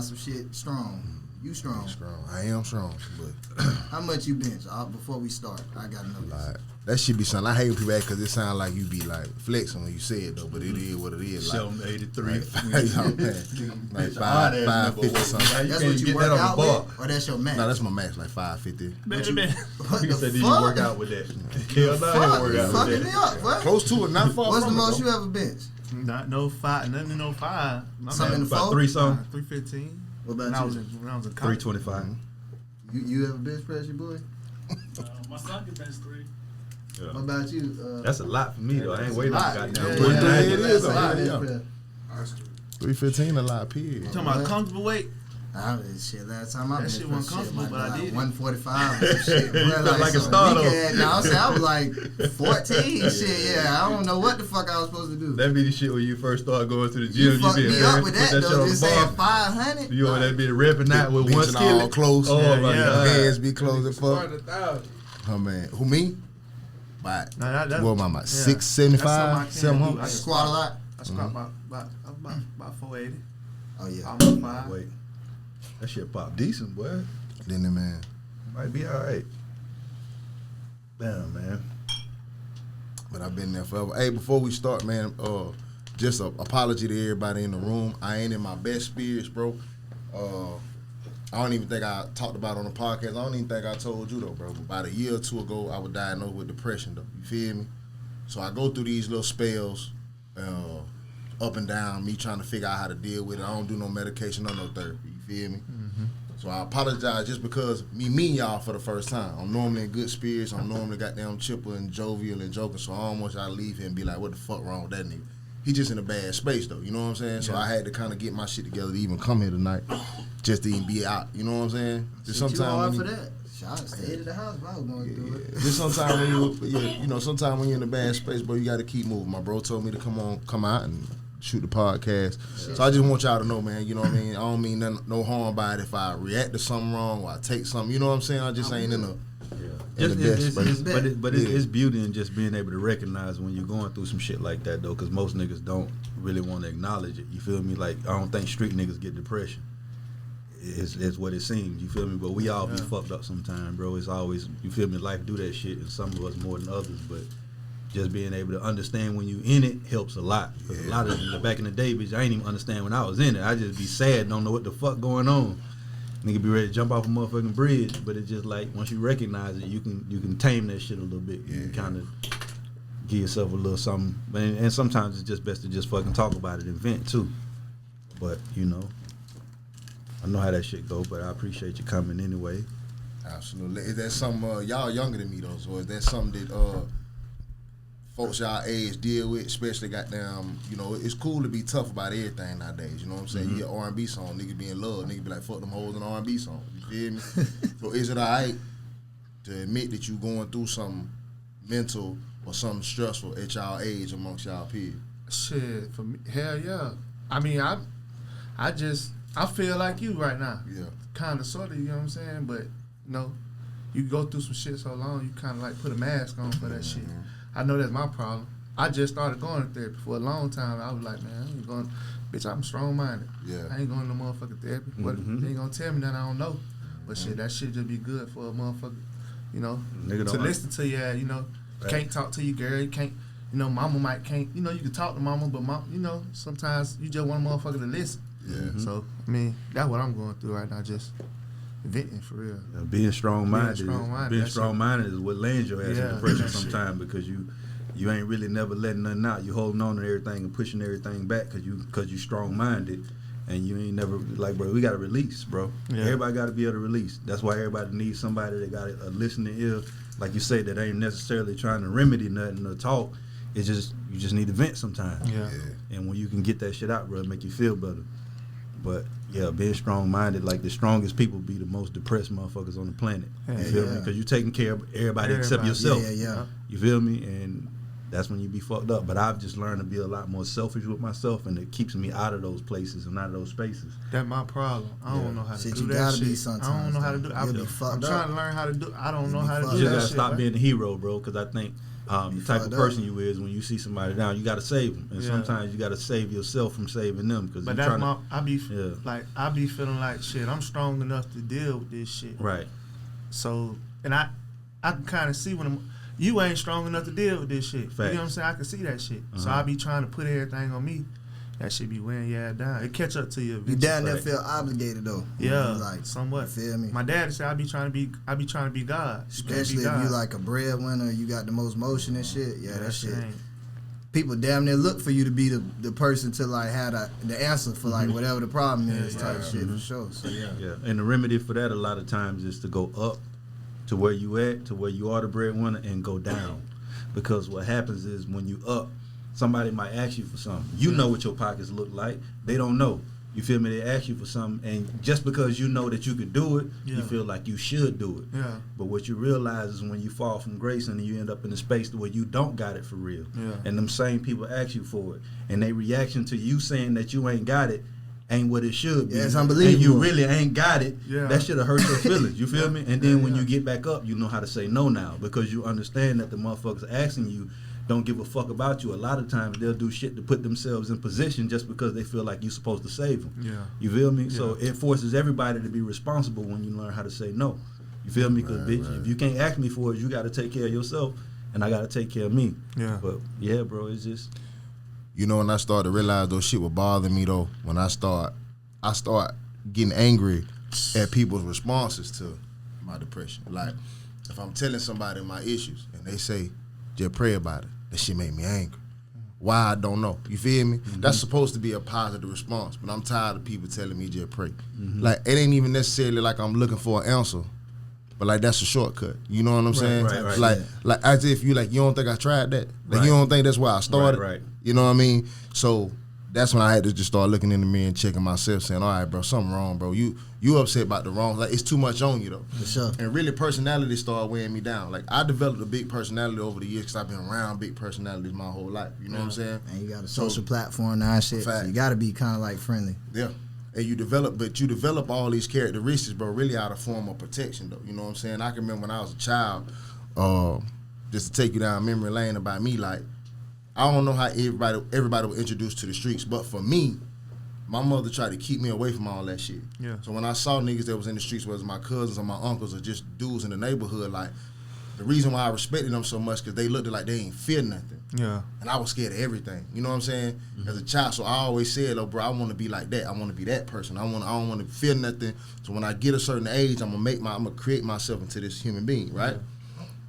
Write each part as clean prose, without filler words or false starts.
some shit strong. You strong. I am strong, but how much you bench? Before we start, I gotta know this. That should be something. I hate when people ask because it sounds like you be like flexing when you say it though, but it is what it is. Show them 83. Like 550 something. That's what you work out with, or that's your max? No, that's my max, like 550. You said, did you work out with that? Hell no, I didn't work out with that. Me up, what? Close to it, not far. What's from the most it, you ever benched? Nothing in 05. Something in the about 4? 3 something. 315. What about you? When I was in college. 325. You ever bench press your boy? My son can bench 3. Yeah. What about you? That's a lot for me though. I ain't waiting on goddamn. It is a lot. 315 a lot, period. You talking about comfortable weight? Shit, last time I that shit wasn't comfortable, but I did 145 or some shit. Boy, like a starter. I was like 14. Shit, yeah. I don't know what the fuck I was supposed to do. That be the shit when you first start going to the gym. You fucked me up with that though. Just saying 500. You know that be the repping out with one skill. All close. Oh my God. Hands be close as fuck. Oh man, who me? What am I? 675, 700. I squat a lot. I squat about 480. Oh yeah. Almost 5. Wait, that shit pop decent, boy. Then the man Might be all right. Damn, man. But I've been there forever. Hey, before we start, man, just an apology to everybody in the room. I ain't in my best spirits, bro. I don't even think I talked about it on the podcast. I don't even think I told you, though, bro. But about a year or two ago, I was diagnosed with depression, though. You feel me? So I go through these little spells, up and down, me trying to figure out how to deal with it. I don't do no medication or no therapy. You feel me? Mm-hmm. So I apologize just because me meeting y'all for the first time. I'm normally in good spirits. I'm normally goddamn chipper and jovial and joking. So I don't want y'all to leave here and be like, what the fuck wrong with that nigga? He just in a bad space, though. You know what I'm saying? So I had to kind of get my shit together to even come here tonight, just to even be out. You know what I'm saying? Just sometimes you hard for that. I stayed at the house if I was going through it. Just sometimes when sometimes when you're in a bad space, bro, you got to keep moving. My bro told me to come out and shoot the podcast. So I just want y'all to know, man, you know what I mean? I don't mean no harm by it if I react to something wrong or I take something, you know what I'm saying? I just ain't in the best space. But it's beauty in just being able to recognize when you're going through some shit like that, though, because most niggas don't really want to acknowledge it. You feel me? Like, I don't think street niggas get depression. It's what it seems, you feel me? But we all be fucked up sometimes, bro. It's always, you feel me, life do that shit, and some of us more than others, but just being able to understand when you in it helps a lot. Because a lot of back in the day, bitch, I ain't even understand when I was in it. I just be sad, don't know what the fuck going on. Nigga be ready to jump off a motherfucking bridge, but it's just like, once you recognize it, you can tame that shit a little bit. You can kind of give yourself a little something. And sometimes it's just best to just fucking talk about it and vent too. But, you know, I know how that shit go, but I appreciate you coming anyway. Absolutely. Is that something, y'all younger than me though, so is that something that folks y'all age deal with, especially goddamn, you know, it's cool to be tough about everything nowadays, you know what I'm saying? Mm-hmm. You hear R&B song, niggas be in love, niggas be like, fuck them hoes in R&B song, you feel me? So is it alright to admit that you going through something mental or something stressful at y'all age amongst y'all peers? Shit, for me, hell yeah. I mean, I feel like you right now. Yeah. Kind of, sort of, you know what I'm saying? But, you know, you go through some shit so long, you kind of like put a mask on for that shit. I know that's my problem. I just started going to therapy for a long time. I was like, man, I ain't going, bitch, I'm strong-minded. Yeah. I ain't going to no motherfucking therapy. What, they ain't going to tell me that I don't know. But shit, that shit just be good for a motherfucker, you know, to listen to you, you know. Right. Can't talk to your girl, you can't, you know, mama might can't, you know, you can talk to mama, but mom, you know, sometimes you just want a motherfucker to listen. Yeah. Mm-hmm. So, I mean, that's what I'm going through right now, just venting for real. Yeah, being strong-minded is what lands your ass in depression sometimes, because you ain't really never letting nothing out. You holding on to everything and pushing everything back because you strong-minded, and you ain't never, like, bro, we got to release, bro. Yeah. Everybody got to be able to release. That's why everybody needs somebody that got a listening ear, like you say, that ain't necessarily trying to remedy nothing or talk. It's just, you just need to vent sometimes. Yeah. And when you can get that shit out, bro, it make you feel better. But yeah, being strong-minded, like the strongest people be the most depressed motherfuckers on the planet. You feel me? Because you taking care of everybody except yourself. You feel me? And that's when you be fucked up. But I've just learned to be a lot more selfish with myself, and it keeps me out of those places and out of those spaces. That's my problem. I don't know how to Shit, do you that gotta shit. be sometimes. I don't know how to do it. You'll be I'm fucked trying up. to learn how to do it. I don't know how to fucked do You up. that gotta shit. stop right? being the hero, bro, because I think the type of fucked person up. you is, when you see somebody down, you gotta save them, and Yeah. sometimes you gotta save yourself from saving them. Because But you're that's trying my. Yeah. I be feeling like shit. I'm strong enough to deal with this shit. right. So, and I can kind of see when you ain't strong enough to deal with this shit. Facts. You know what I'm saying? I can see that shit. So I be trying to put everything on me. That shit be weighing your ass down. It catch up to you. You eventually. down there Right. feel obligated though. Yeah, like somewhat. You feel me? My daddy said I be trying to be God. Especially if you like a breadwinner, you got the most motion and shit. Yeah, that shit. ain't. People damn near look for you to be the person to like have the answer for like whatever the problem is type shit for sure. So yeah. Yeah, and the remedy for that a lot of times is to go up to where you at, to where you are the breadwinner, and go down. Because what happens is when you up, somebody might ask you for something. You know what your pockets look like. They don't know. You feel me? They ask you for something, and just because you know that you can do it, you Yeah. feel like you should do it. Yeah. But what you realize is when you fall from grace and you end up in a space where you don't got it for real, Yeah. and them same people ask you for it, and their reaction to you saying that you ain't got it ain't what it should be. Yeah, it's And you unbelievable. really ain't got it. Yeah. That should have hurt your feelings. You feel me? And then Yeah, when yeah. you get back up, you know how to say no now, because you understand that the motherfuckers asking you don't give a fuck about you. A lot of times they'll do shit to put themselves in position just because they feel like you're supposed to save them. Yeah. You feel me? So it forces everybody to be responsible when you learn how to say no. You feel me? Because bitch, if you can't ask me for it, you got to take care of yourself, and I got to take care of me. Yeah. But yeah, bro, it's just You know, when I started to realize those shit would bother me though, when I start getting angry at people's responses to my depression. Like, if I'm telling somebody my issues and they say, just pray about it, that shit make me angry. Why, I don't know. You feel me? That's supposed to be a positive response, but I'm tired of people telling me just pray. Like, it ain't even necessarily like I'm looking for an answer, but like that's a shortcut. You know what I'm saying? right. Like as if you don't think I tried that. Like you don't think that's where I started. Right. You know what I mean? So that's when I had to just start looking in the mirror and checking myself, saying, all right, bro, something wrong, bro. You upset about the wrong. Like, it's too much on you, though. For sure. And really, personality started weighing me down. Like, I developed a big personality over the years because I've been around big personalities my whole life. You know what I'm saying? And you got a social platform now and shit. So Fact. you gotta be kinda like friendly. Yeah. And you develop all these characteristics, bro, really out of form of protection, though. You know what I'm saying? I can remember when I was a child, just to take you down memory lane about me, like, I don't know how everybody was introduced to the streets, but for me, my mother tried to keep me away from all that shit. Yeah. So when I saw niggas that was in the streets, whether it was my cousins or my uncles or just dudes in the neighborhood, like, the reason why I respected them so much because they looked like they ain't fear nothing. Yeah. And I was scared of everything. You know what I'm saying? As a child, so I always said, "Oh, bro, I want to be like that. I want to be that person. I don't want to feel nothing. So when I get a certain age, I'm gonna create myself into this human being, right?"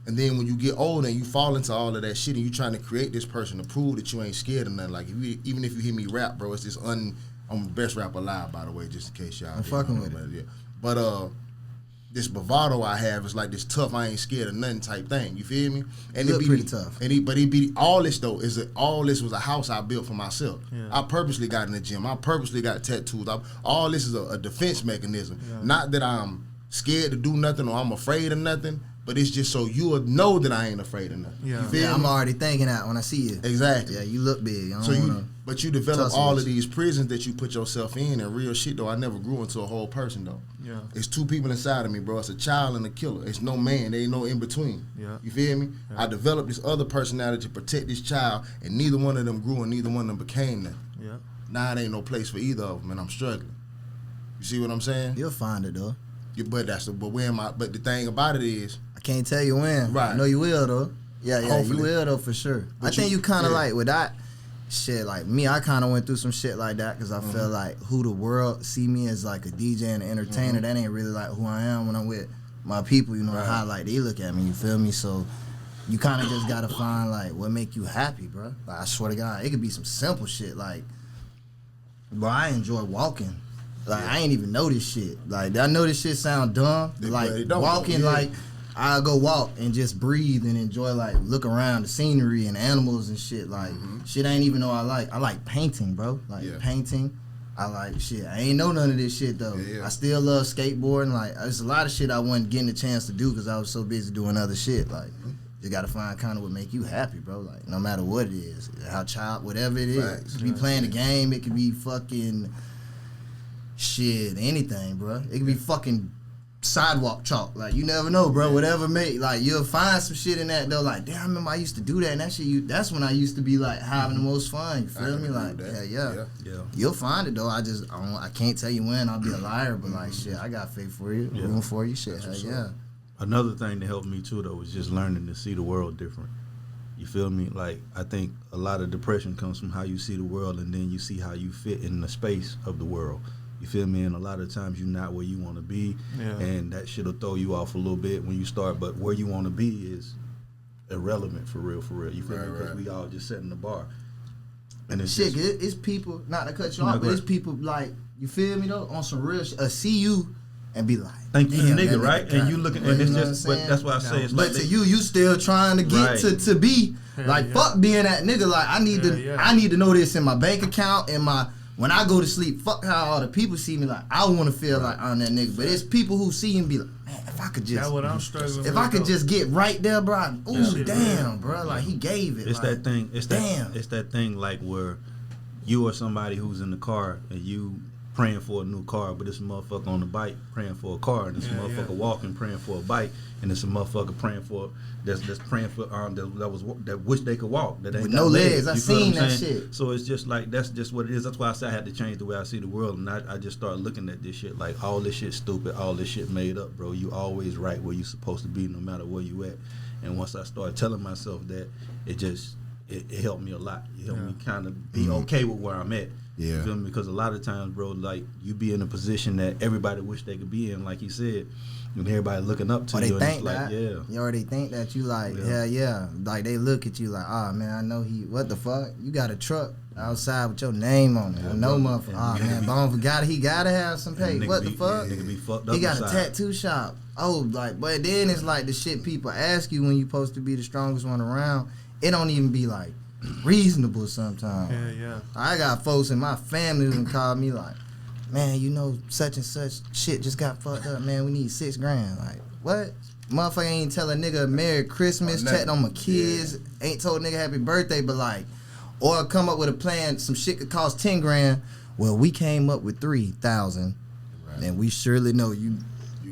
And then when you get older and you fall into all of that shit and you trying to create this person to prove that you ain't scared of nothing. Like even if you hear me rap, bro, it's this I'm the best rapper alive, by the way, just in case y'all. I'm fucking with it. Yeah. But this bravado I have is like this tough, I ain't scared of nothing type thing. You feel me? And You look pretty tough. And all this though all this was a house I built for myself. Yeah. I purposely got in the gym. I purposely got tattoos. All this is a defense mechanism. Yeah. Not that I'm scared to do nothing or I'm afraid of nothing, but it's just so you would know that I ain't afraid of nothing. Yeah. You feel Yeah, me? I'm already thinking that when I see you. Exactly. Yeah, you look big. I So don't wanna but you develop tussle all with of these prisons that you put yourself in, and real shit though. I never grew into a whole person though. Yeah. It's two people inside of me, bro. It's a child and a killer. It's no man. There ain't no in between. Yeah. You feel me? Yeah. I developed this other personality to protect this child, and neither one of them grew and neither one of them became nothing. Yeah. Now it ain't no place for either of them, and I'm struggling. You see what I'm saying? You'll find it though. But the thing about it is, I can't tell you when. Right. I know you will though. Yeah, Hopefully. you will though for sure. But I think you- you kind of yeah. like with that shit. Like me, I kind of went through some shit like that because I feel like who the world see me as like a DJ and an entertainer. That ain't really like who I am when I'm with my people. You know Right. how like they look at me. You feel me? So you kind of just gotta find like what make you happy, bro. Like I swear to God, it could be some simple shit like, bro, I enjoy walking. Like I ain't even know this shit. Like I know this shit sound dumb. But Like it don't, walking, yeah. like I go walk and just breathe and enjoy, like look around the scenery and animals and shit. Like shit, I ain't even know I like. I like painting, bro. Like Yeah. painting. I like shit. I ain't know none of this shit though. Yeah. I still love skateboarding. Like there's a lot of shit I wasn't getting a chance to do because I was so busy doing other shit. Like You gotta find kind of what make you happy, bro. Like no matter what it is, whatever it is. Facts. It could be playing a game. It could be fucking shit, anything, bro. It could be fucking sidewalk chalk. Like you never know, bro. Whatever like you'll find some shit in that though. Like damn, I remember I used to do that, and that shit. That's when I used to be like having the most fun. You feel me? Like yeah. You'll find it though. I can't tell you when. I'll be a liar, but like shit, I got faith for you, room for you. Shit, hell yeah. Another thing that helped me too though was just learning to see the world different. You feel me? Like I think a lot of depression comes from how you see the world, and then you see how you fit in the space of the world. You feel me? And a lot of times you're not where you want to be, and that shit'll throw you off a little bit when you start. But where you want to be is irrelevant for real. You feel me? Because we all just setting the bar. And it's shit. It's people. Not to cut you off, but it's people like you feel me though on some real shit. See you and be like, think you the nigga, right? And you looking, and it's just. But that's why I say it's like. But to you still trying to get to be like fuck being that nigga. Like I need to know this in my bank account in my. When I go to sleep, fuck how all the people see me. Like I want to feel like I'm that nigga, but it's people who see him be like, man, if I could just, that's what I'm struggling. If I could just get right there, bro. Ooh, damn, bro. Like he gave it. It's like, that thing. It's that thing like where you or somebody who's in the car and you praying for a new car, but it's a motherfucker on the bike praying for a car, and it's a motherfucker walking praying for a bike, and it's a motherfucker praying for that's praying for that wish they could walk that ain't with no legs. I seen that saying? shit. So it's just like that's just what it is. That's why I said I had to change the way I see the world, and I just started looking at this shit like all this shit stupid, all this shit made up, bro. You always right where you supposed to be, no matter where you at. And once I started telling myself that, it helped me a lot. It helped me kind of be okay with where I'm at. Yeah. You feel me? Because a lot of times, bro, like you be in a position that everybody wish they could be in, like you said, and everybody looking up to you. They think and it's like, you already think that you like, like they look at you like, oh man, I know what the fuck? You got a truck outside with your name on it. I know motherfucker. Oh man, Bone forgot he gotta have some pay. What the fuck? Nigga be fucked up. He got inside. a tattoo shop. Oh, like, but then it's like the shit people ask you when you supposed to be the strongest one around. It don't even be like reasonable sometimes. Yeah. I got folks in my family who call me like, man, you know such and such shit just got fucked up, man. We need $6 grand. Like, what? Motherfucker ain't tell a nigga Merry Christmas, checked on my kids, ain't told nigga happy birthday, but like, or come up with a plan, some shit could cost 10 grand. Well, we came up with 3,000, and we surely know you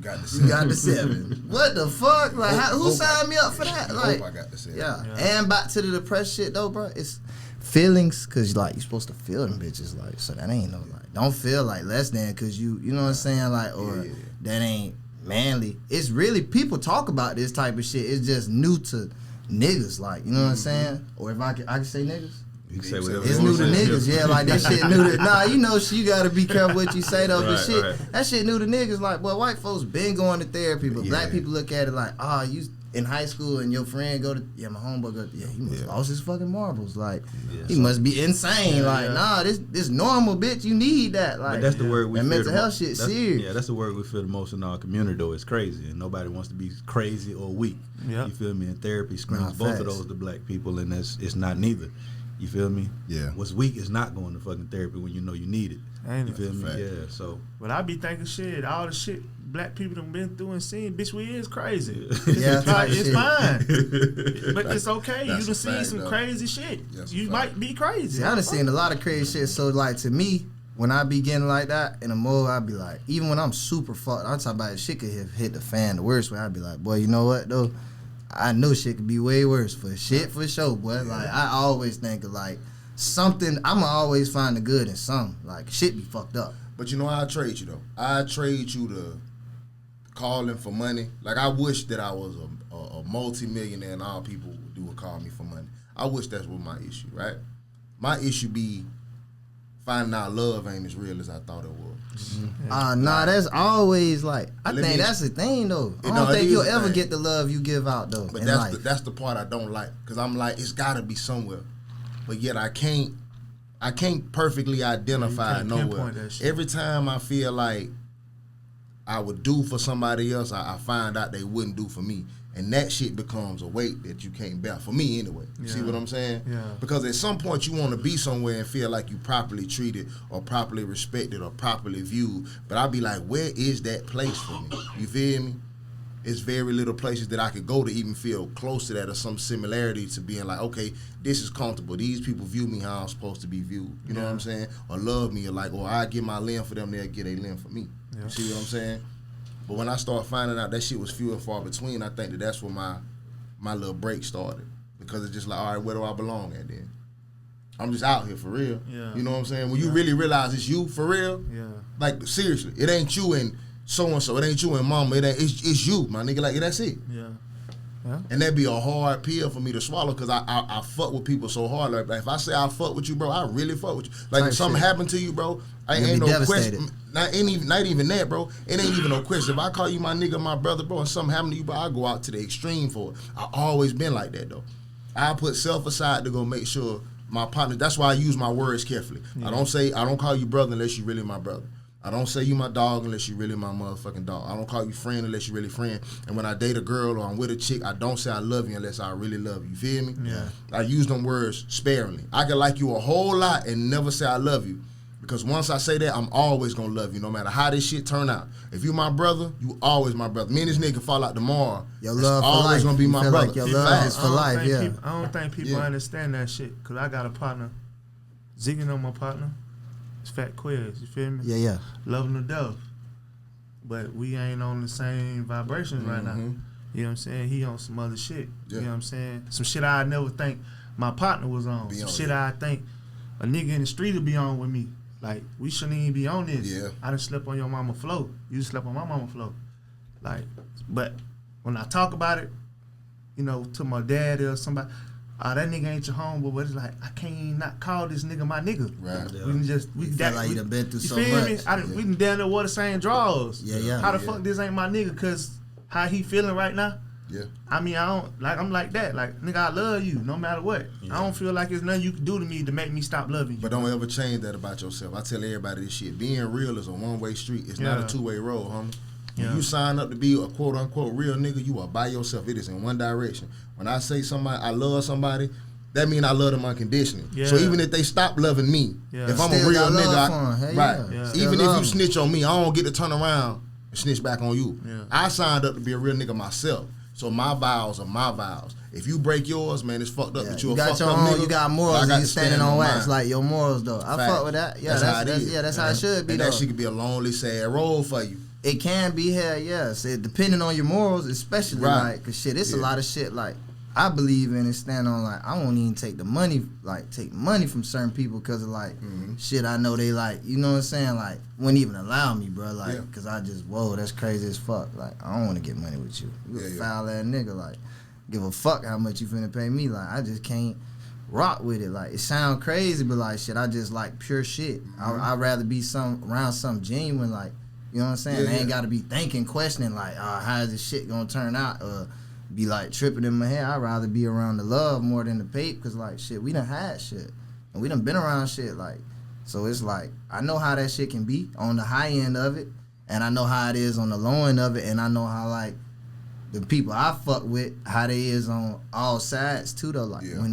got the 7. What the fuck? Like, who signed me up for that? Like, I got the 7. Yeah. And back to the depressed shit though, bro. It's feelings, cause like you're supposed to feel them bitches, like, so that ain't no like. Don't feel like less than, cause you know what I'm saying, like, or that ain't manly. It's really people talk about this type of shit. It's just new to niggas, like, you know what I'm saying. Or if I can say niggas. You can say whatever. It's new to niggas, yeah. Like that shit new to. Nah, you know, you gotta be careful what you say though. But shit, that shit new to niggas. Like, boy, white folks been going to therapy, but black people look at it like, you in high school and your friend go to, my homeboy go to, he must lost his fucking marbles. Like, he must be insane. Like, nah, this normal, bitch. You need that. Like, but that's the word we feel. Mental health shit serious. Yeah, that's the word we feel the most in our community though. It's crazy, and nobody wants to be crazy or weak. Yeah. You feel me? And therapy screams both of those to black people, and it's not neither. You feel me? Yeah. What's weak is not going to fucking therapy when you know you need it. Ain't you feel me? Fact. Yeah. So. But I be thinking shit, all the shit black people done been through and seen, bitch, we is crazy. Yeah, it's fine. But it's okay. You done seen some though. crazy shit. That's You might be crazy. See, I done seen a lot of crazy shit. So like to me, when I be getting like that in a mode, I be like, even when I'm super fucked, I'm talking about shit could have hit the fan the worst way. I be like, boy, you know what though? I know shit could be way worse for sure, boy. Like I always think of like something. I'ma always find the good in something. Like shit be fucked up. But you know how I trade you though? I trade you to calling for money. Like I wish that I was a multi-millionaire and all people would call me for money. I wish that's what my issue, right? My issue be finding out love ain't as real as I thought it was. Mm-hmm. Nah, that's always like I think that's the thing though. I don't think you'll ever get the love you give out though. But that's the part I don't like, because I'm like, it's gotta be somewhere, but yet I can't perfectly identify nowhere. Every time I feel like I would do for somebody else, I find out they wouldn't do for me. And that shit becomes a weight that you can't bear, for me anyway. You see what I'm saying? Yeah. Because at some point you want to be somewhere and feel like you properly treated or properly respected or properly viewed. But I'll be like, where is that place for me? You feel me? it's very little places that I could go to even feel close to that or some similarity to being like, okay, this is comfortable. These people view me how I'm supposed to be viewed. You know what I'm saying? Or love me, or like, or I get my limb for them, they'll get a limb for me. Yeah. You see what I'm saying? But when I start finding out that shit was few and far between, I think that's where my little break started. Because it's just like, all right, where do I belong at then? I'm just out here for real. Yeah. You know what I'm saying? When you really realize it's you for real, like seriously, it ain't you and so and so, it ain't you and mama, it's you, my nigga. Like that's it. Yeah. And that'd be a hard pill for me to swallow because I fuck with people so hard. Like if I say I fuck with you, bro, I really fuck with you. Like if something happened to you, bro, ain't no question. Not even that, bro. It ain't even no question. If I call you my nigga, my brother, bro, and something happened to you, bro, I go out to the extreme for it. I always been like that though. I put self aside to go make sure my partner. That's why I use my words carefully. I don't call you brother unless you really my brother. I don't say you my dog unless you really my motherfucking dog. I don't call you friend unless you really friend. And when I date a girl or I'm with a chick, I don't say I love you unless I really love you. You feel me? Yeah. I use them words sparingly. I can like you a whole lot and never say I love you. Because once I say that, I'm always gonna love you, no matter how this shit turn out. If you my brother, you always my brother. Me and this nigga fall out tomorrow. Your love for always life. gonna be You my feel brother. like your love is for life, yeah. I don't think people understand that shit. Cause I got a partner, Ziggy, know my partner. It's Fat Quiz. You feel me? Yeah. Love him to death. But we ain't on the same vibrations right now. You know what I'm saying? He on some other shit. You know what I'm saying? Some shit I never think my partner was on. Some shit I think a nigga in the street would be on with me. Like, we shouldn't even be on this. Yeah. I done slept on your mama floor. You slept on my mama floor. Like, but when I talk about it, you know, to my dad or somebody, that nigga ain't your homeboy, but it's like, I can't not call this nigga my nigga. Right. Yeah. We can just, we feel like you done been through so feel much. Me? We can down there wear the same drawers. Yeah. How the fuck this ain't my nigga? Cause how he feeling right now? Yeah. I mean, I don't, like, I'm like that. Like, nigga, I love you no matter what. I don't feel like there's nothing you can do to me to make me stop loving you. But don't ever change that about yourself. I tell everybody this shit. Being real is a one-way street. It's not a two-way road, homie. When you sign up to be a quote-unquote real nigga, you are by yourself. It is in one direction. When I say somebody, I love somebody, that means I love them unconditionally. Yeah. So even if they stop loving me, if I'm a real nigga, even if you snitch on me, I don't get to turn around and snitch back on you. Yeah. I signed up to be a real nigga myself. So my vows are my vows. If you break yours, man, it's fucked up. But you got your own, nigga. You got morals. You standing on wax like your morals though. I fuck with that. Yeah, that's how it is. Yeah, that's how it should be. And though. that shit could be a lonely, sad road for you. It can be hell, yes. It depending on your morals, especially like, cause shit, it's a lot of shit like I believe in and stand on. Like, I won't even take the money, like take money from certain people because of like shit I know they like. You know what I'm saying? Like, wouldn't even allow me, bro. Like, cause I just that's crazy as fuck. Like, I don't want to get money with you. You a foul ass nigga. Like, give a fuck how much you finna pay me. Like, I just can't rock with it. Like, it sound crazy, but like shit, I just like pure shit. I'd rather be around something genuine. Like, you know what I'm saying? I ain't got to be thinking, questioning like, how is this shit gonna turn out? Be like tripping in my head. I'd rather be around the love more than the pape, cause like shit, we done had shit and we done been around shit. Like, so it's like I know how that shit can be on the high end of it, and I know how it is on the low end of it, and I know how like the people I fuck with, how they is on all sides too though. Like when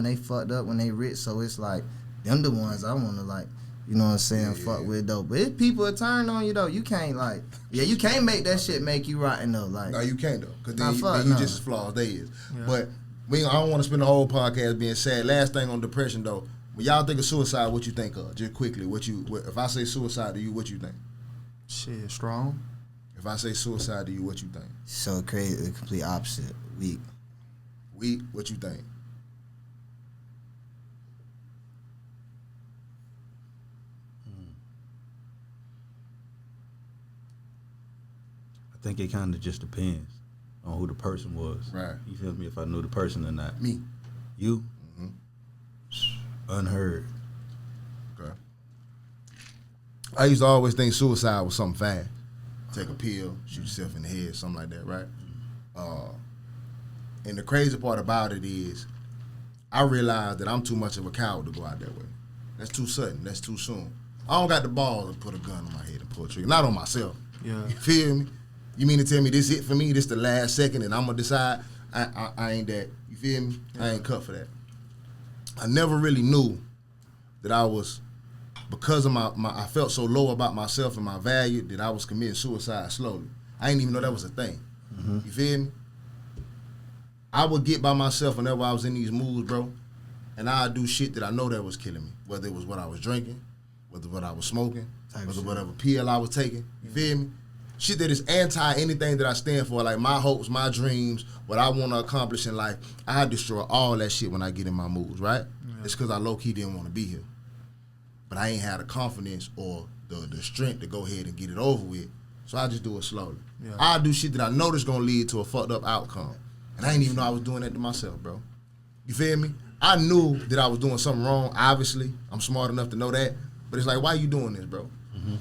they fucked up, when they rich, so it's like them the ones I wanna like. You know what I'm saying? Fuck with though. But if people are turned on you though, you can't like, you can't make that shit make you rotten though. Like, no, you can't though, cause then you just as flawed as they is. But I don't want to spend the whole podcast being sad. Last thing on depression though, when y'all think of suicide, what you think of? Just quickly, if I say suicide to you, what you think? Shit, strong. If I say suicide to you, what you think? So crazy, the complete opposite. Weak. Weak. What you think? I think it kind of just depends on who the person was. Right. You feel me? If I knew the person or not. Me. You? Unheard. Okay. I used to always think suicide was something fast. Take a pill, shoot yourself in the head, something like that, right? And the crazy part about it is I realized that I'm too much of a coward to go out that way. That's too sudden. That's too soon. I don't got the balls to put a gun on my head and pull a trigger. Not on myself. Yeah. You feel me? You mean to tell me this it for me? This the last second and I'm going to decide? I ain't that. You feel me? Yeah. I ain't cut for that. I never really knew that I was, because of I felt so low about myself and my value that I was committing suicide slowly. I didn't even know that was a thing. You feel me? I would get by myself whenever I was in these moods, bro, and I'd do shit that I know that was killing me. Whether it was what I was drinking, whether what I was smoking, whether whatever pill I was taking. You feel me? Shit that is anti anything that I stand for, like my hopes, my dreams, what I want to accomplish in life. I destroy all that shit when I get in my moods, right? Yeah. It's because I low-key didn't want to be here. But I ain't had the confidence or the strength to go ahead and get it over with. So I just do it slowly. Yeah. I do shit that I know that's going to lead to a fucked up outcome. And I didn't even know I was doing that to myself, bro. You feel me? I knew that I was doing something wrong, obviously. I'm smart enough to know that. But it's like, why you doing this, bro?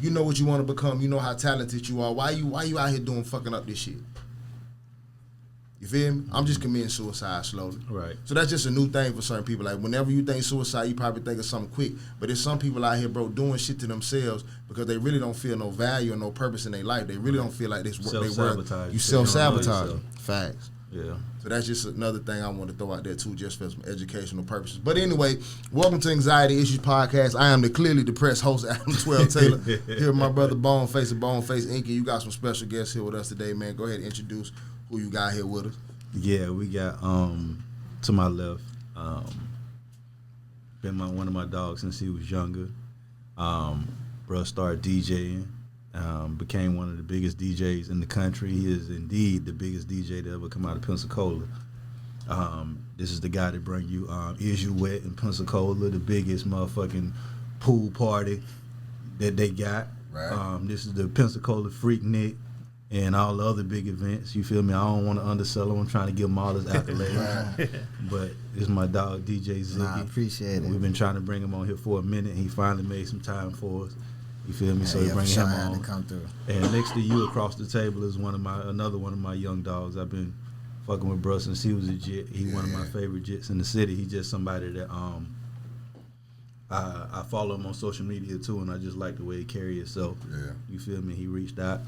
You know what you want to become. You know how talented you are. Why you out here doing fucking up this shit? You feel me? I'm just committing suicide slowly. Right. So that's just a new thing for certain people. Like, whenever you think suicide, you probably think of something quick. But there's some people out here, bro, doing shit to themselves because they really don't feel no value or no purpose in their life. They really don't feel like this work. Self-sabotage. You self-sabotage. Facts. Yeah. So that's just another thing I want to throw out there too, just for some educational purposes. But anyway, welcome to Anxiety Issues Podcast. I am the clearly depressed host, Adam 12 Taylor. Here with my brother Boneface and Boneface Inky. You got some special guests here with us today, man. Go ahead and introduce who you got here with us. Yeah, we got to my left, been one of my dogs since he was younger. Bro started DJing. Became one of the biggest DJs in the country. He is indeed the biggest DJ to ever come out of Pensacola. This is the guy that bring you Is You Wet in Pensacola, the biggest motherfucking pool party that they got. Right. This is the Pensacola Freaknik and all the other big events. You feel me? I don't want to undersell him. I'm trying to give him all his accolades. Right. But it's my dog, DJ Ziggy. Nah, I appreciate it. We've been trying to bring him on here for a minute. He finally made some time for us. You feel me? So bring him on. To come through. And next to you across the table is another one of my young dogs. I've been fucking with bro since he was a jit. He one of my favorite jits in the city. He just somebody that I follow him on social media too, and I just like the way he carry himself. Yeah. You feel me? He reached out,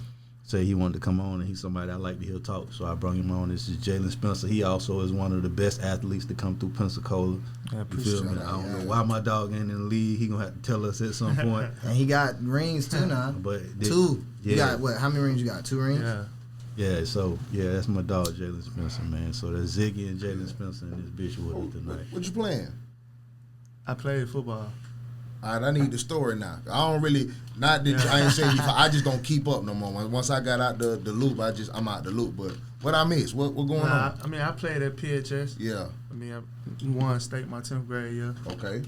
said he wanted to come on, and he's somebody I like to hear talk. So I brought him on. This is Jalen Spencer. He also is one of the best athletes to come through Pensacola. Yeah, you feel me? I don't know why my dog ain't in the league. He gonna have to tell us at some point. And he got rings too now. But two. Yeah. You got what? How many rings you got? 2 rings? Yeah. Yeah, so that's my dog Jalen Spencer, man. So that's Ziggy and Jalen Spencer and this bitch with us tonight. What you playing? I played football. All right, I need the story now. I don't really, not that I ain't saying you, I just don't keep up no more. Once I got out the loop, I'm out the loop. But what I miss? What going on? I mean, I played at PHS. Yeah. I mean, I won state my 10th grade year. Okay.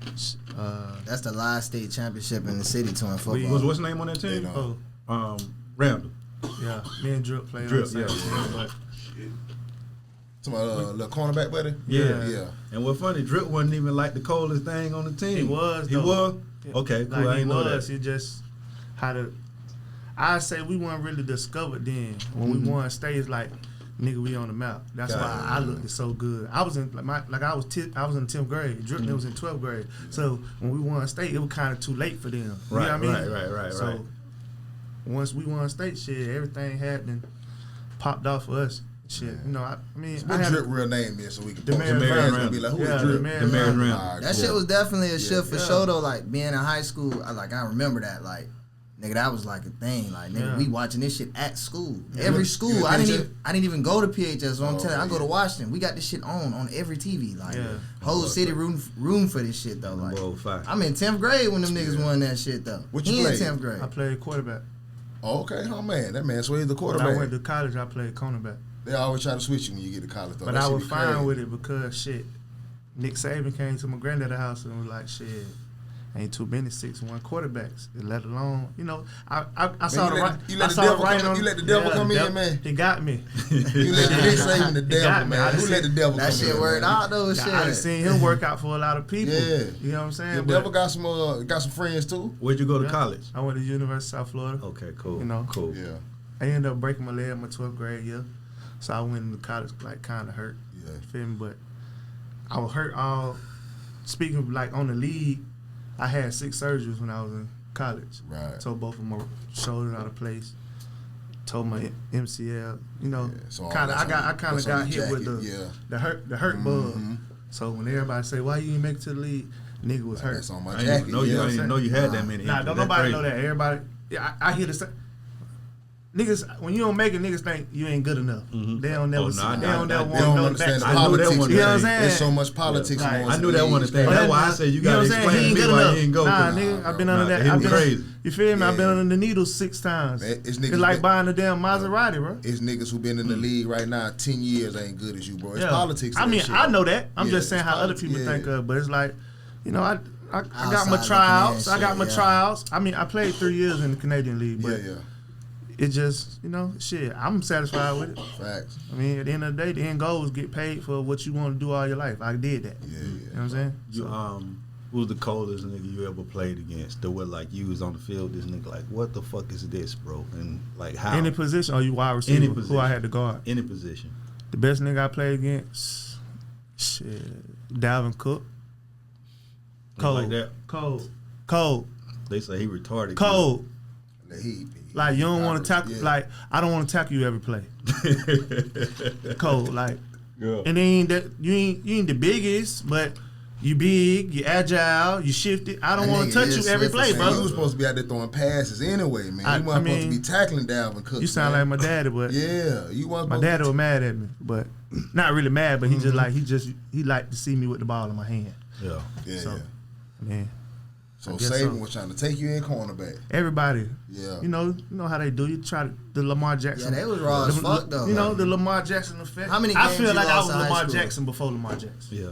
That's the last state championship in the city to in football. What's the name on that team? Randall. Yeah, me and Drip played Drip, on the same team, but To my little cornerback buddy? Yeah. And what's funny, Drip wasn't even like the coldest thing on the team. He was. He was? Okay, cool. Like I didn't know that. He just had a. I say we weren't really discovered then. When we won stage, like nigga, we on the map. That's why I looked so good. I was in I was in 10th grade. Drip was in 12th grade. So when we won state, it was kind of too late for them. You know what I mean? Right. So once we won state, shit, everything happened, popped off for us. Shit, you know, I mean, what Drip real name is, so we can Demarius gonna be like, who is Drip? Demarius Randall. That shit was definitely a shift for sure though. Like being in high school, I remember that. Like, nigga, that was like a thing. Like, nigga, we watching this shit at school. Every school. I didn't even go to PHS. So I'm telling you, I go to Washington. We got this shit on every TV. Like, whole city room for this shit though. Like, I'm in 10th grade when them niggas won that shit though. What you played? In 10th grade. I played quarterback. Oh, okay. Oh man, that man. So he's the quarterback. When I went to college, I played cornerback. They always try to switch you when you get to college, though. But I was fine with it because shit, Nick Saban came to my granddad's house and was like, shit, ain't too many 6'1" quarterbacks. Let alone, you know, I saw the right. You let the devil come in, man. He got me. You let Nick Saban the devil, man. Who let the devil come in? That shit worked out though. Shit. I done seen him work out for a lot of people. Yeah. You know what I'm saying? The devil got some friends too. Where'd you go to college? I went to University of South Florida. Okay, cool. You know, cool. Yeah. I ended up breaking my leg in my 12th grade year. So I went into college like kind of hurt. Yeah. You feel me? But I was hurt all. Speaking of, like on the league, I had 6 surgeries when I was in college. Right. So both of my shoulders out of place. Tore my MCL. You know, so kind of. I kind of got hit with the hurt bug. So when everybody say, "Why you didn't make it to the league?" Nigga was hurt. That's on my I jacket. didn't know you had that many. Nah, don't nobody know that. Everybody. Yeah, I hear the same. niggas, when you don't make it, niggas think you ain't good enough. Mhm. They don't never Oh, see. no, They I- don't I- never They want don't to know understand the the I know that politics. one You know what I'm thing. saying? There's so much politics. Like, amongst I knew the that one leagues, thing. bro. That's why I said you You know gotta what I'm saying? explain He to ain't me good why enough. he ain't go. Nah, for it. nigga, I've been Nah, under that. he I've was been, crazy. you feel me? I've been Yeah. under the needle 6 times. Man, it's It's niggas like been- buying a damn Maserati, bro. It's niggas who been in the league right now 10 years ain't good as you, bro. It's Yeah. politics. I in mean, that shit, I bro. know that. I'm Yeah, just saying it's how other politics. people Yeah. think of, but it's like, you know, I got Outside my looking tryouts. in, I got shit, my yeah. tryouts. I mean, I played 3 years in the Canadian League, Yeah, but yeah. it just, you know, shit, I'm satisfied with it. Facts. I mean, at the end of the day, the end goal is get paid for what you want to do all your life. I did that. Yeah, You know yeah. what I'm saying? You who was the coldest nigga you ever played against? That was like you was on the field. This nigga like, what the fuck is this, bro? And like how? Any position, or you wide receiver, Any who position. I had to guard. Any position. The best nigga I played against, shit, Dalvin Cook. Cold. Like that. Cold. They say he retarded. Cold. He Like, you don't want to tackle, yeah. like, I don't want to tackle you every play. Cold, like, Yeah. and then that you ain't the biggest, but you big, you agile, you shifted. I don't That want nigga to touch is you every swift play, as Man, hell. you was bro. supposed to be out there throwing passes anyway, man. I You weren't supposed to mean, be tackling Dalvin Cook. You sound like my daddy, but Yeah, you weren't my supposed daddy to. was mad at me, but not really mad, but he just like he liked to see me with the ball in my hand. Yeah. Yeah, So, yeah. Man, So I guess Saban so. was trying to take you in cornerback. everybody, Yeah. you know how they do. You try the Lamar Yeah, Jackson. they was raw as fuck though. You know like, the Lamar Jackson effect. How many I games feel you like I lost was in high Lamar school? Jackson before Lamar Jackson. Yeah.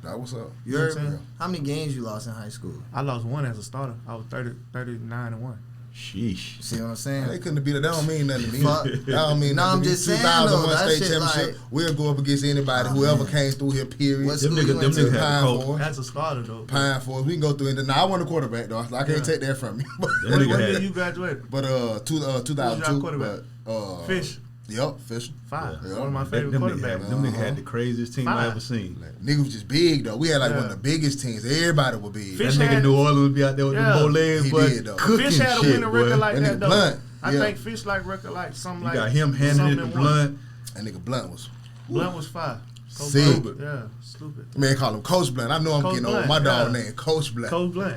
That was up. you know what heard, I'm saying? how many games you lost in high school? I lost one as a starter. I was 39-1. Sheesh. See what I'm saying? They couldn't have beat it. That don't mean nothing to me. Fuck. That don't mean No, nothing I'm to me. just saying, though, 2001 that state shit, championship. like- We'll go up against anybody. Oh, Whoever man. came through here, period. What Them school you niggas, went them to? niggas had the Pine coach. Forest. As a starter though. Pine Forest. We can go through it. Now I wasn't a quarterback though. I can't take that from you. That What nigga year had you graduated? But 2002. quarterback? But Fish. Yep, Fish. 5. Yeah. One of my Them favorite niggas had, quarterbacks. them niggas had the craziest team I Fine. ever seen. Niggas was just big though. We had like one of Yeah. the biggest teams. Everybody was big. Fish That nigga had- New Orleans would be out there with Yeah. them bow legs, He but did, though. cooking Fish had a shit, winning boy. record like That that nigga though. Blunt. I Yeah. think Fish like record like something You like got him handing something it to and one. Blunt. That nigga Blunt was. Blunt was 5. Coach Sick. Blunt. Yeah, stupid. Man, call him Coach Blunt. I know I'm Coach getting Blunt, over my dog yeah. name, Coach Blunt. Coach Blunt,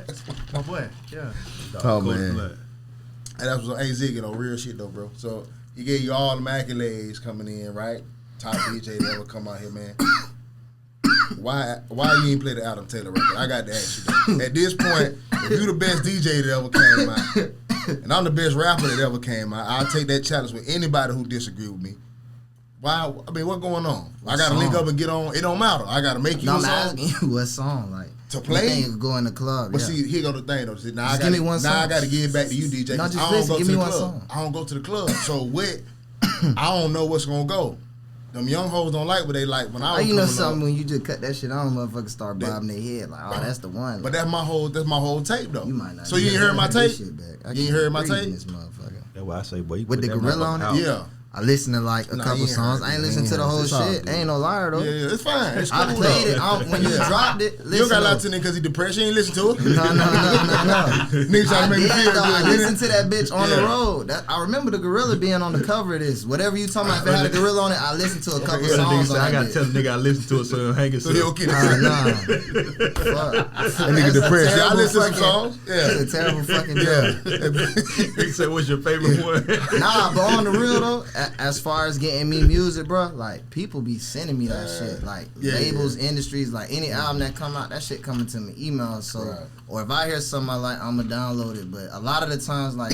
my boy. Yeah. Oh, Coach man. Blunt. And that was Ziggy though, real shit though, bro. So he gave you all the accolades coming in, right? Top DJ that ever come out here, man. Why you ain't play the Adam Taylor record? I got to ask you that. At this point, if you the best DJ that ever came out, and I'm the best rapper that ever came out, I'll take that challenge with anybody who disagree with me. Why? I mean, what's going on? I gotta link up and get on. It don't matter. I gotta make you No, a I'm song. asking you what song, like To play? What thing could go in the club? But yeah. see, here go the thing though. See, now Just I give me gotta, one now I song. got to give it back to you, DJ. No, 'cause just I don't listen, go give to me the one club. song. I don't go to the club. So what? I don't know what's gonna go. Them young hoes don't like what they like when I Oh, was you know coming something up. when you just cut that shit on, motherfuckers start bobbing their head like, oh, that's the one. But that's my whole tape though. you might not. So you ain't heard my tape? This shit back. I You ain't can't heard my breathe in tape? This motherfucker. That's why I say, boy, you With put the that gorilla on motherfucker it? out. Yeah. I listened to like a Nah, couple you ain't songs. heard I ain't it. listened to the whole It's all shit. good. I ain't no liar though. Yeah, it's fine. It's cool. I played it when you Yeah. dropped it. You don't Listen got though. lots in it because he depressed. You ain't listen to it. No. Niggas trying I to make me did feel though. I good. didn't listened it? to that bitch on the Yeah. road. I remember the gorilla being on the cover of this. Whatever you talking about, if it had a gorilla on it, I listened to a couple yeah, That nigga songs said, on I that gotta bitch. tell the nigga I listen to it so he'll hang So he himself. okay. Nah. Fuck. That nigga depressed. Y'all listen to some songs? Yeah. It's a terrible fucking Yeah. He said, what's your favorite one? Nah, but on the real though, as far as getting me music, bro, like people be sending me that shit. Like Yeah, labels, industries, like any album that come out, that shit coming to me emails. So, Right. or if I hear something I like, I'ma download it. But a lot of the times, like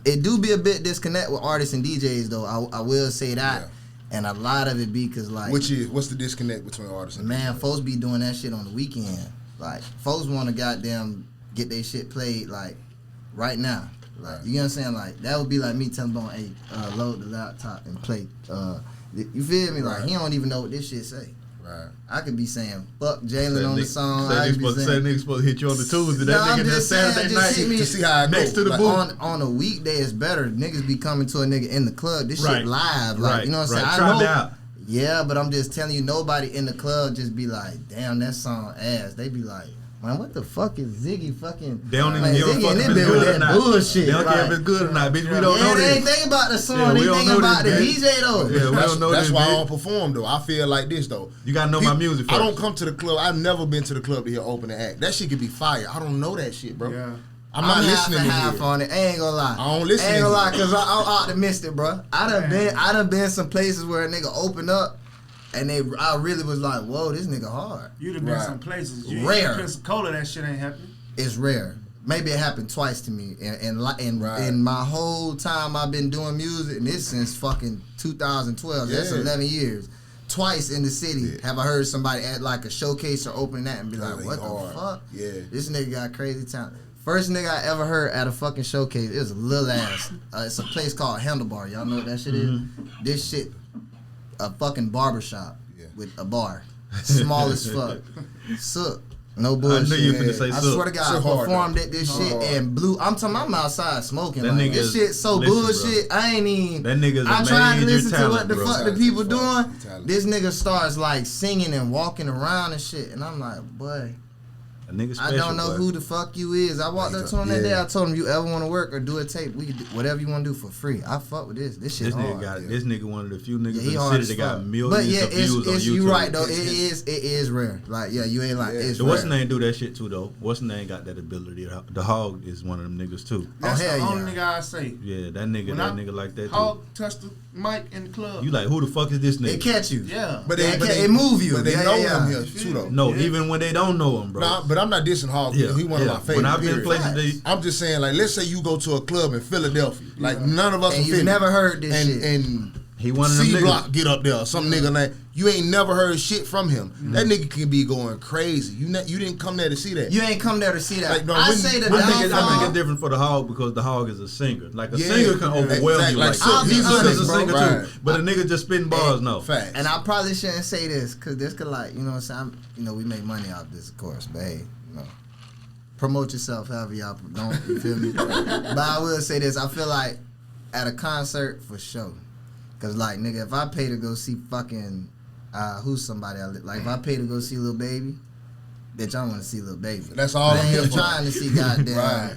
it do be a bit disconnect with artists and DJs though. I will say that, Yeah. and a lot of it be cause like, What's the disconnect between artists and man, folks be doing that shit on the weekend. Like folks want to goddamn get their shit played like right now. Like you know what I'm saying? Like that would be like me telling them, hey, load the laptop and play. You feel me? Like Right. he don't even know what this shit say. Right. I could be saying fuck Jalen on the song. Say I could be saying nigga supposed to hit you on the Tuesday. Nah, That I'm nigga that just saying, Saturday just hit night me. To see how I next go. to the Like, booth. on a weekday it's better. Niggas be coming to a nigga in the club. This Right. shit live. Like Right, you know what I'm right. saying? Try I know. it out. Yeah, but I'm just telling you, nobody in the club just be like, damn, that song ass. They be like, man, what the fuck is Ziggy fucking? They don't even Man, give a Ziggy fuck in if this it's bitch with good or that not. bullshit. They don't care like, if it's good or not, bitch. We don't yeah, know they ain't this. think about the song. Yeah, we they don't thinking know about the this, DJ though. Yeah, we don't know That's this, why I bitch. don't perform though. I feel like this though. You gotta know my music I first. don't come to the club. I've never been to the club to hear open the act. That shit could be fire. I don't know that shit, bro. Yeah. I'm not listening to half it. on it. I ain't gonna lie. I don't listen I ain't to gonna it. lie, cause I'm optimistic, bro. I done been some places where a nigga opened up, and I really was like, whoa, this nigga hard. You'd have been Right. some places. You Rare. In Pensacola, that shit ain't happening. It's rare. Maybe it happened twice to me, and Right. in my whole time I've been doing music, and this since fucking 2012. That's Yeah. 11 years. Twice in the city Yeah. have I heard somebody at like a showcase or opening that and be like, Really what hard. the fuck? Yeah. This nigga got crazy talent. First nigga I ever heard at a fucking showcase, it was a little ass. It's a place called Handlebar. Y'all know what that shit is? This shit, a fucking barbershop Yeah. with a bar. Small as fuck. Suck. No bullshit. I knew you finna say I Suck. swear to God, I Suck hard, performed though. at this Hard. shit and blew. I'm talking, I'm outside smoking. That Like, nigga this is- shit so listen, bullshit. I ain't even. That nigga's I a tried to major listen to talent, what the bro. fuck the people doing. Talent. This nigga starts like singing and walking around and shit, and I'm like, boy. A nigga I special, don't know boy. who the fuck you is. I walked up to him that Yeah. day. I told him, you ever want to work or do a tape, we could do whatever you want to do for free. I fuck with this. This shit This hard. nigga got Yeah. this nigga one of the few niggas Yeah, in he the hard city as that got fuck. millions But yeah, of views on it's YouTube. you right though. It's- It is rare. Like yeah, you ain't like Yeah. it's The what's the rare. name do that shit too though? What's the name got that ability? The Hog is one of them niggas too. That's hell the only yeah. nigga I say. Yeah, that nigga, When that I- nigga like that too. Hog touched the mic in the club. You like who the fuck is this It nigga? catch you. Yeah. But Yeah, it move you. But they Yeah, know yeah, him yeah. here too though. No, Yeah. even when they don't know him, bro. Nah, but I'm not dissing Hog. Yeah, He one of my favorite. When I've been period. places, Facts. they I'm just saying, like, let's say you go to a club in Philadelphia, like none of us And are you Philly. never heard this and, shit. And he one of them C niggas. Block get up there, some nigga like you ain't never heard shit from him. That nigga can be going crazy. You didn't come there to see that. You ain't come there to see that. Like, no, I when- say the when I think downfall. it's different for the Hog because the Hog is a singer. Like a Yeah, singer can yeah, overwhelm exactly. you. Like Like Silk, I'll be Silk honest, is a bro. singer Right. too, but a nigga just spitting bars now. Facts. And I probably shouldn't say this because this could like, you know what I'm saying? You know, we make money off this, of course, but hey, you know, promote yourself however y'all don't, you feel me? But I will say this, I feel like at a concert for sure. Cause like, nigga, if I pay to go see fucking, who's somebody like if I pay to go see Lil Baby, bitch, I want to see Lil Baby. That's all I I'm ain't here for. trying to see goddamn, Right.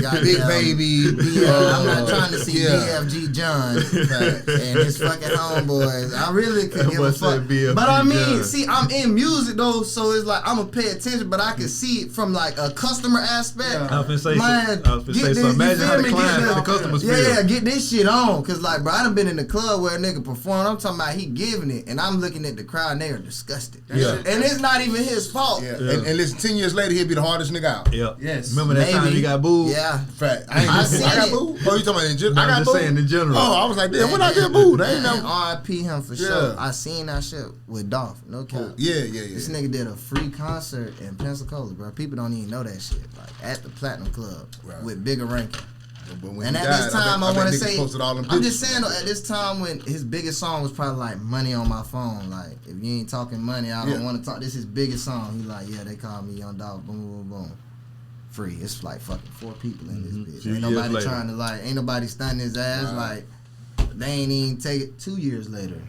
goddamn Big Baby. I'm not trying to see yeah. BFG John and his fucking homeboys. I really could give a What's that fuck. BFG But I mean, John? see, I'm in music though, so it's like I'm gonna pay attention, but I can see it from like a customer aspect. Yeah. I was finna say, Man, so, I was finna get say this, so. you Imagine feel how the me? Get clients this- and the customers Yeah, feel. get this shit on, cause like, bro, I done been in the club where a nigga performed. I'm talking about he giving it, and I'm looking at the crowd, and they are disgusted. Yeah. And it's not even his fault. Yeah. Yeah. And listen, 10 years later, he'll be the hardest nigga out. Yep. Yes. Remember that time Maybe. he got booed? Yeah. Fact. I seen got it. booed? Oh, you talking about in general? No, I I'm got just booed? saying in general. Oh, I was like, damn, when I get booed? I ain't never. R.I.P. him for Yeah. sure. I seen that shit with Dolph. No cap. Yeah. This nigga did a free concert in Pensacola, bro. People don't even know that shit. Like at the Platinum Club Right. with bigger ranking. But when And he at died, this time, I bet want to niggas say, posted all them I'm just pictures. saying, though, at this time when his biggest song was probably like "Money on My Phone." Like, if you ain't talking money, I don't Yeah. want to talk. This is his biggest song. He like, yeah, they call me Young Dog. Boom, boom, boom. Free. It's like fucking 4 people in this bitch. Few Ain't years nobody later. trying to like. Ain't nobody stunning his ass. Right. Like, they ain't even take it 2 years later.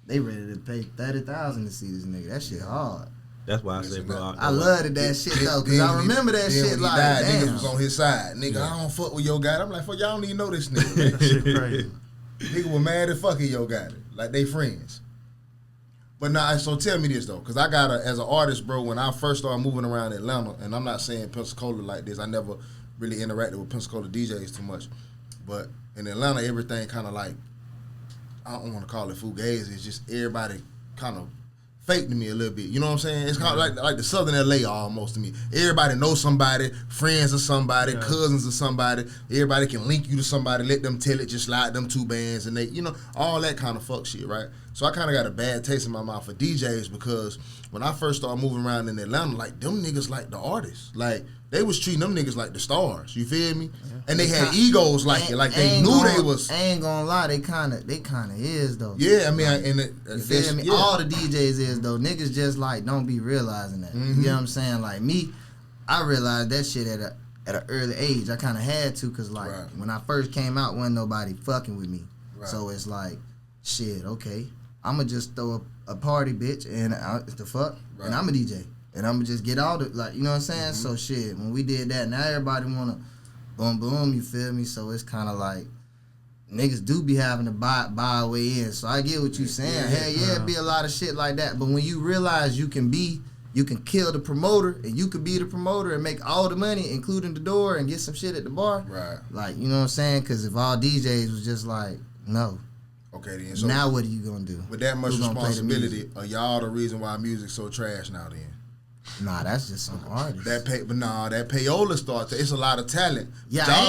They ready to pay 30,000 to see this nigga. That shit hard. That's why I say, bro. I loved that shit though, cause Then I when he- remember that then shit when he like, died, damn. niggas was on his side. Nigga, I don't fuck with your guy. I'm like, fuck, y'all don't even know this nigga. That shit crazy. Nigga was mad as fuck at your guy. Like, they friends. But nah, so tell me this though, cause I got as an artist, bro, when I first started moving around Atlanta, and I'm not saying Pensacola like this, I never really interacted with Pensacola DJs too much. But in Atlanta, everything kind of like, I don't want to call it fugazi, it's just everybody kind of fake to me a little bit. You know what I'm saying? It's kind of like the Southern LA almost to me. Everybody knows somebody, friends of somebody, cousins of somebody. Everybody can link you to somebody, let them tell it, just slide them 2 bands, and they, you know, all that kind of fuck shit, right? So I kind of got a bad taste in my mouth for DJs because when I first started moving around in Atlanta, like, them niggas like the artists. Like, they was treating them niggas like the stars. You feel me? And they had egos like it. Like, they knew they was. I ain't gonna lie, they kinda is though. Yeah, I mean, You feel me? yeah. All the DJs is though. Niggas just like don't be realizing that. You know what I'm saying? Like me, I realized that shit at an early age. I kind of had to, cause like Right. when I first came out, wasn't nobody fucking with me. Right. So it's like, shit. Okay, I'ma just throw a party, bitch, and the fuck, Right. and I'm a DJ, and I'ma just get all the like, you know what I'm saying? So shit, when we did that, now everybody wanna boom boom. You feel me? So it's kind of like. Niggas do be having to buy a way in, so I get what you saying. Hell yeah, it be a lot of shit like that. But when you realize you can be you can kill the promoter and you could be the promoter and make all the money, including the door, and get some shit at the bar. Right. Like, you know what I'm saying? Because if all DJs was just like, no. Okay, then. So now what are you gonna do? with that much Who's gonna play the music? responsibility, are y'all the reason why music's so trash now? Then Nah, that's just some artists. that payola starts. It's a lot of talent. Yeah, But I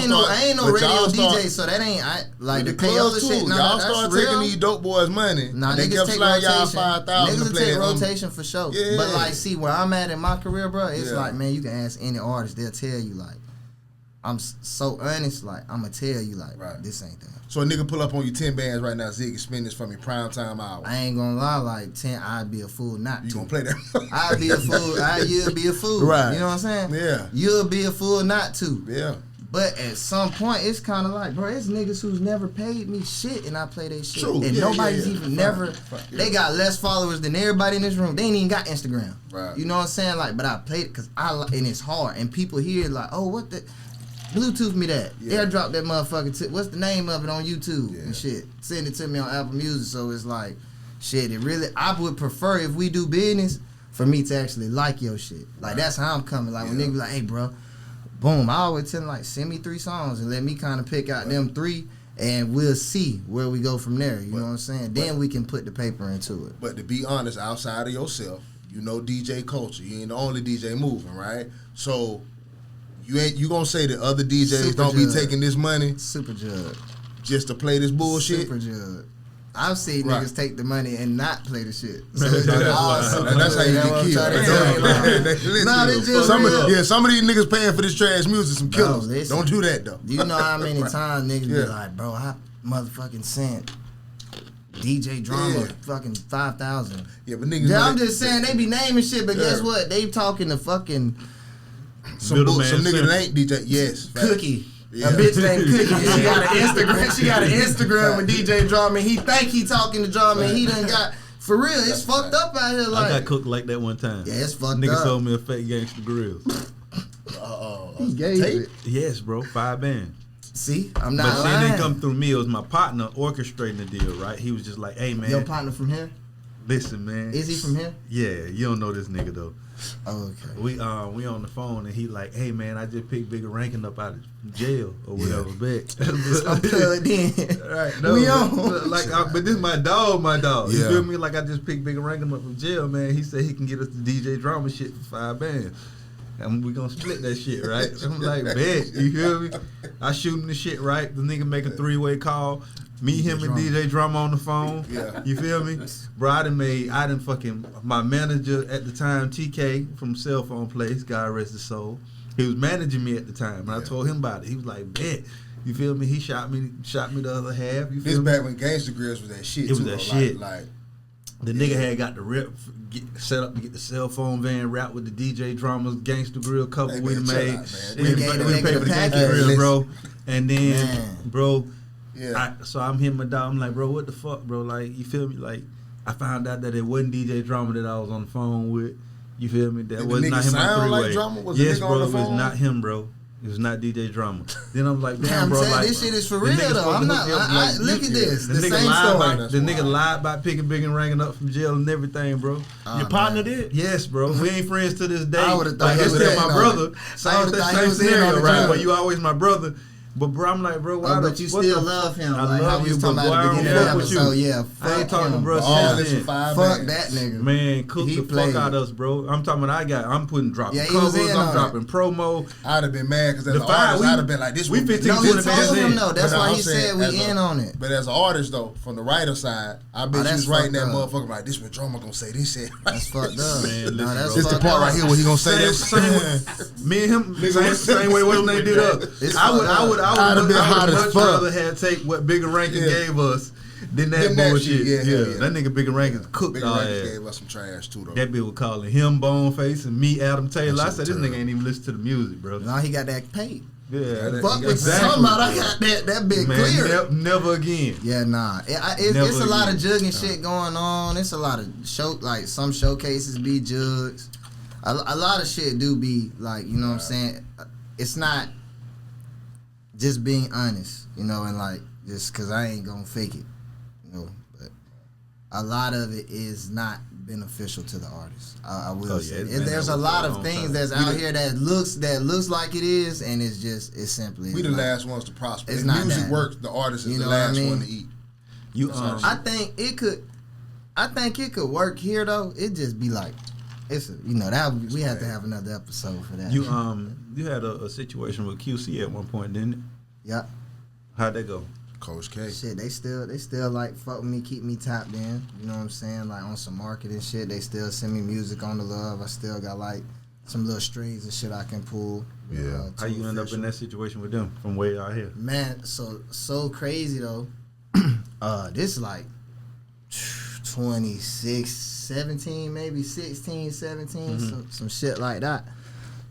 ain't no but radio y'all DJ, so that ain't like with the the clubs payola too. shit. Nah, Y'all that's start real. taking these dope boys' money. Nah, and they niggas kept take sliding y'all rotation. 5,000 Niggas to will play take them. rotation for sure. Yeah. But like, see where I'm at in my career, bro. It's Yeah. like, man, you can ask any artist, they'll tell you like, I'm so honest, like I'm gonna tell you like, Right. this ain't that. So a nigga pull up on you 10 bands right now, Ziggy, spend this from your prime time hour. I ain't gonna lie, like 10, I'd be a fool not You to. gonna play that? I'd be a fool. You'd be a fool. Right. You know what I'm saying? Yeah. You'll be a fool not to. Yeah. But at some point, it's kind of like, bro, it's niggas who's never paid me shit, and I play they shit. True. And Yeah, nobody's yeah, yeah. even Fine. never, Fine. Yeah. they got less followers than everybody in this room. They ain't even got Instagram. Right. You know what I'm saying? Like, but I played it because and it's hard. And people here like, oh, what the, Bluetooth me that. Yeah. Airdrop that motherfucker. What's the name of it on YouTube Yeah. and shit. Send it to me on Apple Music. So it's like, shit, it really, I would prefer if we do business for me to actually like your shit. Like, that's how I'm coming. Like, when Yeah. niggas be like, hey, bro, boom, I always tell them, like, send me 3 songs and let me kind of pick out them 3 and we'll see where we go from there. You know what I'm saying? Then we can put the paper into it. But to be honest, outside of yourself, you know DJ culture. You ain't the only DJ moving, right? So you gonna say that other DJs Super don't be judge. taking this money Super Judge. just to play this bullshit? Super Judge. I've seen Right. niggas take the money and not play the shit. So it's just all super That's how you judge. get That's what I'm killed. trying to tell you, like, Listen, Nah, they just some real. of, some of these niggas paying for this trash music, some killers. listen. Don't do that though. You know how many times niggas Yeah. be like, bro, I motherfucking sent DJ Drama Yeah. fucking 5,000. Yeah, but niggas. Yeah, know I'm that- just saying they be naming shit, but guess Yeah. what? They talking to fucking some Middleman some nigga simple. that ain't DJ. Yes, fact. Cookie. Yeah. A bitch named Cookie. And she got an Instagram. She got an Instagram with DJ Drama. And he think he talking to Drama. And he done got, for real, it's fucked up out here. I Like, got cooked like that one time. yeah, it's fucked Nigga up. sold me a fake gangster grill. He gave tape? it. Yes, bro, 5 bands. See, I'm But not see, it lying. didn't come through me. It was my partner orchestrating the deal, right? He was just like, "Hey, man, Your partner from here? listen, man. Is he from here? Yeah, you don't know this nigga though. Oh, okay. We on the phone and he like, "Hey, man, I just picked Bigger Rankin up out of jail or whatever, bet." I'm plugged in. Right, no, We but, on. but this my dog. You Yeah. feel me? Like I just picked Bigger Rankin up from jail, man. He said he can get us the DJ Drama shit for 5 bands. And we gonna split that shit, right? I'm like, bet, you feel me? I shoot him the shit, right? The nigga make a 3-way call. Me, him, and DJ Drama on the phone. Yeah. You feel me? Bro, I done fucking, my manager at the time, TK from Cell Phone Place, God rest his soul. He was managing me at the time, and I told him about it. He was like, bet. You feel me? He shot me the other half. You This feel me? back when Gangsta Grills was that shit. It was too, that though. shit. Like The nigga had got the rip set up to get the cell phone van wrapped with the DJ Drama's Gangsta Grill cover Hey, we man, done chill made. out, man. We They done gave the we done nigga paid the for the Gangsta package. Grill, Hey, bro. And then, Man. bro, yeah. so I'm hitting my dog. I'm like, bro, what the fuck, bro? Like, you feel me? Like, I found out that it wasn't DJ Drama that I was on the phone with. You feel me? That Did the was nigga not him on sound like 3-way. Drama? Was the Yes, nigga bro, on the it was phone? not him, bro. It was not DJ Drama. Then I'm like, damn, Damn, bro, saying like this shit is for the real nigga though. supposed I'm to not. hook me up, like, Look at this. The The nigga same lied story. about That's the wild. nigga lied about picking Big and Ranking up from jail and everything, bro. Your partner did? Yes, bro. We ain't friends to this day. I would've thought like, he it's was still in my on brother. it. I Same, would've thought he same was in on scenario, it, right? too. But you always my brother. But bro, I'm like, bro, why Oh, the, but you what still the love fuck? him. I Like how love we you, was but talking boy, about I at the don't beginning of fuck the with episode. you. Yeah, I ain't fuck talking to him. bro All since this for then. 5 Fuck bands. that nigga. Man, cook He the played. fuck out of us, bro. I'm talking about I'm putting dropping Yeah, he was covers, in I'm on dropping promo. I'd have been mad because as The an five, artist, we- I'd have been like, this we would 15, No, we 20 told bands him in. though. That's But why I'm he saying said we as a- in on it. But as an artist though, from the writer side, I bet you that's was writing that fucked up. motherfucker like, this what Drama gonna say this shit. That's fucked up. Man, Nah, listen, that's bro. This the fucked part up. right here where he gonna say Same this. way, me and him, same way. What's his name did up? It's I would I'd have been hot as much fuck. rather have take what Bigger Rankin Yeah. gave us than that Than that bullshit. shit, yeah, yeah. That nigga Bigger Rankin cooked Big all Rankin ass. gave us some trash too though. That bitch was calling him Boneface and me Adam Taylor. That I shit said was this nigga terrible. ain't even listen to the music, bro. No, he got that paid. Yeah, Fuck with exactly. somebody. I got that big Man, clear. never again. Yeah, nah. It's Never a lot of again. jugging shit going on. It's a lot of like some showcases be jugs. A lot of shit do be like, you know what I'm saying? It's not just being honest, you know, and like just cause I ain't gonna fake it, you know. But a lot of it is not beneficial to the artist. I will Oh, say yeah, it's been there's that a way lot for a of long things time. that's out here that looks like it is, and it's simply We the not. last ones to prosper. It's If not music that. works, the artist is You the know what I last mean? one to eat. You I think it could. I think it could work here though. It just be like, that we have to have another episode for that. you had a situation with QC at one point, didn't it? Yeah. How'd that go? Coach K. Shit, they still like fuck with me, keep me tapped in. You know what I'm saying? Like on some marketing shit, they still send me music on the love. I still got like some little strings and shit I can pull. Yeah. How you end up in that situation with them from way out here? Man, so crazy though. This like 26, 17, maybe 16, 17, some shit like that.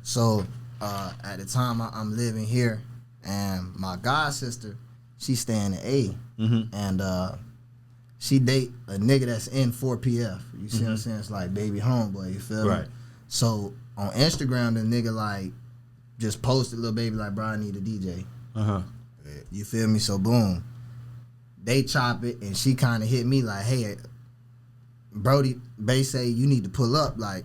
So at the time I'm living here, and my god sister, she staying in A, and she date a nigga that's in 4PF. You see what I'm saying? It's like baby homeboy. You feel Right. me? So on Instagram, the nigga like just posted little baby like, bro, I need a DJ. You feel me? So boom, they chop it, and she kind of hit me like, hey, Brody, Bay say you need to pull up like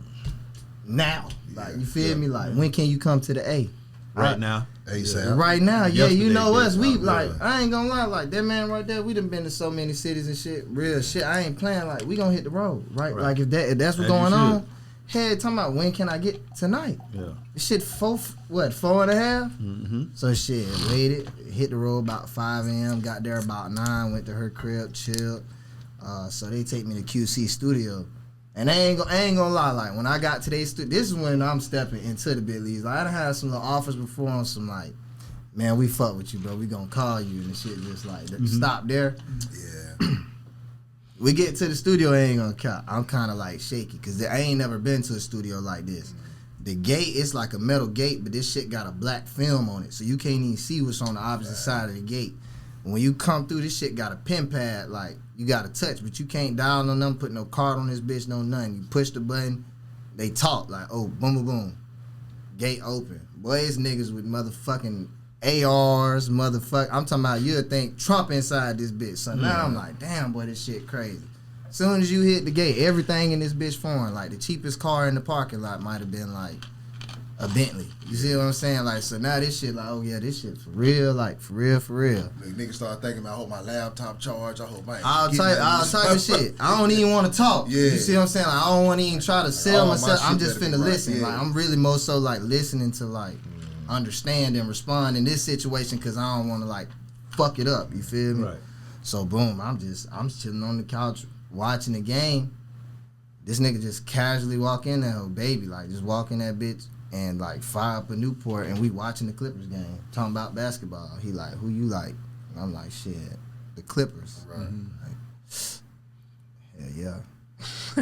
now. Like you feel me? Like when can you come to the A? Right now. ASAP. Right now, yeah, you Yesterday, know us. bitch. We Yeah. like, I ain't gonna lie, like that man right there. We done been to so many cities and shit. Real shit. I ain't playing. Like we gonna hit the road, right? Like if that's what's As you going should. on. Hey, talking about when can I get tonight? Yeah. Shit, 4.5. So shit, waited, hit the road about 5 a.m. Got there about 9. Went to her crib, chilled. So they take me to QC studio. And I ain't gonna lie, like when I got to their studio, this is when I'm stepping into the big leagues. Like I done had some little offers before on some like, man, we fuck with you, bro. We gonna call you and shit. Just like stop there. Yeah. We get to the studio, I ain't gonna count. I'm kind of like shaky because I ain't never been to a studio like this. The gate is like a metal gate, but this shit got a black film on it, so you can't even see what's on the opposite side of the gate. When you come through, this shit got a pin pad, like you got to touch, but you can't dial on them, put no card on this bitch, no nothing. You push the button, they talk like, oh, boom, boom, boom, gate open. Boy, it's niggas with motherfucking ARs, motherfucker. I'm talking about you'll think Trump inside this bitch. So now I'm like, damn, boy, this shit crazy. Soon as you hit the gate, everything in this bitch foreign. Like the cheapest car in the parking lot might have been like a Bentley. You see what I'm saying? Like so now this shit like, oh yeah, this shit for real, like for real, for real. Niggas start thinking, I hope my laptop charged. I hope my All type of shit. I don't even want to talk. Yeah. You see what I'm saying? Like, I don't want to even try to sell all my myself. I'm shit just better finna be right. listen. Yeah. Like I'm really more so like listening to like understand and respond in this situation because I don't want to like fuck it up. You feel me? Right. So boom, I'm chilling on the couch watching the game. This nigga just casually walk in there, baby, like just walk in that bitch and like fire up a Newport and we watching the Clippers game, talking about basketball. He like, who you like? And I'm like, shit, the Clippers. Right. Like, hell yeah.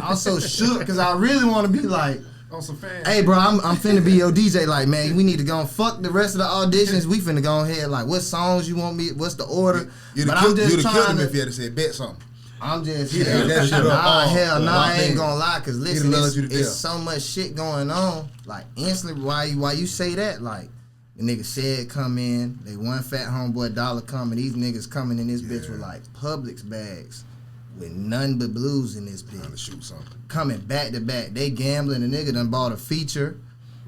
I was so shook because I really want to be like, On some fans. hey bro, I'm finna be your DJ. Like man, we need to go and fuck the rest of the auditions. We finna go ahead. Like what songs you want me? What's the order? You'd But have I'm just killed trying him to. if you had to say bet something. I'm just He'd have that shit up nah, all hell no, locked I ain't in. gonna lie. Cause listen, He'd have loved it's, you to it's death. so much shit going on. Like instantly, why you say that? Like the nigga said come in. They one fat homeboy dollar coming. These niggas coming in this bitch with like Publix bags with none but blues in this Trying to bitch. shoot something. Coming back to back. They gambling. The nigga done bought a feature.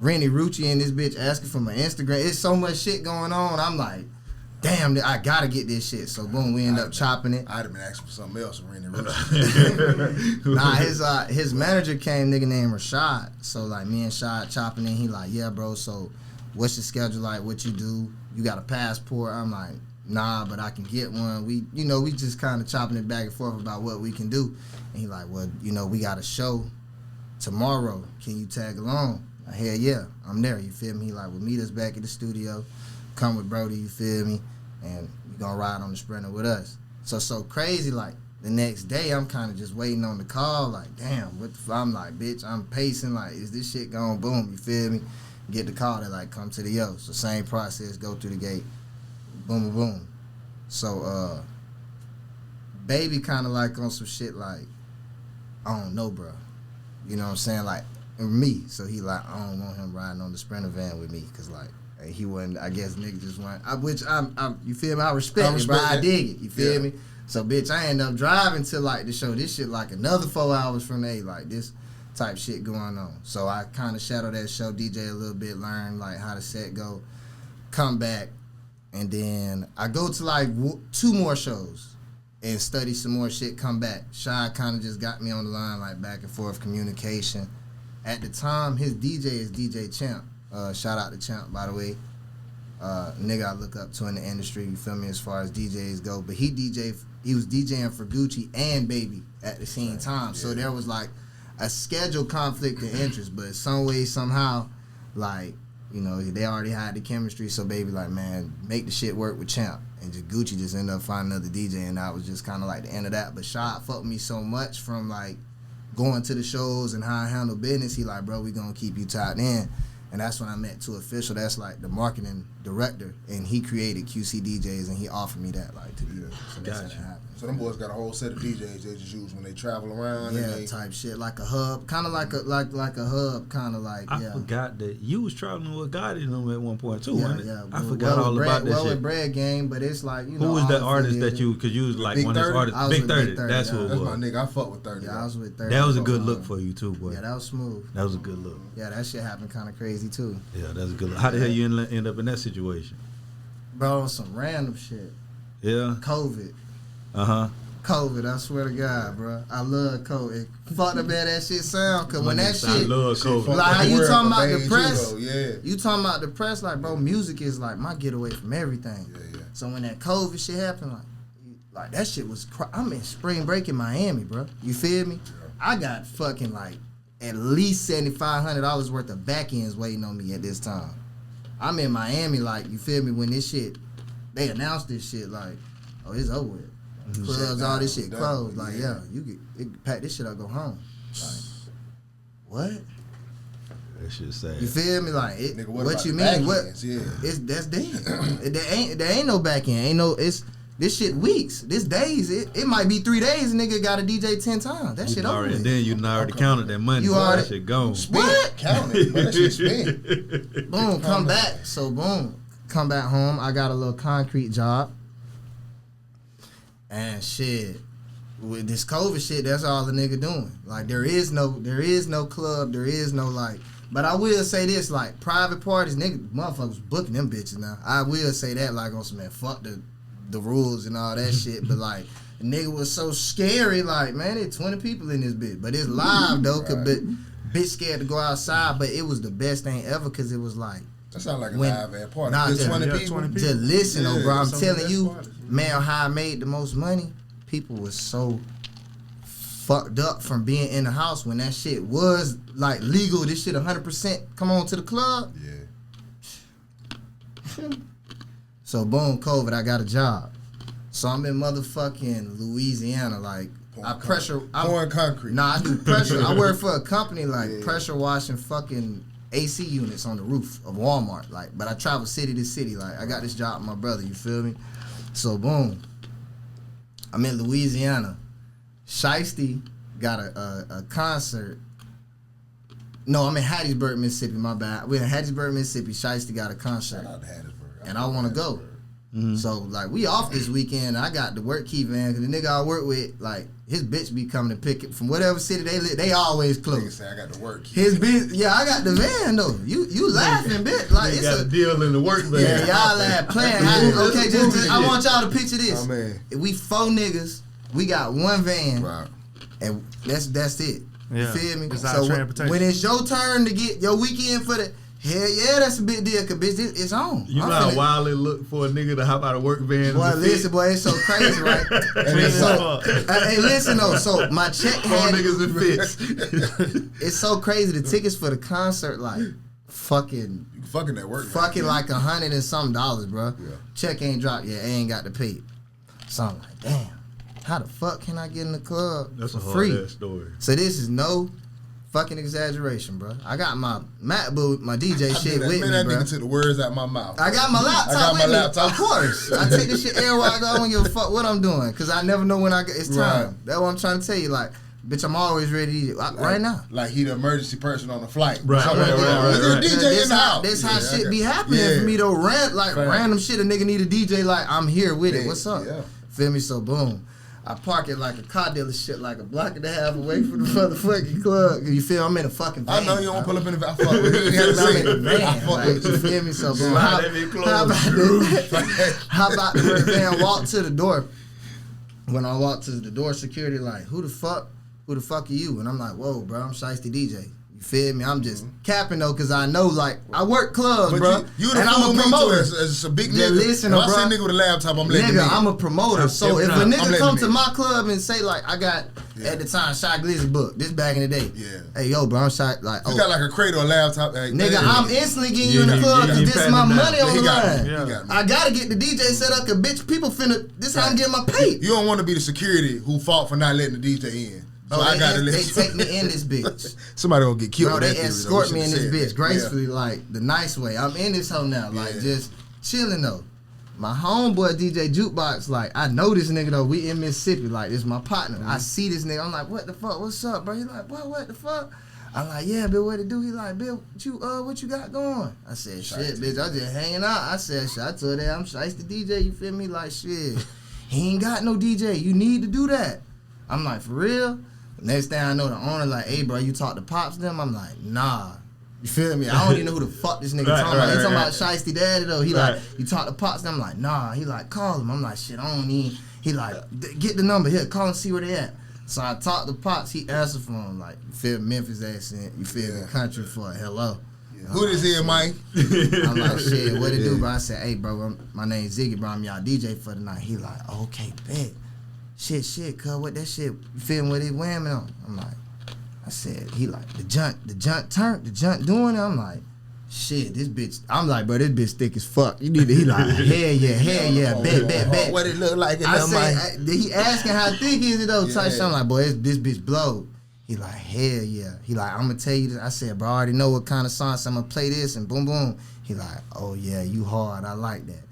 Rennie Rucci in this bitch asking for my Instagram. It's so much shit going on. I'm like, damn, I gotta get this shit. So boom, we end up chopping it. I'd have been asking for something else from Randy Roots. Nah, his manager came, nigga named Rashad. So like me and Shad chopping in. He like, yeah, bro. So what's your schedule like? What you do? You got a passport? I'm like, nah, but I can get one. We just kind of chopping it back and forth about what we can do. And he like, well, we got a show tomorrow. Can you tag along? Like, hell yeah, I'm there. You feel me? He like, well, meet us back at the studio. Come with Brody. You feel me? And you gonna ride on the Sprinter with us. So crazy. Like the next day, I'm kind of just waiting on the call. Like, damn, I'm like, bitch, I'm pacing. Like, is this shit going boom? You feel me? Get the call. They like, come to the yo. So same process. Go through the gate. Boom, boom, boom. So baby, kind of like on some shit. Like, I don't know, bro. You know what I'm saying? Like me. So he like, I don't want him riding on the Sprinter van with me, cause like. He wasn't. I guess niggas just want. Which I'm. You feel me? I respect it, bro. I dig it. You feel me? So bitch, I end up driving to like the show. This shit like another 4 hours from A, like this type shit going on. So I kind of shadow that show, DJ a little bit, learn like how the set go, come back, and then I go to like 2 more shows and study some more shit, come back. Shy kind of just got me on the line, like back and forth communication. At the time, his DJ is DJ Champ. Shout out to Champ, by the way. Nigga I look up to in the industry, you feel me, as far as DJs go. But he was DJing for Gucci and Baby at the same time. Yeah. So there was like a schedule conflict of interest, but some way, somehow, like, you know, they already had the chemistry, so Baby like, man, make the shit work with Champ. And just Gucci just ended up finding another DJ, and that was just kind of like the end of that. But Shot fucked me so much from like going to the shows and how I handle business. He like, bro, we gonna keep you tied in. And that's when I met Too Official. That's like the marketing director, and he created QC DJs, and he offered me that like to do that. So that's how that happened. So them boys got a whole set of DJs they just use when they travel around. Yeah, and they... type shit, like a hub, kind of like a hub, kind of like. I forgot that you was traveling with Gotti and them at one point too. Yeah, wasn't it? yeah. I forgot all about that shit. With Bread Game, but it's like, you know. Who was that artist that you? Because you was like Big one of those 30? artists. Big 30. That's who it was. That's my nigga. I fuck with 30. Yeah, I was with 30. That was a good look for you too, boy. Yeah, that was smooth. That was a good look. Yeah, that shit happened kind of crazy too. Yeah, that's a good look. How the hell you end up in that situation? Bro, some random shit. Yeah. COVID. Uh-huh. I swear to God, bro. I love COVID. Fuck the bad that shit sound, cause when that shit, I love COVID. like how you talking about the Too, press, though. Yeah. you talking about the press, like bro, music is like my getaway from everything. Yeah. So when that COVID shit happened, like that shit was, I'm in spring break in Miami, bro. You feel me? Yeah. I got fucking like at least $7,500 worth of back ends waiting on me at this time. I'm in Miami, like, you feel me, when this shit, they announced this shit, like, oh, it's over with. Clubs, all this shit closed. Like, yeah, you can pack this shit up, go home. Like, what? That shit sad. You feel me? Like, Nigga, what you the mean? back What? ends? Yeah. That's dead. There ain't no back end. Ain't no. This shit weeks. This days. It might be 3 days. Nigga got a DJ 10 times. That shit over with. And then you already counted that money. You already that shit gone. What? Count it, but that shit spent. Boom, come back. So boom, come back home. I got a little concrete job. And shit, with this COVID shit, that's all the nigga doing. Like there is no club, there is no like. But I will say this, like private parties, nigga, motherfuckers booking them bitches now. I will say that like on some man, fuck the rules and all that shit. But like, the nigga was so scary, like man, there's 20 people in this bitch, but it's live though, cause bitch scared to go outside. But it was the best thing ever, cause it was like. That sound like a live ass party. Nah, Just 20 yeah, people. 20 people. Just listen, Yeah, bro. I'm some of the telling best you, parties, yeah. man, how I made the most money. People was so fucked up from being in the house when that shit was like legal. This shit 100% come on to the club. Yeah. So boom, COVID, I got a job. So I'm in motherfucking Louisiana, like Pouring concrete. Nah, I do pressure. I work for a company like pressure washing fucking AC units on the roof of Walmart, like, but I travel city to city. Like, I got this job with my brother, you feel me? So, boom. I'm in Louisiana. Shiesty got a concert. No, I'm in Hattiesburg, Mississippi, my bad. We're in Hattiesburg, Mississippi. Shiesty got a concert. Shout out to Hattiesburg. And I want to go. So, like, we off this weekend. I got the work key van, because the nigga I work with, like, his bitch be coming to pick it from whatever city they live. They always Nigga close. say I got the work. His bitch, yeah, I got the van though. You laughing, bitch? Like They it's got a deal in the work van. yeah, y'all laugh playing. Okay, just I want y'all to picture this. Oh, man. We 4 niggas. We got one van, Right. and that's it. Yeah, You feel me? it's our transportation. when it's your turn to get your weekend for the hell yeah, that's a big deal. Cause bitch, it's on. You know how wild it look for a nigga to hop out of work van. Boy, and listen, boy, it's so crazy, right? Hey, listen though. So my check 4 had niggas in fits. it's so crazy. The tickets for the concert, like fucking You fucking that work. fucking like $100 and some dollars, bro. Yeah. Check ain't dropped yet. I ain't got to pay. So I'm like, damn, how the fuck can I get in the club That's for a hard free? ass story. So this is no fucking exaggeration, bro. I got my MacBook, my DJ shit with me, that bro. nigga took the words out my mouth. I got my laptop with me. Of course. I take this shit everywhere I go. I don't give a fuck what I'm doing. Because I never know when it's time. Right. That's what I'm trying to tell you. Like, bitch, I'm always ready to right now. Like he the emergency person on the flight. Right, Someone right, like, right, "There's a right. DJ in the house. That's how shit okay. be happening Yeah. for me though. Fact. Random shit. A nigga need a DJ. Like I'm here with it. Yeah, What's up? yeah. Feel me? So boom. I park it like a car dealership, like a block and a half away from the motherfucking club. You feel? I'm in a fucking van. I know you don't pull up in the van. I fuck with you. I'm in a van. Like, you feel me? So boom. How about the van walk to the door? When I walk to the door, security like, who the fuck are you? And I'm like, whoa, bro, I'm Shiesty DJ. You feel me? I'm just capping though, cause I know like I work clubs, But bro. you the and I'm a me promoter. too, as a big Yeah, nigga. listen, if I bro. see a nigga with a laptop, I'm letting him Nigga, in. I'm a promoter. So if a I'm nigga letting come him to in. my club and say like I got at the time Shy Glizzy book, this back in the day. Yeah. Hey yo, bro, I'm Shy like You got like a crate or a laptop. Like, nigga, I'm instantly getting you in the Yeah, club yeah, because he this patting my it down. money on he the got line. me. He got me. I gotta get the DJ set up cause bitch people finna this how I'm getting my pay. You don't want to be the security who fought for not letting the DJ in. So I gotta they let take me in this bitch. Somebody gonna get killed. Bro, with they that theory, though. escort We me in this should've bitch said gracefully, like the nice way. I'm in this hoe now, like Yeah. just chilling though. My homeboy DJ Jukebox, like I know this nigga though. We in Mississippi, like this my partner. I see this nigga. I'm like, what the fuck? What's up, bro? He like, what the fuck? I'm like, yeah, Bill, what it do? He like, Bill, what you got going? I said, shit, bitch, I just hanging out. I said, shit, I told her I'm Shiesty DJ. You feel me? Like shit, he ain't got no DJ. You need to do that. I'm like, for real? Next thing I know, the owner like, hey, bro, you talk to Pops them? I'm like, nah. You feel me? I don't even know who the fuck this nigga talking about. He talking about Shiesty Daddy though. He like, you talk to Pops them? I'm like, nah. He like, call him. I'm like, shit, I don't need. He like, get the number here. Call and see where they at. So I talked to Pops. He answered for him like, you feel Memphis accent. You feel the country for a hello. Who this here, Mike? I'm like, shit, what it do, bro? I said, hey, bro, my name's Ziggy, bro. I'm y'all DJ for the night. He like, okay, bet. Shit, cuz, what that shit, you feel me, what he whamming on? I'm like, I said, he like, the junt doing it? I'm like, shit, this bitch, I'm like, bro, this bitch thick as fuck. You need to, he like, hell yeah, bet. What it look like in I that said, mic? he asking how thick is it though, type Yeah. shit. I'm like, boy, this bitch blow. He like, hell yeah. He like, I'm gonna tell you this. I said, bro, I already know what kind of song, so I'm gonna play this and boom, boom. He like, oh yeah, you hard, I like that.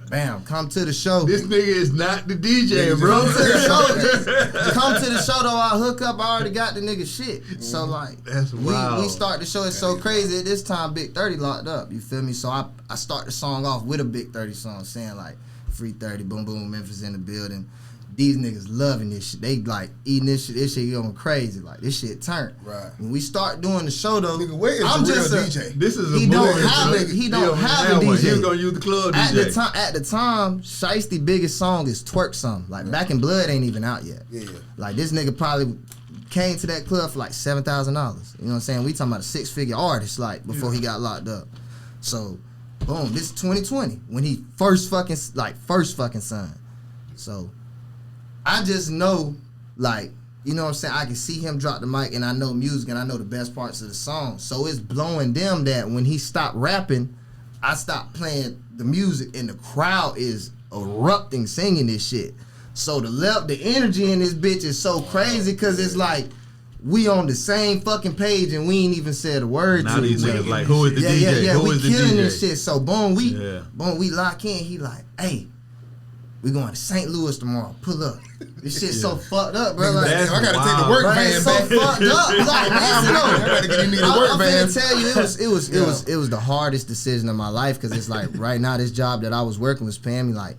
Bam, come to the show. This nigga is not the DJ, bro. Come to the show. Come to the show though. I hook up. I already got the nigga shit. So like, That's wild. we start the show. It's so crazy. At this time, Big 30 locked up. You feel me? So I start the song off with a Big 30 song, saying like, free 30, boom boom, Memphis in the building. These niggas loving this shit. They like eating this shit. This shit going crazy. Like this shit turned. Right. When we start doing the show though, Nigga, where is I'm the real just DJ? This is a He don't movie, have bro. it. He don't have a one. DJ. He was gonna use the club At DJ. the time, Shiesty biggest song is Twerk Some. Like Back in Blood ain't even out yet. Yeah. Like this nigga probably came to that club for like $7,000. You know what I'm saying? We talking about a 6-figure artist like before he got locked up. So, boom, this is 2020 when he first fucking signed. So, I just know like, you know what I'm saying? I can see him drop the mic and I know music and I know the best parts of the song. So it's blowing them that when he stopped rapping, I stopped playing the music and the crowd is erupting singing this shit. So the energy in this bitch is so crazy because it's like we on the same fucking page and we ain't even said a word Now to these each niggas other. like, who is the DJ? Yeah, Who we is the killing DJ? this shit. So boom, we Yeah. lock in. He like, hey, we going to St. Louis tomorrow. Pull up. This shit so fucked up, bro. Like, That's I gotta take the wild. work bro, van it's so back. fucked up. Like, listen, I gotta get these niggas to work I'm van. finna tell you, it was the hardest decision of my life because it's like right now this job that I was working was paying me like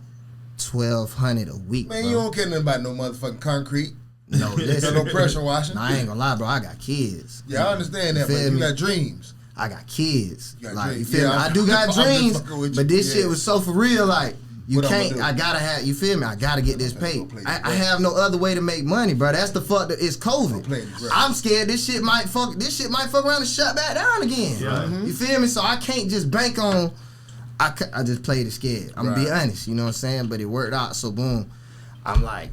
$1,200 a week. Man, bro. you don't care nothing about no motherfucking concrete. No, listen. No pressure washing. No, I ain't gonna lie, bro. I got kids. Yeah, I understand that, You but feel you me? got dreams. I got kids. You got Like dreams. you feel Yeah, me? I I'm- do got I'm just dreams, fucking with you. but this Yeah. shit was so for real. Like you What I'ma can't. do? I gotta have. You feel me? I gotta get this Let's go paid. play the I grass. have no other way to make money, bro. That's the fuck. It's COVID. play the grass. I'm scared this shit might fuck. This shit might fuck around and shut back down again. Yeah. Mhm. You feel me? So I can't just bank on. I just played it scared. I'm gonna be Right. honest. You know what I'm saying? But it worked out. So boom, I'm like,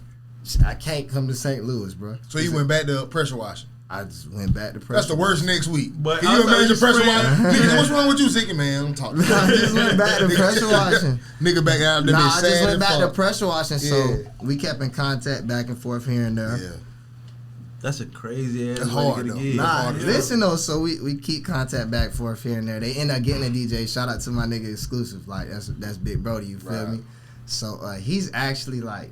I can't come to St. Louis, bro. So you went back to pressure washing. I just went back to pressure. That's the worst next week. But Can I you thought imagine you pressure spraying- washing? Niggas, what's wrong with you, Ziggy, man? I'm talking. I just went back to pressure washing. Nigga back out there. Nah, I sad just went as back to fuck. pressure washing, Yeah. so we kept in contact back and forth here and there. Yeah. That's a crazy ass It's way hard, to get though. a gig. Nah, hard, yeah. listen though, so we keep contact back and forth here and there. They end up getting a DJ. Shout out to my nigga Exclusive. Like that's Big Brody, you feel Right. me? So he's actually like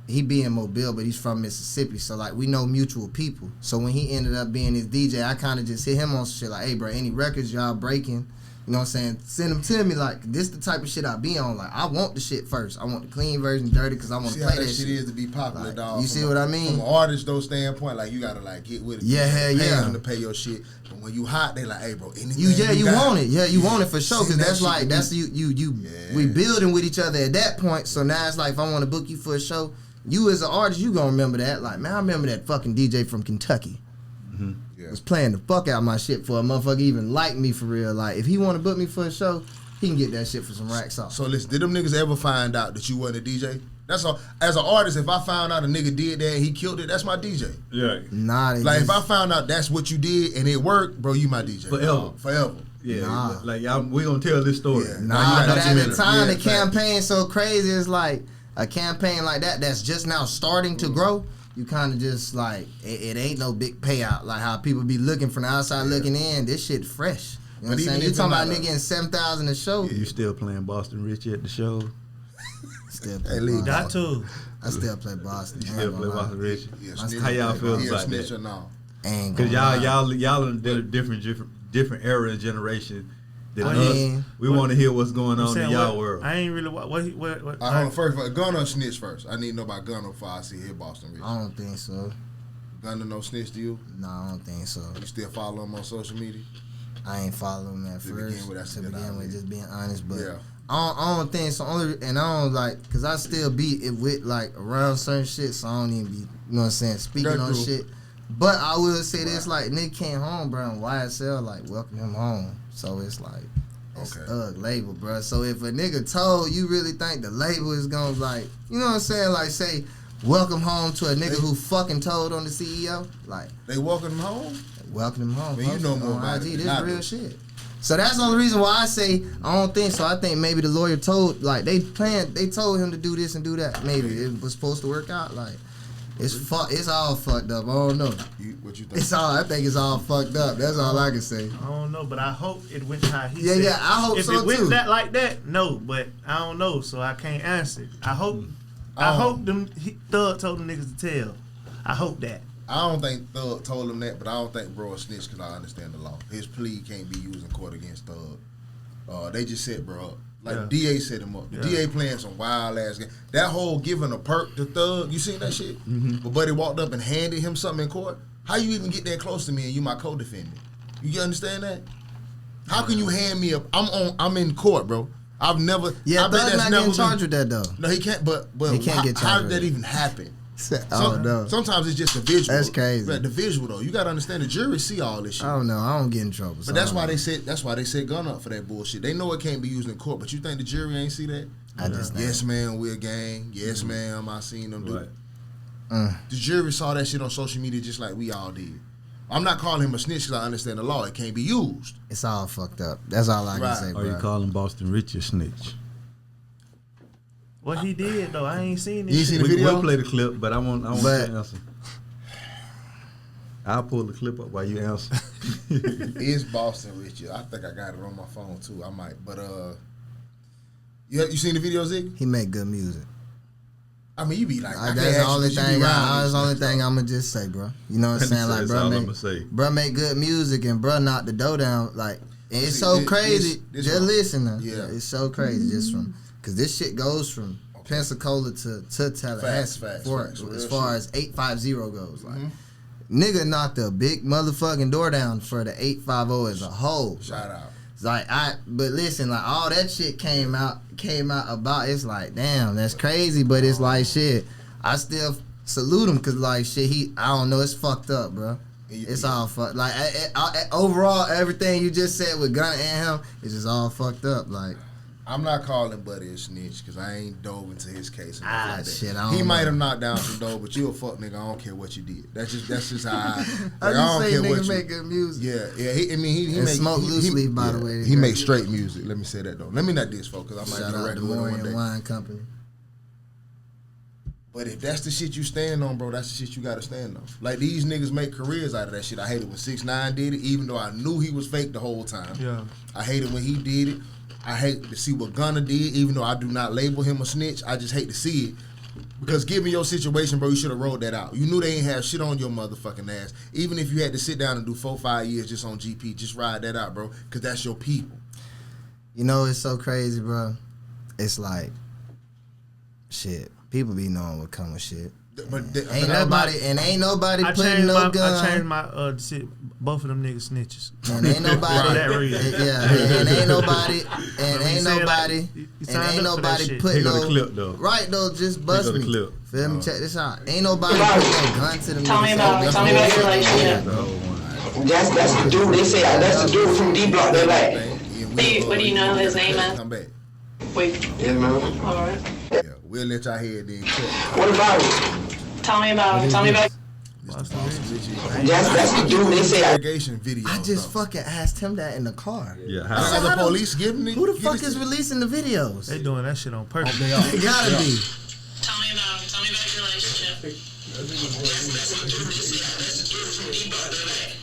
he be in Mobile, but he's from Mississippi. So like we know mutual people. So when he ended up being his DJ, I kind of just hit him on some shit like, hey bro, any records y'all breaking, You know what I'm saying? Send them to me like this the type of shit I be on. Like I want the shit first. I want the clean version, dirty, because I want to See play how that that shit is to be popular, Like, dog. you see what I mean? From an artist though standpoint, like you gotta like get with it. Yeah, hell Pay yeah. them to pay your shit. But when you hot, they like, hey, bro, anything You got. want it. Yeah, you want it for sure. See, Because that that's shit like could that's be- you. Yeah. We building with each other at that point. So now it's like if I want to book you for a show, you as an artist, you gonna remember that. Like man, I remember that fucking DJ from Kentucky. Yeah. Was playing the fuck out my shit for a motherfucker even like me for real. Like if he want to book me for a show, he can get that shit for some racks off. So listen, did them niggas ever find out that you wasn't a DJ? That's all. As an artist, if I found out a nigga did that and he killed it, that's my DJ. Yeah. Nah, they Like just, if I found out that's what you did and it worked, bro, you my DJ. Forever. Forever. Yeah. Nah. Like y'all, we gonna tell this story. Yeah. nah, you but gotta at the document it. time Yeah, the campaign so crazy, it's like a campaign like that's just now starting to grow. You kind of just like it ain't no big payout like how people be looking from the outside looking in. This shit fresh. You know what I'm But even saying? You if talking it's about not nigga getting 7,000 a show? You still playing Boston Richie at the show? Still Hey, play leave Boston. Got to. I still play Boston. You I still ain't play gonna lie. Boston Richie? Yeah, How y'all feel he a about snitch that? or no? Ain't Cause gonna lie. y'all in a different era and generation than I us. mean, We want to hear what's going I'm on saying, in y'all what- world. I ain't really what. Hold on, first, Gunna snitch first. I need to know about Gunna before I see his Boston Rich. I don't think so. Gunna no snitch to you? No, I don't think so. You still follow him on social media? I ain't following that To first. begin with, that's to a good begin with, idea. just being honest, but Yeah. I don't think so. And I don't like, cause I still be it with like around certain shit, so I don't even be, you know what I'm saying, speaking That's on cool. shit. But I will say this, like Nick came home, bro, and YSL like welcome him home, so it's like it's Okay. thug label, bro. So if a nigga told you really think the label is gonna like, you know what I'm saying, like say welcome home to a nigga who fucking told on the CEO, like. They walking him home? Welcome him home. Man, you know more on about it IG. than This I real do. shit. So that's the only reason why I say I don't think so. I think maybe the lawyer told they told him to do this and do that. Maybe it was supposed to work out. Like it's all fucked up. I don't know. What you think? I think it's all fucked up. That's all I can say. I don't know, but I hope it went how he Yeah, said. yeah, I hope if so it went too. that like that, no, but I don't know, so I can't answer. I hope Thug told them niggas to tell. I hope that. I don't think Thug told him that, but I don't think bro a snitch because I understand the law. His plea can't be used in court against Thug. They just set bro up. Like Yeah. DA set him up. The Yeah. DA playing some wild ass game. That whole giving a perk to Thug, you seen that shit? But Buddy walked up and handed him something in court. How you even get that close to me and you my co-defendant? You understand that? How can you hand me I'm in court, bro. I've never. Yeah, I bet Thug's that's not never getting been- charged with that though. No, he can't. But He can't get how charged did that with it. even happen? Oh no. Sometimes it's just the visual. That's crazy. But the visual though, you gotta understand the jury see all this shit. I don't know. I don't get in trouble. so But that's I why don't they set Gunna up for that bullshit. They know it can't be used in court, but you think the jury ain't see that? I just Yes, ma'am, we're a gang. Yes, ma'am, I seen them do Right. it. The jury saw that shit on social media just like we all did. I'm not calling him a snitch because I understand the law. It can't be used. It's all fucked up. That's all I Right. can say, Or you bro. calling Boston Richie a snitch? What he did though, I ain't seen You this. seen shit. the video? We'll play the clip, but I want But- to answer. I'll pull the clip up while you answer. It's Boston Richie. I think I got it on my phone too. I might, but you seen the video, Ziggy? He make good music. I mean, you be like, I can't That's the ask you only 'cause you be thing. around That's this the only stuff. thing I'm gonna just say, bro. You know what I'm saying? Like, That's bro, all make, I'ma say. bro make good music, and bro knock the dough down. Like, and it's See, so this- crazy. this just one. listen, now. Yeah. It's so crazy just from because this shit goes from Pensacola to Tallahassee Facts, for- facts, as real far shit. as 850 goes. Like, nigga knocked a big motherfucking door down for the 850 as a whole. Shout out. It's like but listen, like all that shit came out about. It's like, damn, that's crazy, but it's like shit. I still salute him because like shit, I don't know, it's fucked up, bro. It's all fucked. Like overall, everything you just said with Gunna and him is just all fucked up. Like, I'm not calling Buddy a snitch because I ain't dove into his case. And nothing like that. shit, I He don't might know. have knocked down some dough, but you a fuck nigga. I don't care what you did. That's just how I. Like, I I just don't say care nigga what you. make good music. Yeah. He And make smoke he- loose he- leaf, by the yeah, way. He makes straight music. Let me say that though. Let me not diss folks because I might Shout be a out to record with him one Morian day. Wine Company. But if that's the shit you stand on, bro, that's the shit you gotta stand on. Like these niggas make careers out of that shit. I hate it when 6ix9ine did it, even though I knew he was fake the whole time. Yeah. I hate it when he did it. I hate to see what Gunna did, even though I do not label him a snitch. I just hate to see it. Because given your situation, bro, you should have rolled that out. You knew they ain't have shit on your motherfucking ass. Even if you had to sit down and do 4-5 years just on GP, just ride that out, bro. Because that's your people. You know, it's so crazy, bro. It's like, shit. People be knowing what come with shit. Ain't nobody putting no gun. I changed my shit. Both of them niggas snitches. And ain't nobody. And ain't nobody putting no clip though. Right though, just bust me. Clip. Feel me? Check this out. Ain't nobody putting no gun to them. Tell me about your relationship. That's the dude. They say that's the dude from D Block. They're like, what do you know his name is? Come back. Wait, all right. Yeah, we'll let y'all hear it then. What about it? Tell me about. That's the dude. They say Interrogation video. I just fucking asked him that in the car. Yeah, I said the police giving it. Who the fuck is releasing the videos? They doing that shit on purpose. They gotta be. Tell me about your relationship. That's the dude. They say that's the dude from D Block. They're like,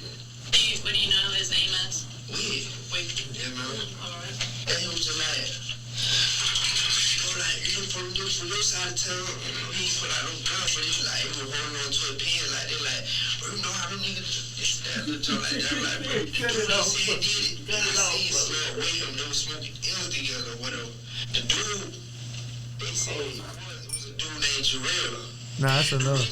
what do you know his name is? Wait. Yeah, man. All right. And he was just like, from your side of town, he put out no gun for this, like, he was holding on to a pen, like, they like, bro, you know how them niggas, this, that, little joke like that, like, bro, the dude that said did it, I seen smell with him, they were smoking L's together, whatever. The dude, they said it was a dude named Jarrell. Nah, that's enough.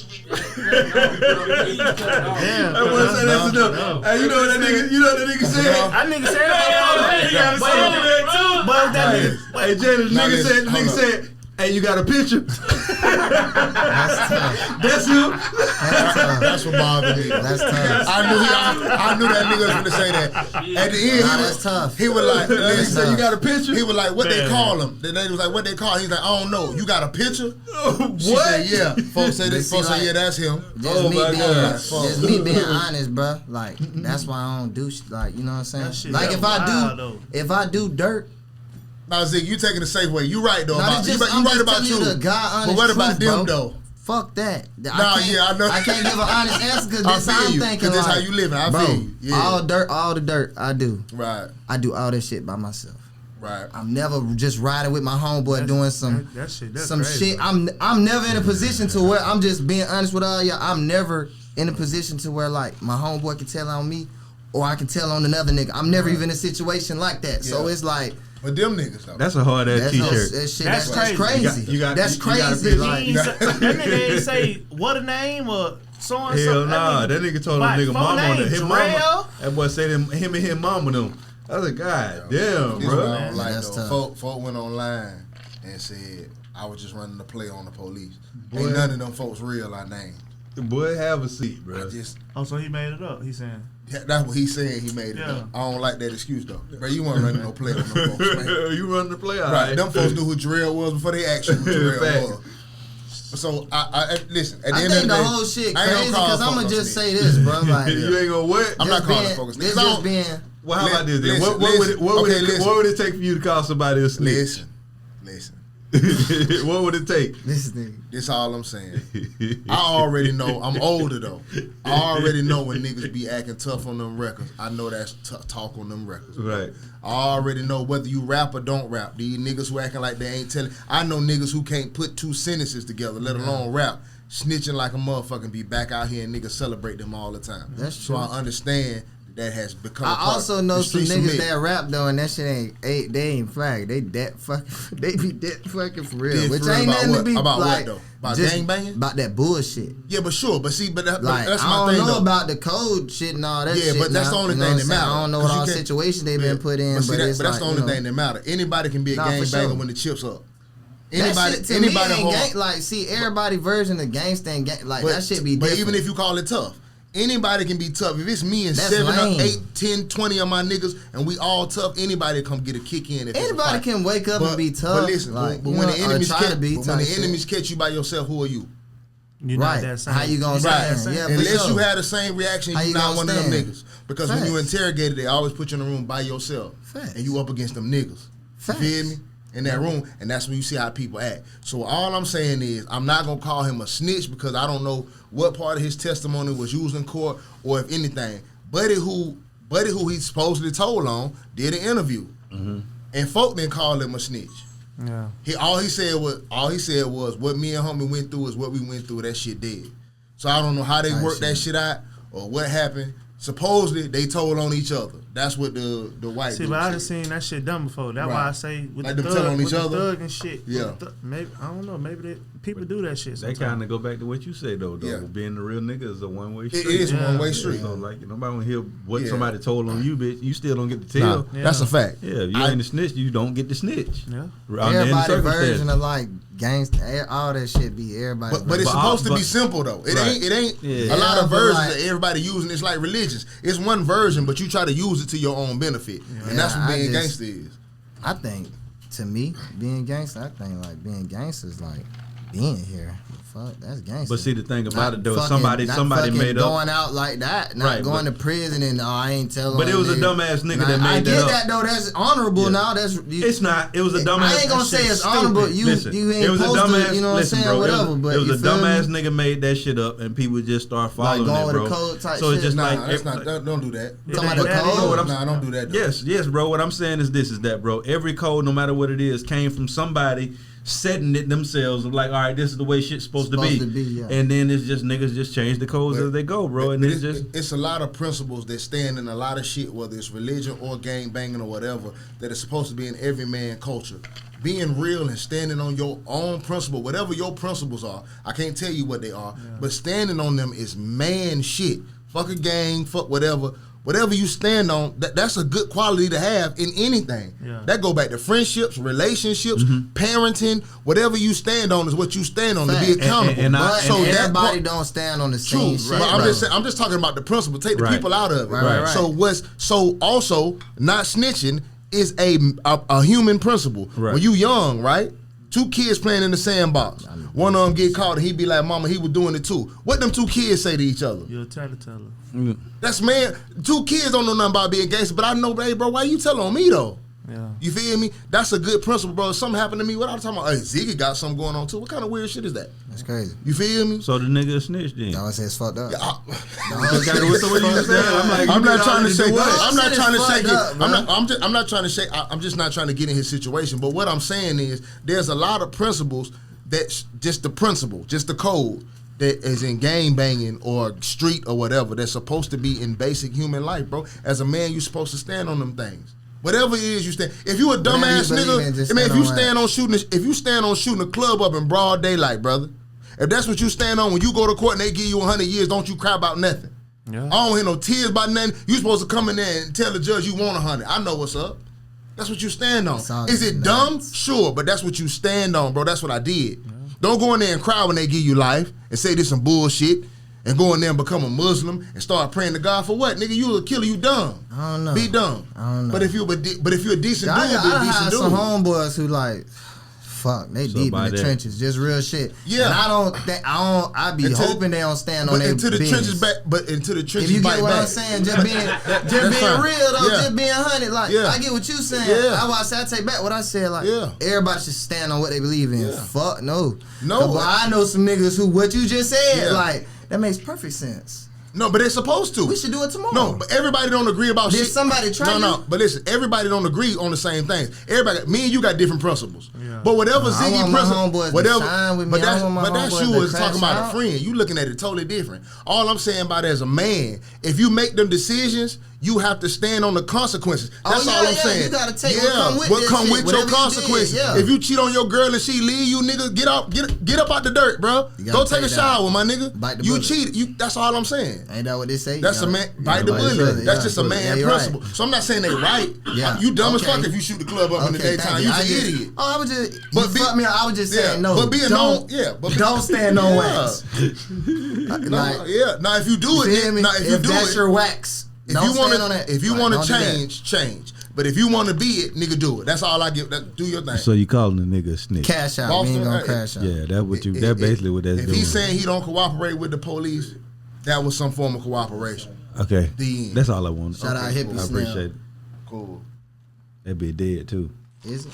Damn. I want to say that's enough. Hey, you know what that nigga said? That nigga said that. But that nigga. Hey, Jay, the nigga said, hey, you got a picture? That's him. That's what bothered me. That's tough. I knew that nigga was gonna say that. At the end, That's tough. he was like, He said, you got a picture? He was like, what they call him? The lady was like, what they call him? He's like, I don't know. You got a picture? She What? said, yeah. Folks say this. See, Folks say, like, yeah, that's him. Just me being honest, bro. Like, that's why I don't do shit. Like, you know what I'm saying? Like, if I do dirt. Now, Ziggy, you taking the safe way. You right, though. No, You right about you. But what about them, though? Fuck that. I know. I can't give an honest answer because this how I'm thinking. Because this like, how you living. I bro, feel you. Yeah. all the dirt I do. Right. I do all this shit by myself. Right. I'm never just riding with my homeboy doing some crazy, shit. I'm never in a position to where I'm just being honest with all y'all. I'm never in a position to where like my homeboy can tell on me or I can tell on another nigga. I'm never even in a situation like that. So it's like. But them niggas though. That's a hard ass t-shirt. That's crazy. That's crazy. Like, that nigga ain't say what a name or so and so. Hell nah. That nigga told him nigga mama on his mama. That boy said him and his mama them. I was like, God damn, bro. Like folk went online and said I was just running the play on the police. Boy, ain't none of them folks real I named. Boy, have a seat, bro. So he made it up. He's saying. Yeah, that's what he's saying. He made it up. I don't like that excuse though. Bro, you weren't running no play on them folks, man. You running the play, all right? Them folks knew who Jarrell was before they asked you who Jarrell was. So I listen. At the end of the day, the whole shit crazy because I'm gonna just say this, bro. Like, you ain't gonna what? I'm not calling folks. This just being. Well, how about this then? What would it take for you to call somebody a snitch? Listen. What would it take? This all I'm saying. I already know. I'm older though. I already know when niggas be acting tough on them records. I know that's talk on them records. Right. I already know whether you rap or don't rap. These niggas who acting like they ain't telling. I know niggas who can't put two sentences together, let alone rap. Snitching like a motherfucker, be back out here and niggas celebrate them all the time. That's true. So I understand that has become. I also know some niggas that rap though, and that shit ain't they ain't flag. They that fucking. They be that fucking for real. Which ain't nothing to be about like. What though? About gang banging? About that bullshit. Yeah, but sure. But see, that's like, my thing. I don't know though. about the code shit and all that shit. Yeah, but that's the only thing that matters. I don't know what all situations they been put in, but that's the only thing that matters. Anybody can be a gang banger when the chips up. Anybody like see everybody version of gangsta and gang like that shit be different. But even if you call it tough, anybody can be tough. If it's me and 7 or 8, 10, 20 of my niggas and we all tough, anybody come get a kick in. Anybody can wake up and be tough. But listen, when the enemies catch you by yourself, who are you? You're not that same. How you gonna say? Yeah, unless you had the same reaction, you're not one of them niggas. Because when you interrogated, they always put you in a room by yourself, and you up against them niggas. You feel me? In that room, and that's when you see how people act. So all I'm saying is, I'm not gonna call him a snitch because I don't know what part of his testimony was used in court or if anything. Buddy who he supposedly told on did an interview, and folk didn't call him a snitch. Yeah. All he said was what me and homie went through is what we went through. That shit dead. So I don't know how they worked that shit out or what happened. supposedly they told on each other. That's what the white. See, but I done seen that shit done before. That's why I say with like the them telling on each with other? the thug and shit. Yeah. Maybe I don't know. Maybe people do that shit. They Sometimes. kind of go back to what you say though. Yeah. Being the real nigga is a one-way street. It is one-way street. So like nobody want to hear what somebody told on you, bitch. You still don't get to Nah, tell. that's a fact. Yeah, if you ain't a snitch, you don't get to snitch. Yeah. Everybody version of like gangsta, all that shit be everybody. But it's supposed to be simple though. It ain't a lot of versions like, that everybody using. It's like religions. It's one version, but you try to use it to your own benefit, and that's what being gangster is. I think, to me, being gangster, I think like being gangster is like being here. Fuck, that's gangster. But see, the thing about it though, Fucking- somebody made up. going out like that, not going to prison and I ain't telling. But it was a dumbass nigga that made that up. I get that though. That's honorable now. That's it's not. It was a dumbass. I ain't gonna say it's honorable. You ain't it was supposed a dumbass. to, you know what I'm saying? Bro, whatever. But it was a dumbass me? nigga made that shit up, and people just start following going it, with bro. the code type So it's shit? just Nah, like that's not. Don't do that. Talking about the code? Nah, don't do that. Though. Yes, bro. What I'm saying is that, bro. Every code, no matter what it is, came from somebody setting it themselves. Of like, all right, this is the way shit's supposed to be. Yeah. And then it's just niggas just change the codes as they go, bro. And it's a lot of principles that stand in a lot of shit, whether it's religion or gang banging or whatever, that is supposed to be in every man culture. Being real and standing on your own principle, whatever your principles are, I can't tell you what they are, but standing on them is man shit. Fuck a gang, fuck whatever. Whatever you stand on, that's a good quality to have in anything. Yeah. That go back to friendships, relationships, parenting. Whatever you stand on is what you stand on to be accountable. So everybody don't stand on the same shit. Right. I'm just talking about the principle. Take the people out of it. Right. So also not snitching is a human principle. Right. When you young, right? 2 kids playing in the sandbox. One of them get caught and he be like, "Mama, he was doing it too." What them 2 kids say to each other? You're a teller. That's man. 2 kids don't know nothing about being gangster, but I know, hey, bro, why you telling on me though? Yeah. You feel me? That's a good principle, bro. If something happened to me, what I'm talking about? Hey, Ziggy got something going on too. What kind of weird shit is that? That's crazy. You feel me? So the nigga a snitch then. No, I say it's fucked up. I'm not trying to say. I'm not trying to shake it. Up, I'm not trying to shake. I'm just not trying to get in his situation. But what I'm saying is, there's a lot of principles that's just the principle, just the code that is in gang banging or street or whatever that's supposed to be in basic human life, bro. As a man, you're supposed to stand on them things. Whatever it is you stand. If you a dumbass nigga, I mean, if you stand on shooting a club up in broad daylight, brother. If that's what you stand on when you go to court and they give you 100 years, don't you cry about nothing. Yeah. I don't hear no tears about nothing. You supposed to come in there and tell the judge you want 100. I know what's up. That's what you stand on. Is it dumb? Sure, but that's what you stand on, bro. That's what I did. Yeah. Don't go in there and cry when they give you life and say this some bullshit and go in there and become a Muslim and start praying to God for what? Nigga, you a killer, you dumb. I don't know. Be dumb. I don't know. But if you're a decent dude, be a decent I have dude. some homeboys who like, fuck, they deep in the trenches, just real shit. Yeah. And I be hoping they don't stand on their into the business. trenches back, but into the trenches. If you get bite what back. I'm saying, just being real though, just being 100. Like Yeah. I get what you saying. Yeah. I take back what I said. Like Yeah. everybody should stand on what they believe in. Yeah. Fuck no. No. But I know some niggas who what you just said. Yeah. Like that makes perfect sense. No, but they're supposed to. We should do it tomorrow. No, but everybody don't agree about shit. Did somebody try No, but listen, everybody don't agree on the same things. Me and you got different principles. Yeah. But whatever I Ziggy want my principle, homeboys to whatever, shine with me. but I that's want my you homeboys is to talking crash about a out. friend. You looking at it totally different. All I'm saying about it as a man, if you make them decisions, you have to stand on the consequences. That's all I'm saying. You gotta take what what this come shit, with whatever your you consequences. did, yeah. If you cheat on your girl and she leave you, nigga, get up out the dirt, bro. You gotta Go take a take shower, my nigga. Bite the You bullet. cheated. That's all I'm saying. Ain't that what they say? That's a man. Bite the bullet. That's just a man principle. So I'm not saying they right. Yeah. You dumb as Okay. fuck if you shoot the club up in the daytime. You's an idiot. I was just. But Fuck me. I was just saying no. But being don't. Don't stand on wax. Now if you do it, if that's your wax, don't stand on that. If you want to don't change. But if you want to be it, nigga, do it. That's all I give. Do your thing. So you calling a nigga a snitch? Cash out. Boston, We ain't gonna hey, crash out. Yeah, that's basically what that's if doing. he's saying he don't cooperate with the police, that was some form of cooperation. Okay, The end. that's all I want. Shout out Hippie I appreciate Snell. it. Cool. That be dead too. Is it?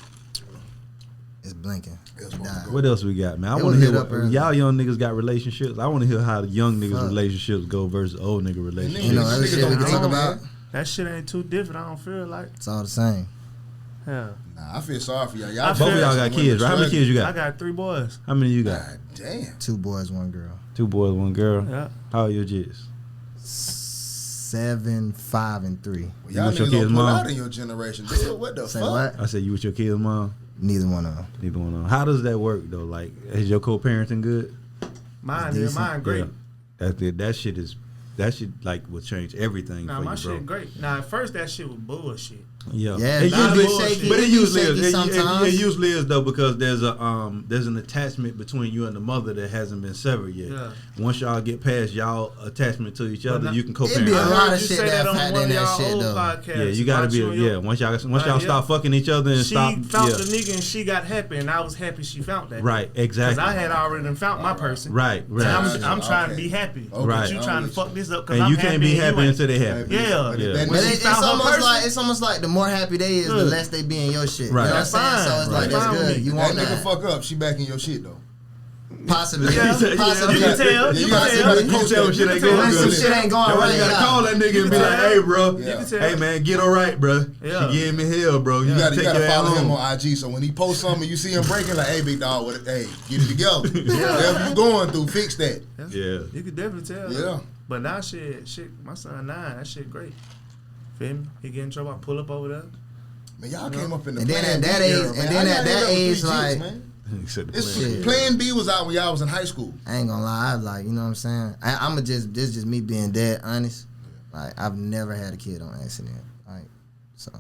It's blinking. It's He died. What else we got, man? I It want to was hear lit what up early. y'all young niggas got relationships. I want to hear how the young niggas' Fuck. relationships go versus old nigga relationships. You know, other Niggas shit we don't can talk know, about. man. That shit ain't too different. I don't feel like. It's all the same. Yeah. Nah, I feel sorry for y'all. Both of y'all got kids, right? How many kids you I got? got 3 boys. How many you got? God damn. 2 boys, 1 girl. 2 boys, 1 girl. Yeah. How old your kids? 7 7, 5, and 3. Well, y'all with your niggas kids' don't pull mom? out in your generation. Dude, what the Say fuck? what? I said you with your kids' mom. Neither one of them. Neither one of them. How does that work though? Like, is your co-parenting good? Mine great. Yeah. That shit like will change everything Nah, for my you, bro. shit great. Nah, at first that shit was bullshit. Yeah, Yeah, it nah, usually, but shaky. but it It be usually shaky is. sometimes. It usually is though because there's an attachment between you and the mother that hasn't been severed yet. Yeah. Once y'all get past y'all attachment to each other, now- you can It co-parent. be a I lot heard of you shit say that on factor one in of that y'all shit old though. podcasts Yeah, you gotta about be. you and your- Once y'all yeah. stop fucking each other and She stop. found Yeah. the nigga and she got happy, and I was happy she found that. Right, Because exactly. I had already done found my person. Right, And right. I'm trying to Okay. be happy. Okay. Right. But you trying to fuck this up because And I'm you can't be happy and you until they happy. Yeah. But Yeah. that But nigga- it's found her almost person. like the more happy they is, the Look. less they be in your shit. Right. You know what I'm That's saying? fine. So it's like Right. that's Fine with good. me. You that want nigga that? fuck up, she back in your shit though. Possibly. Yeah. Possibly. You can tell. Yeah, You you can gotta see tell. how the You coach tell when is. shit ain't going When some good. shit ain't going That's why right. you gotta yeah. call that nigga and be can like, tell. "Hey, bro, You can tell. hey man, get alright, bro. Yeah. She giving me hell, bro. You You gotta gotta take your ass follow him home." on IG. So when he posts something and you see him breaking, like, hey, big dog, hey, get it together. Whatever you going through, fix that. Yeah. You could definitely tell. Yeah. But now shit, my son 9, that shit great. Feel me? He get in trouble, I pull up over there. Man, y'all came up in the And then Plan at that B age- era, and man. then How at y'all end that up with age, three like- chicks, man? Except the It's plan. Plan B was out when y'all was in high school. I ain't gonna lie, I like, you know what I'm saying? I'ma just, this just me being dead honest. Like, I've never had a kid on accident. Like, so,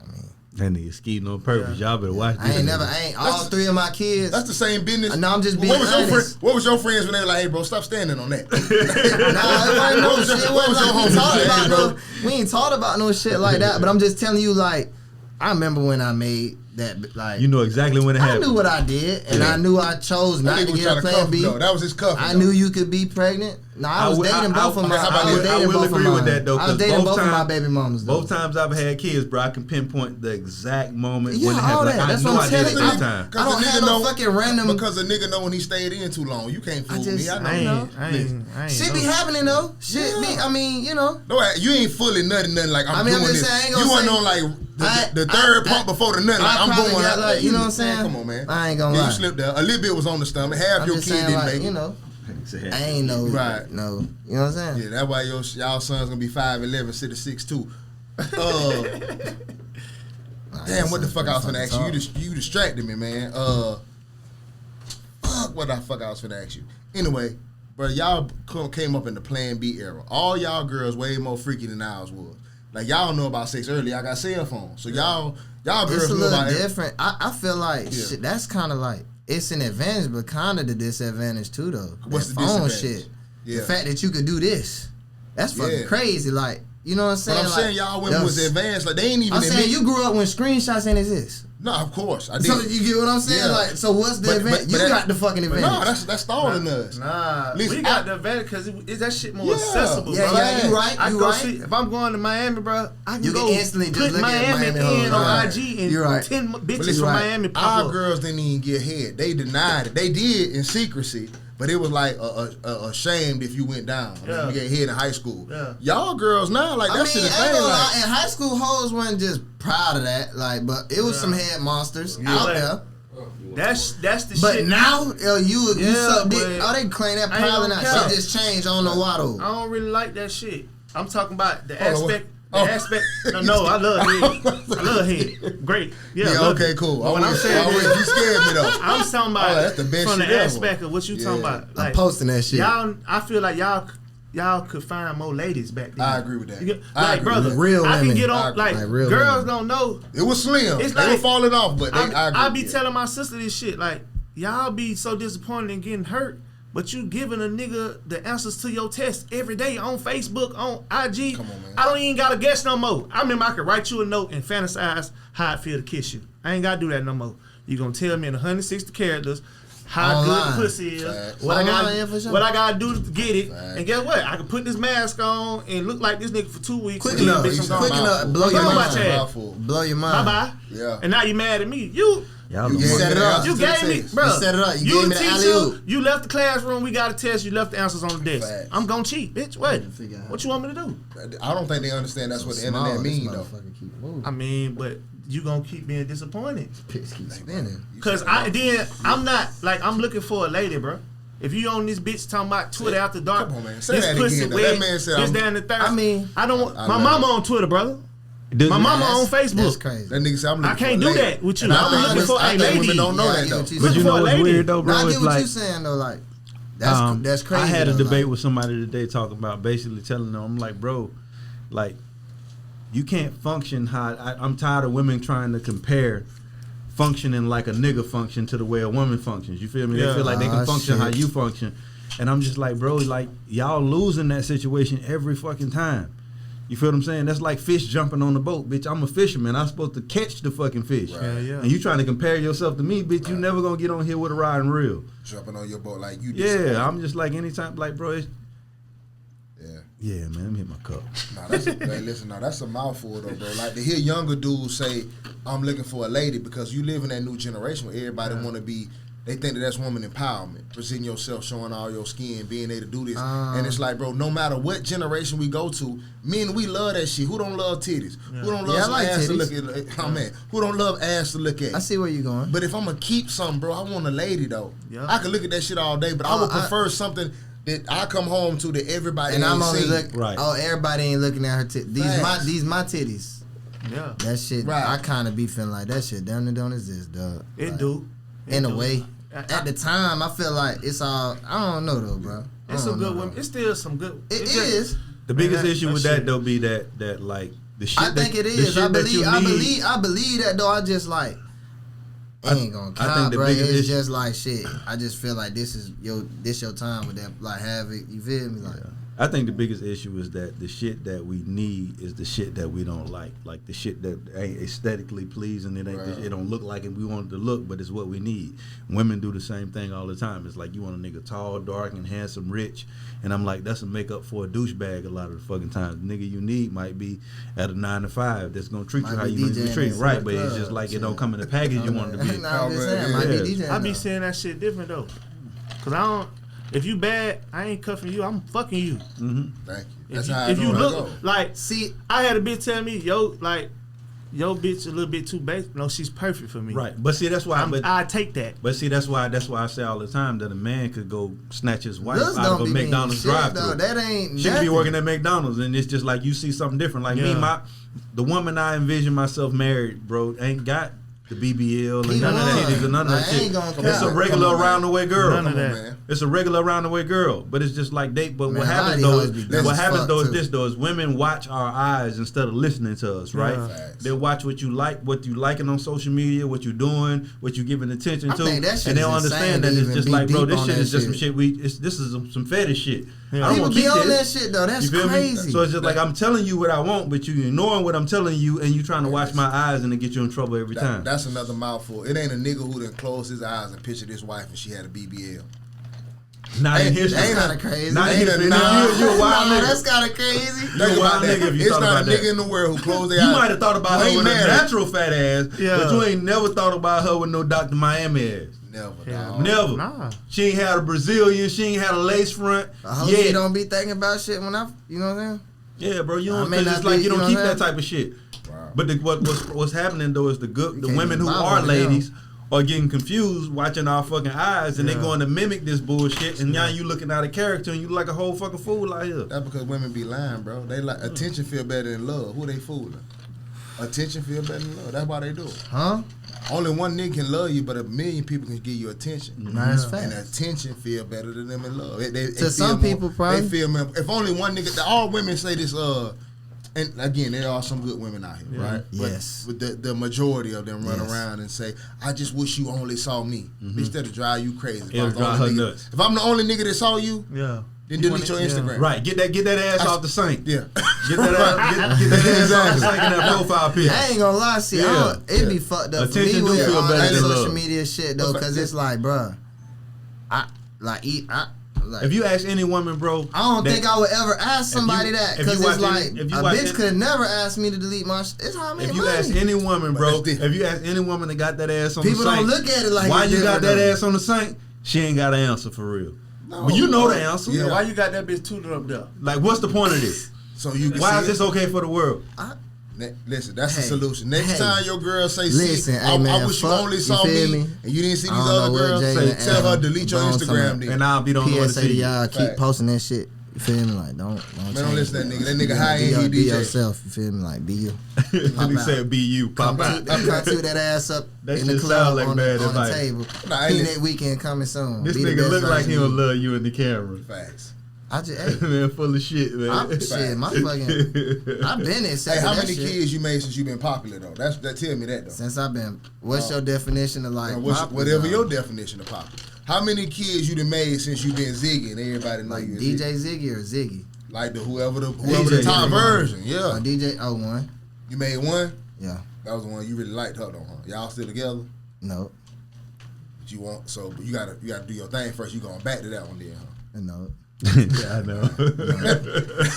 I mean, That nigga skiing on purpose. Y'all better watch this. I ain't, all 3 of my kids. That's the same business. No, I'm just being what was your honest. What was your friends when they were like, hey, bro, stop standing on that? Nah, it wasn't no What was your- shit. what was your We homie talked saying, about bro? we ain't talked about no shit like that. But I'm just telling you, like, I remember when I made that, like, You know exactly when it I happened. knew what I did, and I knew I chose not That to nigga was get a trying to plan cuff B. him, though. That was his cuffing. I though. knew you could be pregnant. No, I was dating both of my. I will agree with that though. I was 'cause dating both of my times- baby mamas. Though. Both times I've had kids, bro, I can pinpoint the exact moment when it Yeah, all happened. that. Like, That's I knew what I I'm did it telling this you. time. I don't have no fucking random. Because a nigga know when he stayed in too long. You can't fool me. I know. I Listen. ain't Shit be know. happening though. Shit be. I mean, you know. No, you ain't fully nothing like I'm I mean, I'm doing just this. saying, I ain't You gonna wasn't say- on like the I- third pump before the nut. Like I I'm probably going got, out. like, you know what I'm saying? Man, come on, man. I ain't gonna Yeah, lie. you slipped there. A little bit was on the stomach. Half I'm your just kid saying, didn't like, make you it. know, I ain't no. Right. No, you know what I'm saying? Yeah, that's why y'all son's gonna be 5'11", instead of 6'2". Damn, what the fuck I was finna ask you? You distracted me, man. Fuck, what the fuck I was finna ask you? Anyway, bro, y'all came up in the Plan B era. All y'all girls way more freaky than ours was. Like, y'all know about sex early. I got cell phones, so y'all girls It's a know little about it. different. I feel like shit, that's kind of like it's an advantage, but kind of the disadvantage too, though. What's that the phone disadvantage? shit? Yeah. The fact that you could do this, that's fucking Yeah. crazy. Like, you know what I'm saying? But I'm like, saying y'all women was those- advanced. Like, they ain't even I'm admit. saying you grew up when screenshots ain't exist. No, of course I did. So you get what I'm saying? Yeah. Like, so what's the But- advantage? but You that- got the fucking But advantage. no, that's stalling us. Nah, Listen, we got the advantage because is that shit more Yeah. accessible, Yeah, bro. yeah, you right, I you go right. see if I'm going to Miami, bro. I can You can go instantly just put look at Miami Miami in hoes. on Right. IG and You're right. 10 bitches listen, from right. Miami pop Our up. girls didn't even get head. They denied it. They did in secrecy, but it was like ashamed if you went down. Like, Yeah. you get head in high school. Yeah. Y'all girls now, like, I that mean, shit a ain't thing. gonna Like, lie, in high school, hoes wasn't just proud of that. Like, but it was some head monsters out Like, there. That's the But shit. now, you Yeah, suck dick. but Oh, they claim that I ain't probably gonna not. cap. Shit just changed. I don't know why though. I don't really like that shit. I'm talking about the Hold on, aspect. what? The aspect. No, I love head. I love head. Great. Yeah. yeah, love okay, it. cool. But when I'm saying you scared me though. I'm talking about Oh, that's the best from the shit ever. aspect of what you talking Yeah. about. I'm Like, posting that shit. y'all, I feel like y'all could find more ladies back then. I agree with that. You get- I like, agree brother, with that. Real I can women. get I on. agree. Like, Like real girls women. don't know. It was slim. It's They were like- falling off, but I agree. I be with telling my sister this shit. Like, y'all be so disappointed and getting hurt, but you giving a nigga the answers to your test every day on Facebook, on IG. Come on, man. I don't even gotta guess no more. I remember I could write you a note and fantasize how I feel to kiss you. I ain't gotta do that no more. You gonna tell me in 160 characters how good Online. the pussy is, Facts. what I Online, yeah, for got, sure. what I gotta do to get it, Facts. and guess what? I can put this mask on and look like this nigga for 2 weeks. Quick and then, enough, bitch, I'm gone. quick enough, blow I'm your gone mind. about your ass. Mouthful. Blow your Bye mind. bye. Yeah. And now you mad at me. You Y'all You the set it one- up. You gave to me, the test. bro. You set it up. You You gave the me the teacher. alley-oop. You left the classroom. We got a test. You left the answers on the desk. Facts. I'm gonna cheat, bitch. What? figure out. What you want me to do? I don't think they understand that's what the Small, internet this mean though. motherfucker keep moving. I mean, but you gonna keep being disappointed. Piss keep spinning. Cause I'm not like I'm looking for a lady, bro. If you on this bitch talking about Twitter after dark, Come on, man. Say this that pussy again, though. wet, That man said, this down the third. I mean, I don't want I my love mama it. on Twitter, brother. Does My it- mama on That's Facebook. crazy. That nigga said I'm looking I can't for a do lady. that with you. And I'm looking for I a think lady. women don't know Yeah, I that get though. what you But you Looking know for a what's lady. weird though, No, bro? I It's get what like you saying though. Like that's crazy. I had a though, debate like, with somebody today talking about basically telling them, I'm like, bro, like, you can't function how I'm tired of women trying to compare functioning like a nigga function to the way a woman functions. You feel me? Yeah. They feel like they can Ah, function how shit. you function. And I'm just like, bro, like, y'all losing that situation every fucking time. You feel what I'm saying? That's like fish jumping on the boat, bitch. I'm a fisherman. I'm supposed to catch the fucking fish. Right. Yeah. And you trying to compare yourself to me, bitch, you never gonna get on here with a ride and reel. Jumping on your boat like you did. Yeah, I'm just like, anytime, like, bro, it's, Yeah. yeah, man, let me hit my cup. Nah, that's hey, listen, now that's a mouthful though, bro. Like to hear younger dudes say, "I'm looking for a lady," because you live in that new generation where everybody want to be. They think that that's woman empowerment, presenting yourself, showing all your skin, being able to do this. And it's like, bro, no matter what generation we go to, men, we love that shit. Who don't love titties? Who don't love Yeah, I some like ass to titties. look at? Oh man, who don't love ass to look at? I see where you going. But if I'm gonna keep something, bro, I want a lady though. Yeah. I can look at that shit all day, but I would prefer something that I come home to that everybody And ain't I'm only seen. looking. Right. Oh, everybody ain't looking at her titties. Facts. These my titties. Yeah. That shit. Right. I kind of be feeling like that shit. Damn, it don't exist, dog. It Like, do. It In a do. way. I- At the time, I feel like it's all. I don't know though, bro. I It's don't some good know, women. though. It's still some good. It just- is. The biggest Man, issue that with that shit. though be that like the shit. I think that, it the is. shit I that you believe. need- I believe that though. I just like. It ain't gonna I think count, the bro. biggest It's issue- just like shit. I just feel like this your time with that. Like have it. You feel me? Like I think the biggest issue is that the shit that we need is the shit that we don't like. Like the shit that ain't aesthetically pleasing. It ain't. Right. It don't look like it we want it to look, but it's what we need. Women do the same thing all the time. It's like you want a nigga tall, dark, and handsome, rich, and I'm like that's a makeup for a douchebag a lot of the fucking times. The nigga you need might be at a 9 to 5 that's gonna treat Might you how be you need to be DJing treated. in Right, some but it's just club, like it shit. don't come in the package you want it to be. Nah, I'm just saying, Yeah. might be Yeah. DJing. I be though. saying that shit different though. Cause I don't. If you bad, I ain't cuffing you. I'm fucking you. Mm-hmm. Thank you. If That's you, how I if know you where I look go. like, See, I had a bitch tell me, yo bitch a little bit too basic. No, she's perfect for me. Right, but see that's why. I take that. But see, that's why I say all the time that a man could go snatch his wife looks out don't of a be meaning McDonald's shit, drive-thru. though. That ain't. She could be nothing. working at McDonald's, and it's just like you see something different. Like me, Yeah. the woman I envision myself married, bro, ain't got the BBL and He none of that won. titties and none of Like, that I shit. ain't gonna It's a count. regular Come on, around the way girl. None of Come on, that. man. It's a regular around the way girl, but it's just like they. But Man, what a lot happens of though these is hoes be dumb what as happens fuck, though is too. this though is women watch our eyes instead of listening to us, right? Yeah. Facts. They watch what you like, what you liking on social media, what you doing, what you giving attention I to, think that shit and they is don't insane understand to that it's even just be like, bro, deep this on shit that is just some shit. shit. This is some fetish shit. Yeah. I don't People want be to keep on this. that shit though. That's You feel me? crazy. So it's just like I'm telling you what I want, but you ignoring what I'm telling you, and you trying to watch my eyes, and it get you in trouble every time. That's another mouthful. It ain't a nigga who done closed his eyes and pictured his wife and she had a BBL. Not in Ain't- history. That's ain't kind of crazy. Not in ain't history. a- Nah, nah. you a wild Nah, nigga. that's kind of crazy. Think a wild about that. nigga if you It's thought not about a that. nigga in the world who closed their You eyes. might have thought about Who her ain't with a married. natural fat ass, Yeah. but you ain't never thought about her with no Dr. Miami ass. Never, Yeah. dog. Never. Nah. She ain't had a Brazilian. She ain't had a lace front. I hope Yeah, you don't be thinking about shit when you know what I'm saying? yeah, bro. You I don't. may Cause not it's like be- you don't you know keep what I'm that type of shit. Wow. But what's happening though is the can't women even who buy are one of them. ladies are getting confused watching our fucking eyes, and they Yeah. going to mimic this bullshit. And now you looking out of character, and you like a whole fucking fool out here. That's because women be lying, bro. They like attention feel better than love. Who they fooling? Attention feel better than love. That's why they do it. Huh? Only one nigga can love you, but a million people can give you attention. Nah, that's And facts. attention feel better than them in love. They To feel some more- people, probably. They feel more, if only one nigga. All women say this. And again, there are some good women out here, right? Yes. But the majority of them run Yes. around and say, "I just wish you only saw me." Bitch, that'll drive you crazy. If It'll I'm the drive only her nigga- nuts. If I'm the only nigga that saw you, Yeah. then delete your Instagram. Right, get that ass off the sink. Yeah. Get that ass, get that ass off the sink in that profile picture. I ain't gonna lie, see, Yeah. it'd be fucked up Attention for me do with feel all better that than social love. media shit though, because it's like, bruh, like If you ask any woman, bro, I don't that- think I would ever ask somebody you- that if you because watch it's like any- if you a watch bitch any- could never ask me to delete my. It's how I make if you money. ask any woman, bro, that's different. if you ask any woman that got that ass on People the sink, don't look at it like why it's you got different, that though. ass on the sink, she ain't got an answer for real. No. But you know the answer. Yeah. Why you got that bitch tooted up there? Like, what's the point of this? So you can Why see is this it. okay for the world? Listen, that's the Hey, solution. Next hey. time your girl say, Listen, "See, hey, man, I wish you fuck, only you saw feel me, me? and you didn't see I these don't know other what girls," Jay say, and tell her Adam delete your Bone Instagram. talking Then And I'll be the only one to PSA to see. y'all, keep Fact. posting that shit. You feel me? Like, don't Man, change don't listen to that it. nigga. That nigga high Be end, he DJ. yourself. You feel me? Like, be you. He said, "Be you, pop out." Come to that ass up That in the shit club sound like on bad the advice. table. Nah, ain't Peanut weekend coming soon. This Be the nigga best look like version he of don't you. love you in the camera. Facts. I just, hey, Man, full of shit, man. shit, my fucking, I've been Hey, accepting how that many shit kids you made since you been popular though? That tell me that though. since I've been. What's your definition of like? Whatever popular? your definition of popular. How many kids you done made since you been Ziggy and everybody know Like you as DJ Ziggy or Ziggy? Like whoever the DJ top Ziggy. version, yeah. Or DJ O1? You made one. Yeah. That was the one you really liked her though, huh? Y'all still together? No. But you want but you gotta do your thing first. You going back to that one then, huh? No. Yeah, I know.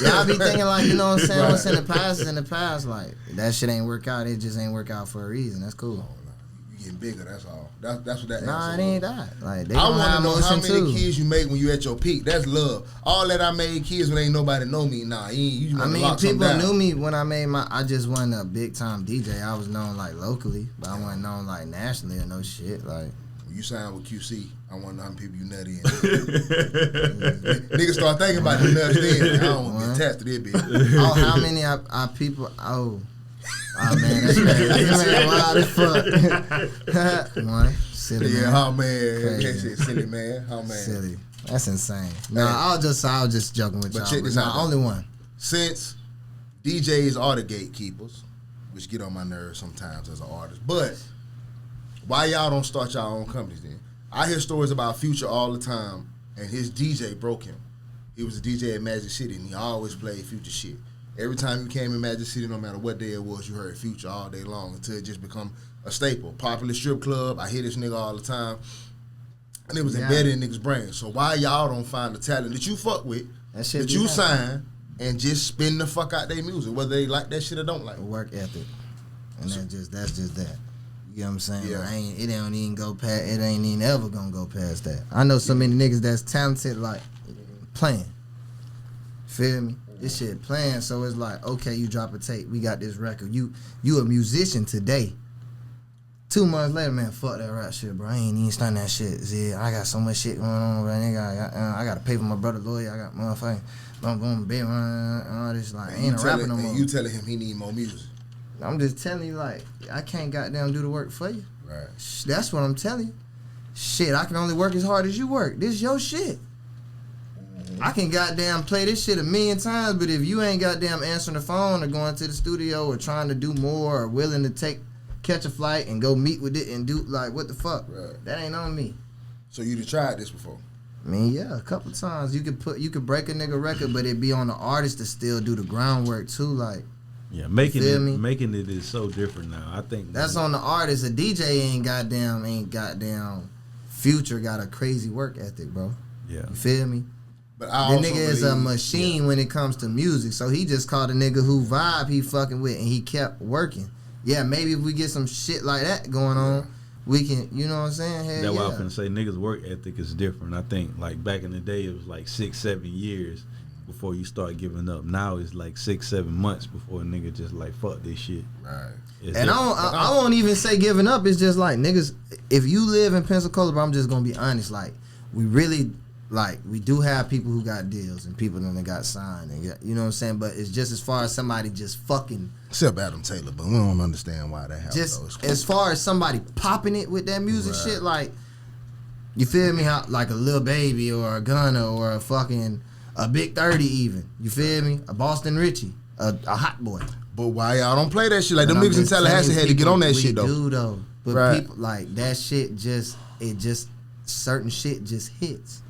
Yeah, I be thinking like, you know what I'm saying? What's in the past is in the past. Like, that shit ain't work out. It just ain't work out for a reason. That's cool. You getting bigger, that's all. That's what that Nah, answer it ain't was. that. Like, they I don't want to have know how motion many too. kids you make when you at your peak. That's love. All that I made kids when ain't nobody know me. Nah, you I wanna mean, lock something people down. knew me when I made my. I just wasn't a big time DJ. I was known like locally, but I wasn't known like nationally or no shit. Like, When you signed with QC, I want to know how many people you nutty in. Niggas start thinking about the nuts then. Like, I don't want to be attached to this bitch. oh, how many I people? Oh man, that's crazy. Man, wild as fuck. One, silly Yeah, man. how man. Crazy. That shit silly, man. How man. Silly. That's insane. No, I was just joking with But y'all. check this Nah, out, though. only one. Since DJs are the gatekeepers, which get on my nerves sometimes as an artist, but why y'all don't start y'all own companies then? I hear stories about Future all the time, and his DJ broke him. He was a DJ at Magic City, and he always played Future shit. Every time you came in Magic City, no matter what day it was, you heard Future all day long until it just become a staple. Popular strip club, I hear this nigga all the time, and it was embedded in niggas' brains. So why y'all don't find the talent that you fuck with, That shit that be you happening. sign, and just spin the fuck out their music, whether they like that shit or don't like it? Work ethic, and that's just that. You know what I'm saying? Yeah. Like, it ain't even go past. It ain't even ever gonna go past that. I know so many niggas that's talented, like playing. Feel me? This shit playing, so it's like, okay, you drop a tape, we got this record. You a musician today. 2 months later, man, fuck that rap shit, bro. I ain't even starting that shit. See, I got so much shit going on, bro. I got to pay for my brother lawyer. I got motherfucking boom, big all this. Like, ain't a rapper no more. You telling him he need more music. I'm just telling you, like, I can't goddamn do the work for you. Right. That's what I'm telling you. Shit, I can only work as hard as you work. This is your shit. I can goddamn play this shit 1,000,000 times, but if you ain't goddamn answering the phone or going to the studio or trying to do more or willing to catch a flight and go meet with it and do, like, what the fuck? Right. That ain't on me. So you done tried this before? I mean, yeah, a couple times. You could break a nigga record, but it be on the artist to still do the groundwork too, like. Yeah, Feel me? making it is so different now. I think That's on the artist. A DJ ain't goddamn Future got a crazy work ethic, bro. Yeah. You feel me? But I The also nigga is a believe- machine when it comes to music. So he just called a nigga who vibe he fucking with and he kept working. Yeah, maybe if we get some shit like that going on, we can, you know what I'm saying? Hell That's yeah. why I'm finna say niggas' work ethic is different. I think like back in the day it was like 6-7 years before you start giving up. Now it's like 6-7 months before a nigga just like fuck this shit. Right. It's And I won't even say giving up. It's just like, niggas, if you live in Pensacola, bro, I'm just gonna be honest. Like, we really, like, we do have people who got deals and people that got signed, and you know what I'm saying. But it's just as far as somebody just fucking, Except Adam Taylor, but we don't understand why that happened. just though. It's cool. as far as somebody popping it with that music shit, like, you feel me? How like a Lil Baby or a Gunna or a fucking a Big 30 even. You feel me? A Boston Richie, a Hot Boy. But why y'all don't play that shit? Like But them I'm niggas in just Tallahassee telling had to get people on that we shit though. do though. But Right. people like that shit certain shit just hits.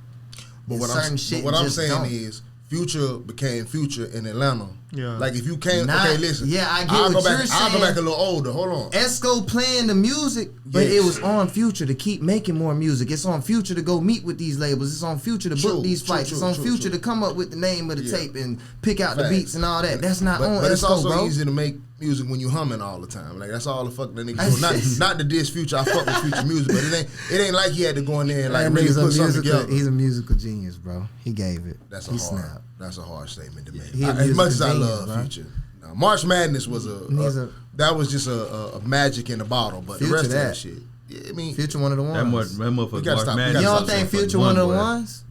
But And what certain I'm shit but what I'm just saying don't. is Future became Future in Atlanta. Yeah. Like if you can't Not- okay, listen. yeah, I get I'll what go back, you're I'll go saying. back a little older. Hold on. Esco playing the music, but Yes. it was on Future to keep making more music. It's on Future to go meet with these labels. It's on Future to True, book these true, flights. true, it's on true, Future true. to come up with the name of the Yeah. tape and pick out the Facts. beats and all that. That's not But, on but it's Esco, also bro. easy to make music when you humming all the time. Like that's all the fuck that nigga do. Not the diss Future. I fuck with Future music, but it ain't like he had to go in there and like That really nigga's put something together. He's a musical genius, bro. He gave it. That's he a snapped. harsh statement to make. He a As much as I musical love genius, Future, March Madness was that was just a magic in the bottle, but the rest of that shit. Yeah, I mean, Future one of the ones. That motherfucker March Madness. You don't think Future one of the ones?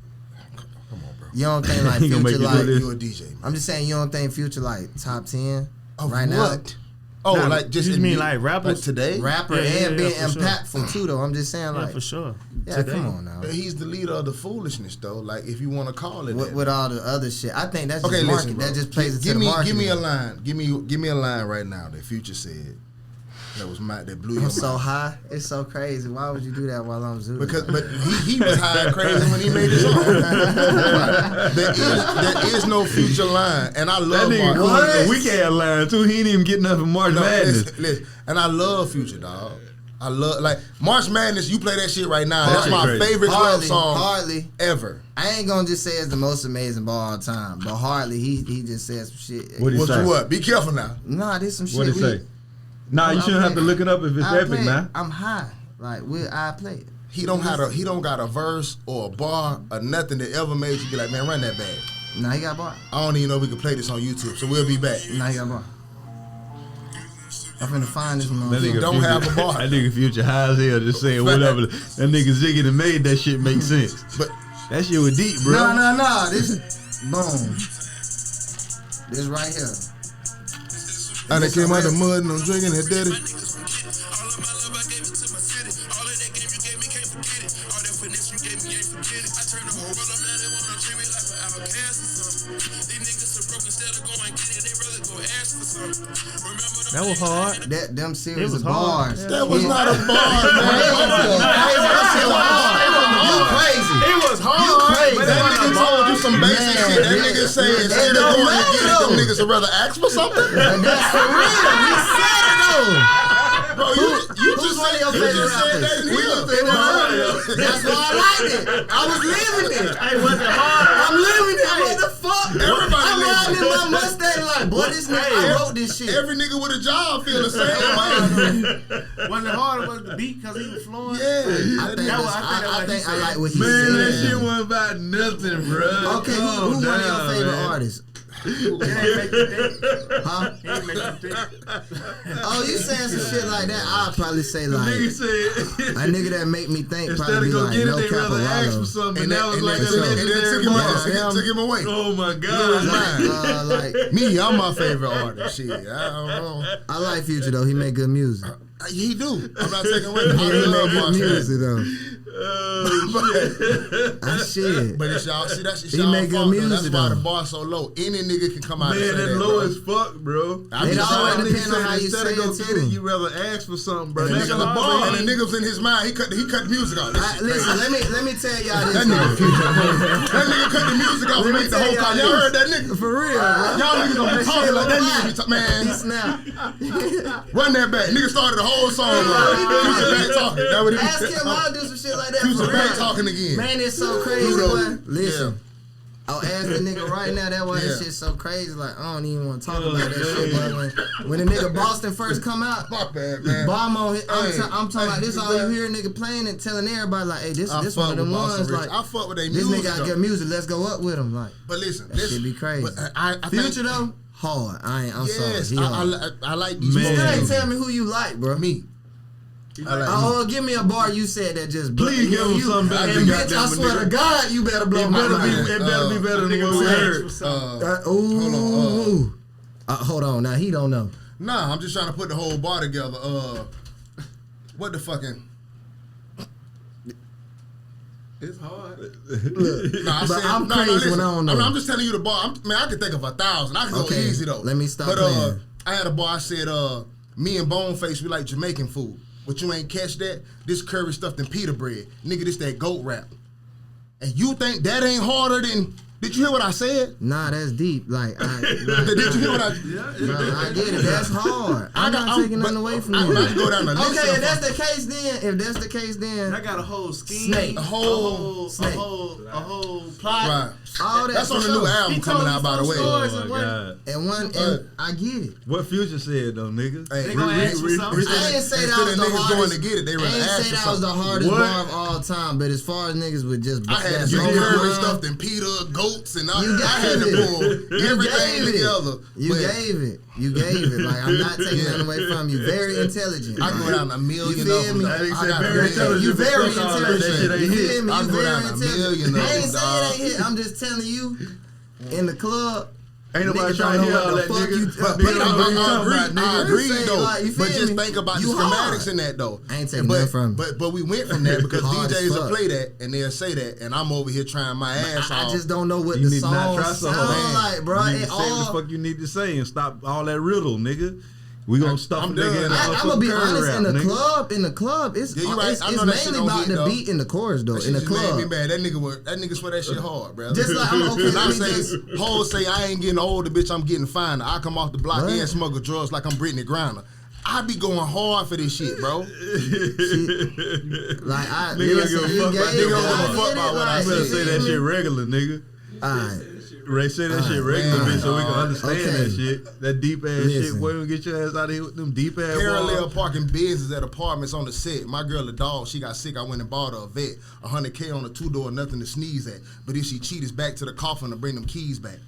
Come on, bro. You don't think like Future like you a DJ? Man. I'm just saying you don't think Future like top 10 right now. Oh, nah, like just you mean like rappers today? Rapper and being impactful too, though. I'm just saying, like for sure. Yeah, Today. come on now. He's the leader of the foolishness, though. Like if you want to call it with all the other shit, I think that's just listen, that just plays into the market. Give me a line. Give me a line right now that Future said. That blew your mind. I'm so high. It's so crazy. Why would you do that while I'm zooming? But he was high and crazy when he made the song. There is no Future line, and I love that Mark. The weekend line too. He ain't even getting nothing March Madness. Listen, and I love Future, dog. I love like March Madness. You play that shit right now. That's my favorite club song ever. I ain't gonna just say it's the most amazing ball all time, but Hardly he just said some shit. What? Be careful now. Nah, this some shit. What it say? Nah, you shouldn't have to look it up if it's epic, man. I'm high. Like I play it. He don't got a verse or a bar or nothing that ever made you be like, man, run that back. Nah, he got a bar. I don't even know if we can play this on YouTube, so we'll be back. Nah, he got a bar. I'm finna find this He don't have a bar. That nigga Future high as hell just saying whatever. That nigga Ziggy that made that shit make sense. But that shit was deep, bro. No. This boom. This right here. I done came out the mud and I'm drinking that daddy. That was hard. Them series of bars. That was not a bar, man. You crazy. It was hard. You crazy. That nigga told you some basic shit. That nigga said instead of going to get it, them niggas would rather ask for something. That's for real. We said it though. Bro, you just said that in here. That's why I liked it. I was living it. Hey, was it hard? I'm living it. What the fuck? Everybody I'm riding in living my Mustang like, boy, this nigga, I wrote this shit. Every nigga with a job feel the same way. Was it hard? Was the beat because he was flowing? Yeah. I think I like what he Man, said. that shit wasn't about nothing, bro. Okay, who one of your favorite artists? It ain't make you think. Huh? It ain't make you think. Oh, you saying some shit like that? I'd probably say like Nigga said a nigga that make me think instead probably of go like get it, No they rather ask for Caparado. something. And that was like a and legendary then bar. took him away. Oh my god. Like Me, I'm my favorite artist. Shit, I don't know. I like Future though. He make good music. He do. I'm not taking away. I He make love good March music though. Shit. But it's y'all. See, that's He y'all make good fault, though. music, That's why the though. bar's so low. Any nigga can come out and Man, say that that, low bro. as fuck, bro. I'm It just always saying, depends on how you instead say of go it get too. it, you rather ask for something, bro. And That's the the bar, bar. and the nigga was in his mind. He cut the music off. This shit Listen, crazy. let me tell y'all this. That nigga Future. That nigga cut the music off and Let me made the tell whole y'all time. Y'all this. heard that nigga? For real, bro. Y'all niggas don't be talking like that nigga be man. He snapped. Run that back. Nigga started the whole song. Future back talking. That what he Ask him, I'll do some shit like that. Future for back real. talking again. Man, it's so crazy, Ludo. boy. Listen. I'll ask the nigga right now. That why Yeah. this shit so crazy. Like I don't even want to talk about that shit. But when the nigga Boston first come out, My bad, man. Bomo, I'm talking Hey, about this. All you hear nigga playing and telling everybody like, hey, this I this fuck one of them with Boston ones. Rich. Like I fuck with they this music. nigga got though. good music. Let's go up with him. Like But listen, that shit be crazy. But I Future think, though, hard. I'm yes, sorry. He hard. I like these. Man. Still folks. ain't tell me who you like, bro. Me. I like Oh, give me a bar you said that just blew. Please give him something better And than bitch, I goddamn swear nigga. to God, you better blow It my better mind. be better than what we heard. Ooh. Hold on. Now he don't know. Nah, I'm just trying to put the whole bar together. What the fucking? It's hard. Nah, But I'm crazy when I don't know. I'm just telling you the bar. I can think of 1,000. I can go Okay, easy though. let me stop But playing. I had a bar. I said, me and Boneface, we like Jamaican food. But you ain't catch that? This curry stuffed in pita bread. Nigga, this that goat rap. And you think that ain't harder than... Did you hear what I said? Nah, that's deep. Like, Did you hear what I... bro, I get it. That's hard. I'm not taking nothing away from I'm you. about to go down the list. Okay, of if that's the case, then I got a whole scheme. Snake. A whole plot. Right. all that. That's on for the new sure. album He coming told out, by the way. stories Oh and my what? god. And I get it. What Future said though, nigga? Hey, They gonna ask for something. I didn't say that instead was of the niggas hardest. going to get it, they I rather didn't ask say for that was the something. hardest What? bar of all time, but as far as niggas with just I had that's you on my curry mind, stuffed in pita, goat notes and I You had to gave it. pull You everything gave it. together. You But gave it. You gave it. Like, I'm not taking that away from you. Very intelligent. I go down a million You feel of them. me? though. That nigga I said got very a million. intelligent. You very Fuck all that intelligent. shit ain't You hit. feel me? I You go very down a intelligent. million of I ain't them, saying dog. it ain't hit. I'm just telling you, in the club, Ain't nobody niggas trying don't to know hear all what that, the fuck nigga. you. But Nigga don't know what you talking about, I nigga. agree Say, though. like, you But feel just me? think about the You schematics hard. in that though. I ain't taking nothing from you. But we went from that because Hard as DJs will fuck. play that and they'll say that, and I'm over here trying my ass I off. just don't know what You the need to not song try so sound hard. like, bro. You need It to say what the all. fuck you need to say and stop all that riddle, nigga. We gonna stuff I'm a nigga done. in a I'm gonna be motherfucking honest. rap, In the nigga. club, it's Yeah, you right. I know that shit mainly don't about hit, the though. beat in the chorus though. That In the shit just made me club, mad. That nigga swear that shit hard, bro. just like I'm okay. And I Let me say, just. hoes say I ain't getting older, bitch. I'm getting finer. I come off the block What? and smuggle drugs like I'm Brittany Griner. I be going hard for this shit, bro. Like I Nigga listen, don't give a you fuck about gave that. it, Nigga don't give a I fuck get about it, what I like, You better you say feel that me? shit regular, nigga. Alright. Ray, say that shit regular, man, bitch, so we can dog. understand Okay. that shit. That deep ass shit. Listen. Boy, we get your ass out of here with them deep ass Parallel bars. parking business at apartments on the set. My girl, a dog, she got sick. I went and bought her a vet. $100K on a 2-door, nothing to sneeze at. But if she cheat, it's back to the coffin to bring them keys back.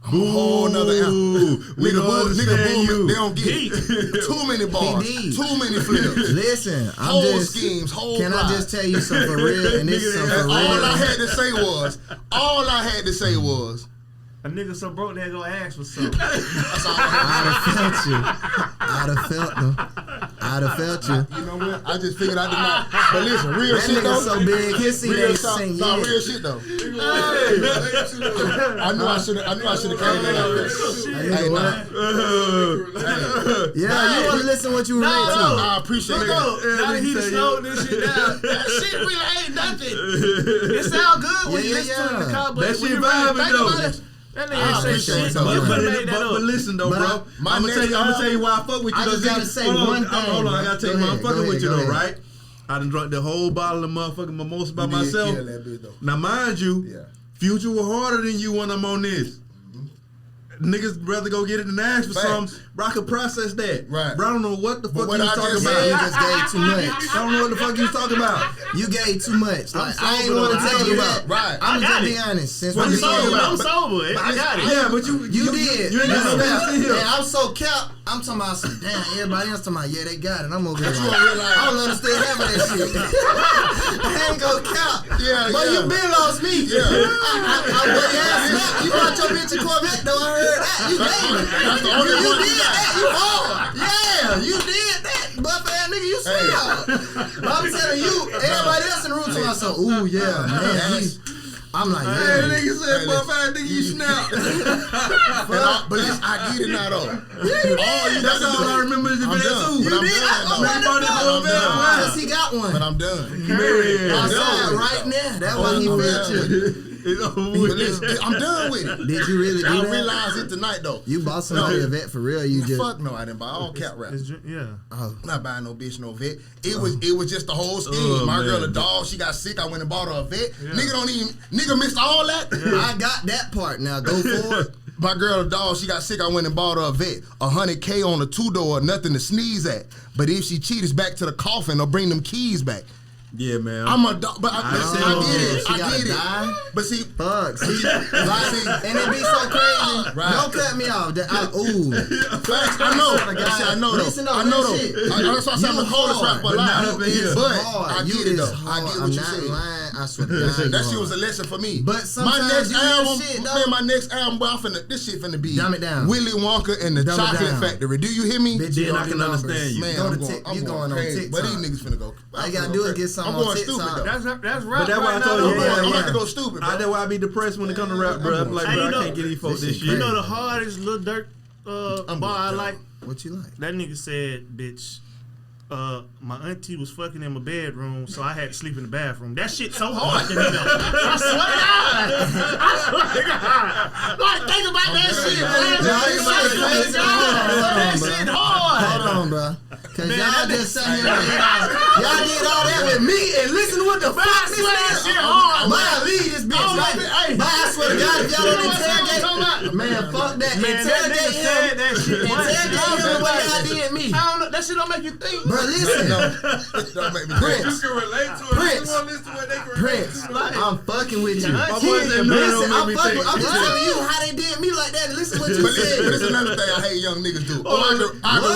I'm a whole nother Ooh, we nigga, don't nigga understand boom, you. they don't get it. Too many bars, He too many flips. Listen, I'm Whole just. schemes, whole Can I just lies. tell you something for real? And this is something for And all I real. had to say was, A nigga so broke they go ask for something. that's all I had. I'd have felt you. I'd have felt them. I'd have felt you. You know what? I just figured I did not. But listen, real That shit nigga though. so big, his seat Real, ain't stop, sing stop, yet. real shit though. I knew I should have came in like this. Hey, nah. Yeah, you want to listen what you relate to. I appreciate Look, it. now that he done slowed this shit down, that shit really ain't nothing. It sound good when you Yeah, listen to it in the yeah. car, but That when shit you really vibing, think though. about it, that nigga I ain't say appreciate shit. it, But though. you But, could've made that but up. listen though, But bro. my I'm gonna next tell you why I fuck with you. I though, just gotta Ziggy. say Hold on, one hold on, I thing, gotta tell bro. you why I'm Go fucking ahead, with you go though, ahead. right? I done drunk the whole bottle of motherfucking mimosa by You did myself. kill that bitch, though. Now mind you, Yeah. Future was harder than you when I'm on this. Niggas rather go get it than ask for Facts. something. Bro, I could process that. Right. Bro, I don't know what the fuck what you I was talking just about. said- You just gave too much. I don't know what the fuck you was talking about. You gave too much. Like, I ain't sober, want though. to tell you that. Right. I'm I got just it. be honest. Since What we you talking began, about? I'm sober. I got it. Yeah, but you did. You ain't got no Yeah. business in here. And I'm so kept. I'm talking about some damn. Everybody else talking about yeah, they got it. I'm over here That's like, what I realized. I don't understand half of that shit. I ain't gonna count. Yeah, But yeah. you been lost me. Yeah. You brought your bitch a Corvette though. I heard that. You gave it. That's the only You one did you got. that. You hard. Yeah, you did that. Buff ass nigga, you Hey. sweet. But I'm telling you, everybody else in the room talking about so. Ooh yeah, man. I'm like, Hey, yeah. nigga said, Hey, buff ass nigga, you snap. But listen, I get it now though. All you That's got to all I do. remember is the I'm video done. too. But I'm did? done. Oh, though. what the fuck? I'm done. Because he got one. But I'm done. Man. Outside done. right now. That's why he I'm felt done. you. It's over But with. listen, I'm done with it. Did you really do I that? realized it tonight though. You bought somebody a vet for real? You just Fuck no, I didn't buy all cap rap. Yeah. oh. I'm not buying no bitch no vet. It was just the whole scheme. Oh, My man. girl a dog, she got sick. I went and bought her a vet. Nigga missed all that. I got that part. Now go forward. My girl a dog, she got sick. I went and bought her a vet. $100K on a 2-door, nothing to sneeze at. But if she cheat, it's back to the coffin or bring them keys back. Yeah, man. I'm a dog, but I get it. She I gotta get it. die? But see, Fuck. See, like, and it be so crazy. Right. Don't cut me off. Ooh. facts, I know. Swear to God. I know though. Listen though, I know real though. shit. That's why I said I'm the You coldest hard, rapper but not alive. up in here. But Hard. I You get it is though. I hard. get I'm what you not said. lying. I swear to God. That you shit was a hard. lesson for me. But my sometimes next you hear album, shit, though. man, my next album, boy, this shit finna be Dumb it down. Willy Wonka and the Dumb it Chocolate down. Factory. Do you hear me? Bitch, Then you I on can the numbers. understand you. Man, Go I'm to going, you going on crazy. But these TikTok. niggas finna go. All you gotta do is get something I'm on going stupid TikTok. though. That's right. But that's why I right told now, you, though. yeah, I'm about yeah. to go stupid, bro. That's why I be depressed when it come to rap, bro. I'm like, Hey, bro, you I know- can't get these folks this this shit shit. You know the hardest Lil Durk bar I like? What you like? That nigga said, bitch, my auntie was fucking in my bedroom, so I had to sleep in the bathroom. That shit so hard to me, though. I swear to God. I swear to God. Like, think about that shit, man. That shit hard. Hold on, bro. Cause y'all just sat here and y'all did all that with me and listen to what the fuck this swear that is. shit hard. Might leave this bitch. Oh, Like, hey. but I swear to God, if y'all don't interrogate, Man, fuck that. Man, that nigga said that shit. Interrogate him the way y'all did me. I don't know. That shit don't make you think. Bro, listen. Don't make me Prince. think. You can relate to it. Prince. You want to listen to what they can relate Prince, to. I'm fucking with you. My boy said, no, Listen, don't I'm make me fucking. think. I'm just telling you how they did me like that. Listen what you But listen, this is said. another thing I hate young niggas do. What?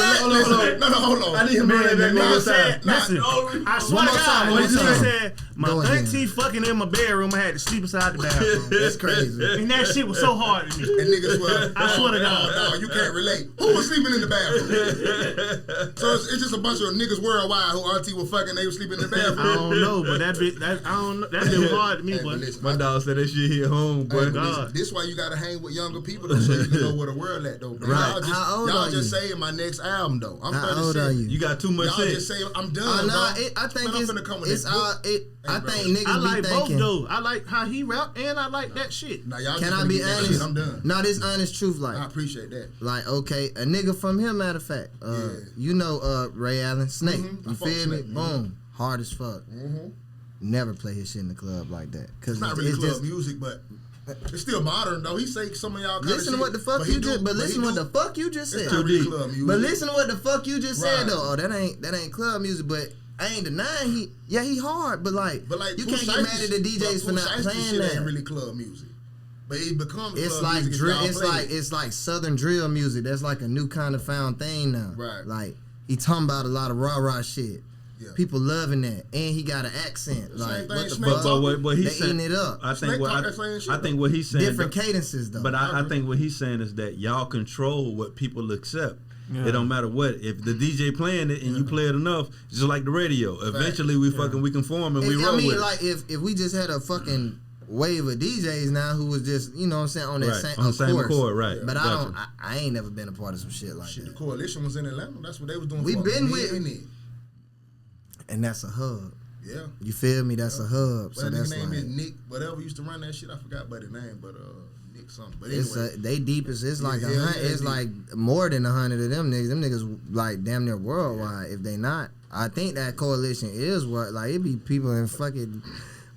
Hold on. I need him to run that back one more time. Listen, I swear to more time, God, one this more nigga time. said my Go ahead. auntie fucking in my bedroom. I had to sleep inside the bathroom. That's crazy. And that shit was so hard to me. And niggas swear, I swear to God. no, you can't relate. Who was sleeping in the bathroom? So it's just a bunch of niggas worldwide who auntie were fucking, they were sleeping in the I bathroom. don't know, but I don't know. That shit was hard to me, Hey, boy. but listen, My dog said that shit hit home, boy. God. This why you gotta hang with younger people though, so you can know where the world at though. Man. Right. How old Y'all are just you? saying my next album though. I'm How 36. old are you? You got too much Y'all just sense. say I'm done. Nah, bro. I think Man, I'm finna come with it's this all. book. I bro. think niggas I like be both thinking. though. I like how he rap and I like that shit. Nah, y'all Can just I finna be get that honest? shit. I'm done. No, this honest truth. Like, I appreciate that. Like, okay, a nigga from here, matter of fact, you know Ray Allen, Snake, Mhm. I you fuck feel me? Snake, Boom, hard as fuck. Mm-hmm. Never play his shit in the club like that. Cause It's not really club just, music, but it's still modern though. He say some of y'all kinda listen to shit, what the fuck but he you do- just, but he listen do- what the fuck you just It's said. not really club music. But listen to what the fuck you just said Right. though. Oh, that ain't club music, but I ain't denying he hard, but like you Pooh can't get mad at the Shiesty- DJs for Pooh not Shiesty playing shit that. Ain't really club music, but it becomes It's club like music if drill. y'all play it. It's like southern drill music. That's like a new kind of found thing now. Right. Like he talking about a lot of rah shit. Yeah. People loving that, and he got an accent. Same Like thing what the Snake fuck? talk. But what They he's eating saying, it up. I think Snake what talk that same shit, I think what he's saying, Different cadences though. But I think what he's saying is that y'all control what people accept. It don't matter what. If the DJ playing it and you play it enough, it's just like the radio. Eventually we conform and we roll I mean, with like if we just had a fucking wave of DJs now who was just on that Right, same on the same course. accord, right. But Gotcha. I ain't never been a part of some shit like Shit, the that. coalition was in Atlanta. That's what they was doing. We for a been with- minute. And that's a hub. Yeah. You feel me? That's a hub. So But his that's name like is Nick. Whatever used to run that shit. I forgot about his name, but Nick something. But it's anyway, they deepest. It's like Yeah, 100. yeah, It's deep. like more than 100 of them niggas. Them niggas like damn near worldwide. If they not, I think that coalition is what like it be people in fucking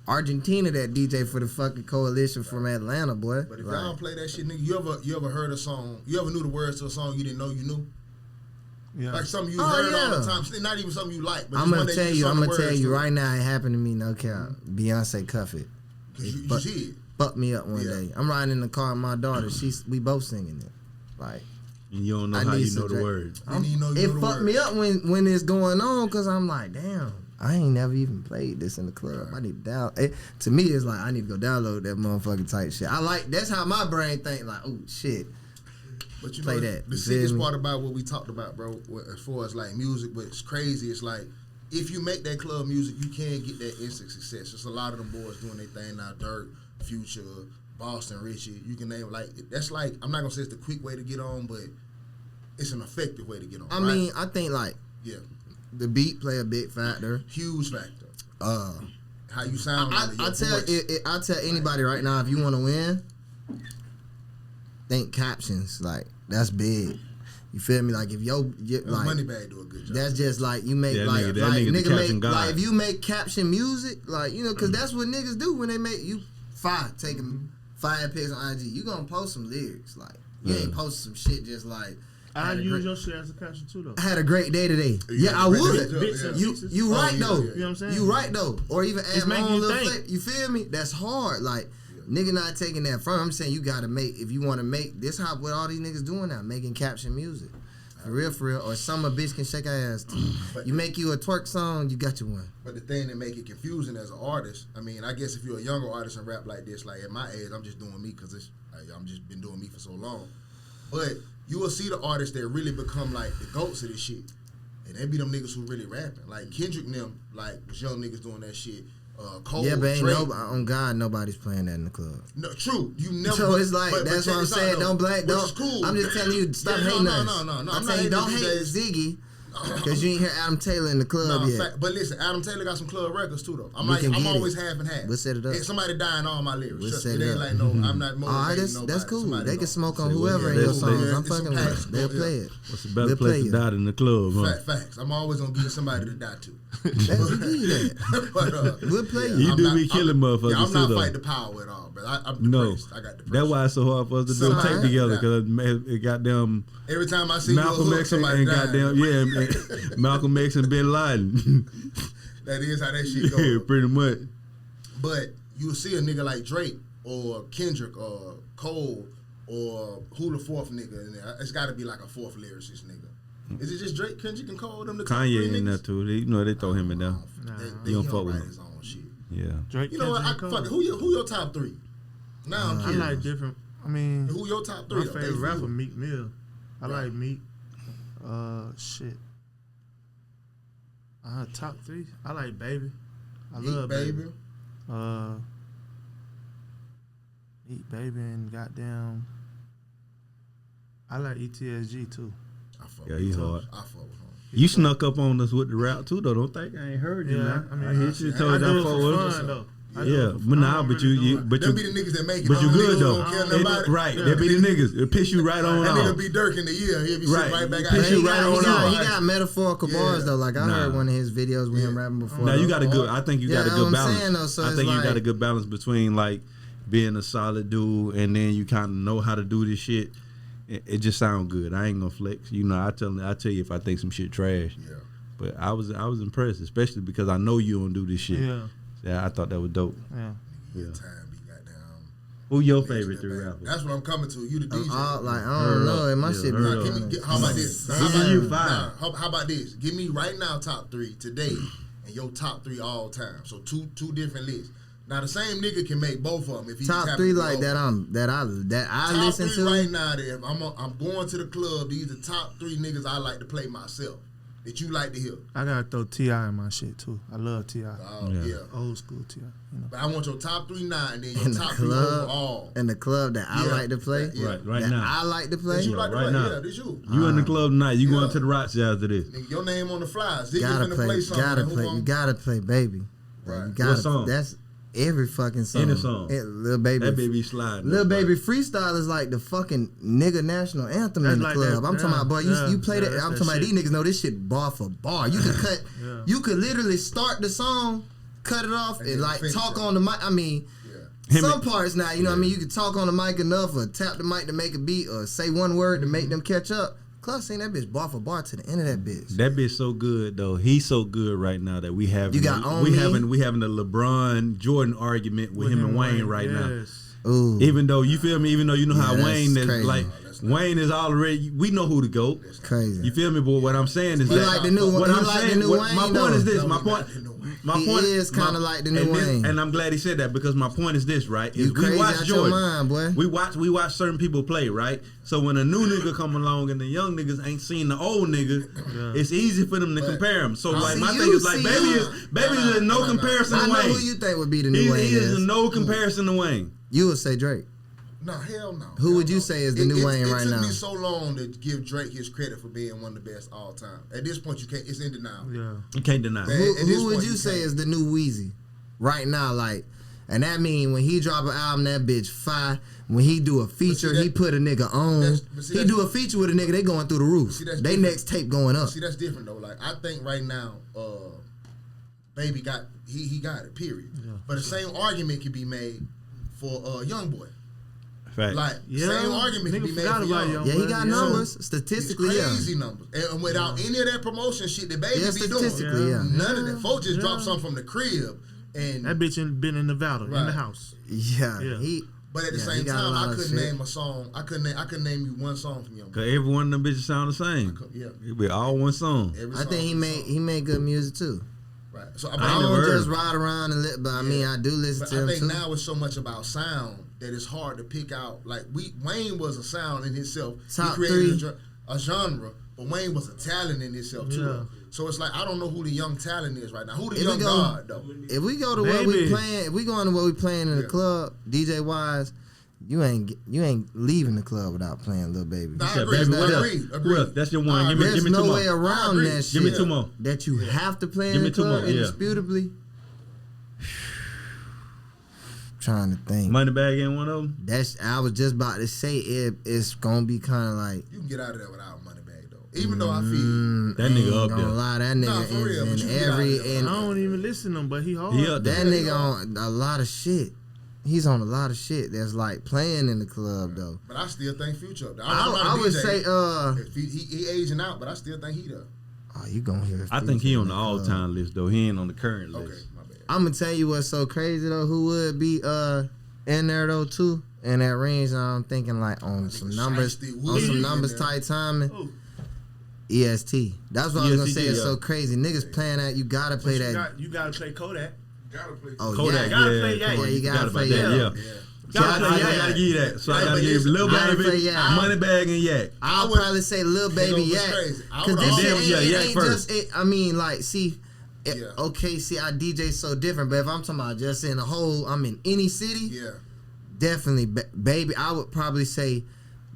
Argentina that DJ for the fucking coalition from Atlanta, boy. but if Like, y'all play that shit, nigga, you ever heard a song? You ever knew the words to a song you didn't know you knew? Yeah. Like something you Oh, heard all yeah. the time. It's not even something you like. But I'm just gonna one day tell just you. sung I'm the gonna tell words you to it. right now. It happened to me. No cap. Beyonce Cuff It. 'Cause you Fuck- did. Fucked me up one Yeah. day. I'm riding in the car with my daughter. We both singing it. Like and you don't know I how need you know some the Drake. words. Didn't even know you it knew the fucked words. me up when it's going on because I'm like, damn, I ain't never even played this in the club. I need to to me, it's like I need to go download that motherfucking type shit. I like that's how my brain think. Like, oh shit. But you Play know, that. the You feel sickest me? part about what we talked about, bro, as far as like music, but it's crazy. It's like if you make that club music, you can get that instant success. There's a lot of them boys doing their thing now. Dirt, Future, Boston, Richie. You can name like that's like I'm not gonna say it's the quick way to get on, but it's an effective way to get on. I right? mean, I think like yeah, the beat play a big factor. huge factor. Uh, How you sound. I tell anybody right now, if you want to win, think captions. Like that's big. You feel me? Like if like Moneybag do a good job. that's just like you make Yeah, that like nigga- that like nigga the nigga caption make god. like if you make caption music like because that's what niggas do when they make you taking 5 pics on IG. You gonna post some lyrics like you ain't posting some shit just like. I had a use great- your shit as a caption too though. I had a great day today. Yeah, Yeah, I great would. day, Bits yeah. and You pieces. you right yeah, though. yeah. You know what I'm saying? You right though. Or even It's add my making own you little think. flavor. You feel me? That's hard. Like nigga not taking that from. I'm saying you gotta make if you want to make this how what all these niggas doing now making caption music. For real. Or some a bitch can shake her ass to. You make you a twerk song, you got your one. But the thing that make it confusing as an artist, I mean, I guess if you're a younger artist and rap like this, like at my age, I'm just doing me because I'm just been doing me for so long. But you will see the artists that really become like the goats of this shit, and they be them niggas who really rapping. Like Kendrick and them, like was young niggas doing that shit. Cole, Yeah, but ain't Drake. on God, nobody's playing that in the club. No, true. You never. So it's like but that's check what I'm this out, saying. though, Don't blame. which Don't. is cool. I'm just telling you, stop Yeah, hating no, us. no. I'm not telling you, don't hating hate DJs. Ziggy. Cause you ain't hear Adam Taylor in the club yet. But listen, Adam Taylor got some club records too though. I'm always half and half. We'll set it up. If somebody die in all my lyrics. We'll set it it ain't up. like no, I'm not motivating nobody. That's cool. Somebody They can smoke on Say whoever what? in your Yeah, songs. yeah, I'm it's some fucking with passion. it. They'll Yeah. play it. What's the better We'll place play to it. die than the club, huh? Facts. I'm always gonna give somebody to die to. We'll give you that. But, We'll play You it. do be killing motherfuckers I'm not too, though. fighting the power at all, but I'm No, depressed. I got depression. that's why it's so hard for us to do a Somebody tape together died. because it goddamn Every time I see Malcolm you a hook, X somebody and died. goddamn Malcolm X and Bin Laden. That is how that shit Yeah, goes. pretty much. But you will see a nigga like Drake or Kendrick or Cole or who the fourth nigga in there. It's got to be like a fourth lyricist nigga. Is it just Drake, Kendrick, and Cole? Them the top Kanye three in there niggas? too. They throw him in there. They You don't he fuck with write him. his own shit. Yeah. Drake, You know what? Kendrick, Fuck it. Cole. Who your top three? Now I'm I curious. like different. I mean, Who your top three? my though? They favorite for rapper, you. Meek Mill. I Right. like Meek. Shit. Top three. I like Baby. I Meek, love Baby. Baby. Meek, Baby, and goddamn. I like ETSG too. I fuck Yeah, with he him. hard. I fuck with him. You snuck up on us with the rap too, though. Don't think I ain't heard you, man. I mean, I hit you, I told you do I it fuck for with fun you. though. I Yeah, do it for but fun. nah, I but really you, do it. but Them you, be the niggas that make it. but you Them good niggas though. Don't care nobody. Right, Yeah. they be the niggas. It piss you right on That off. nigga be Dirk in the year. He'll be Right. sitting right back out. Piss He you He right got, on he, got, off. he got metaphorical Yeah. bars though. Like I Nah. heard one of his videos with him Yeah. rapping before. Now you though. got a good. I think you got Yeah, a good I'm balance. saying, though, so I it's think you got like- a good balance between like being a solid dude and then you kind of know how to do this shit. It just sound good. I ain't gonna flex. You know, I tell you if I think some shit trash. Yeah. But I was impressed, especially because I know you don't do this shit. Yeah. Yeah, I thought that was dope. Yeah. Yeah. Yeah. Time be goddamn. Who your Mix favorite that three back. rappers? That's what I'm coming to. You the DJ. Like I Heard don't know. up. It my Yeah, shit be heard Nah, up. give me, how about this? Give me you five. How about this? Give me right now top three today and your top three all time. So two different lists. Now the same nigga can make both of them if he top just three happen to like go. that. I Top listen three to. right now. That if I'm going to the club. These are top three niggas I like to play myself. That you like to hear. I gotta throw T.I. in my shit too. I love T.I. Yeah. Old school T.I. You know. But I want your top three now and then your In the top three club, overall. in the club that I Yeah. like to play. Yeah. Right that now. I like to play. That you like to right play. now. Yeah, this you. You in the club tonight. You Yeah. going to the Roxy after this. Nigga, your name on the fly. Ziggy Gotta finna play. play something. Gotta Who play. gon- You gotta play, baby. Right. You gotta, What song? That's every fucking song. Any song. Lil Baby. That baby sliding. Lil Baby Freestyle is like the fucking nigga national anthem That's in the like club. that, I'm talking yeah, about, boy, yeah, you play yeah, that. that's I'm that talking about shit. these niggas know this shit bar for bar. You could cut, Yeah. you could literally start the song, cut it off, and then like finish talk it. on the mic. I mean, Yeah. some parts now, you know what I mean? You could talk on the mic enough or tap the mic to make a beat or say one word to make them catch up. Club sing that bitch bar for bar to the end of that bitch. That bitch so good though. He's so good right now that we have You got On we Me? having a LeBron Jordan argument with him and Wayne right now. Yes. Ooh. Even though you feel me, even though you know how that's Wayne is crazy. like Wayne is already we know who to go. Crazy. You feel me? But what I'm saying is He that like the new- what he I'm like the saying, new what- Wayne, my point though. is this. No, My he point. not the new Wayne. My He point is kinda like the new and Wayne. and I'm glad he said that because my point is this, right? Is You crazy we watch out your Jordan. mind, boy. We watch certain people play, right? So when a new nigga come along and the young niggas ain't seen the old nigga, it's easy for them to compare him. So like see my you, thing is like see baby you. is no comparison I to know Wayne. who you think would be the new He Wayne is is. no comparison to Wayne. You would say Drake. No, hell no. Who Hell would you no. say is the new Wayne right It now? took me so long to give Drake his credit for being one of the best all time. At this point, you can't. It's in denial. Yeah. You can't deny. Man, Who, at this who would point, you you say can't. is the new Weezy right now? Like, and that mean when he drop an album, that bitch fire. When he do a feature, that- he put a nigga on. but see, He that's- do a feature with a nigga, they going through the roof. See, that's They different. next tape going up. See, that's different though. Like I think right now, Baby got he got it. Period. But the same argument can be made for Young Boy. Fact. Like Yeah. same argument can Nigga be made forgot for about Young. Young Yeah, he Boy, got yeah. numbers statistically. Yeah, Crazy numbers, and without any of that promotion shit that Baby yeah, be doing, statistically, yeah. none of that. Folks just Yeah. dropped something from the crib, and That bitch been in Nevada, in Right. the house. Yeah, Yeah. he. but at the Yeah, he same got a time, lot I of couldn't shit. name a song. I couldn't name you one song from Young Boy. Cause every one of them bitches sound the same. Yeah, It be all one song. every I song think is a song. he made good music too. Right. So I ain't don't never heard just him. ride around and but I mean I do listen But to I him think too. now it's so much about sound that it's hard to pick out. Like Wayne was a sound in himself. Top he created three. a genre, but Wayne was a talent in himself too. Yeah. So it's like I don't know who the young talent is right now. Who the If we young go- god though? If we go to what we Baby. playing, if we go into what we playing in the Yeah. club, DJ wise, You ain't leaving the club without playing Lil Baby. Nah, Yeah, agree, baby, nah, what else? agree. Who else? That's your one. Give me There's two no more. way around that shit. Give me two more. That you have to play in Give me the two club more, yeah. indisputably. Trying to think. Moneybag ain't one of them. I was just about to say it's gonna be kind of like. You can get out of there without Moneybag though. Even though I feel That nigga up gonna there. lie, that Nah, nigga for real, but is you in get out every of there. and I don't even listen to him, but he hard. He up that there. nigga on a lot of shit. He's on a lot of shit that's like playing in the club though. But I still think Future up there. I would say if he aging out, but I still think he there. Oh, you gonna hear? I think he Future on in the club. all-time list though. He ain't on the current Okay, list. my bad. I'm gonna tell you what's so crazy though. Who would be in there though too? In that range, I'm thinking like on some numbers, Shiesty on Wood some in numbers there. tight timing. Oh. EST. That's what I was gonna say. EST, It's yeah. so crazy. Niggas playing that. You gotta play that. You gotta play Kodak. Gotta play. Oh Kodak, yeah. Gotta play yeah, Yak. come on, Yeah, you gotta play that, Yak. yeah. Yeah. So I Gotta play gotta Yak. give you that. So I Yeah, gotta but give listen, Lil gotta play Baby, Yak. Moneybag, and Yak. I'll would- probably say Lil Baby It was Yak. crazy. I Cause would this also- shit Then, ain't, yeah, it Yak ain't first. just. I mean, like, see. Yeah. Okay, see, our DJ's so different, but if I'm talking about just in a whole, I'm in any city, Yeah. definitely Baby. I would probably say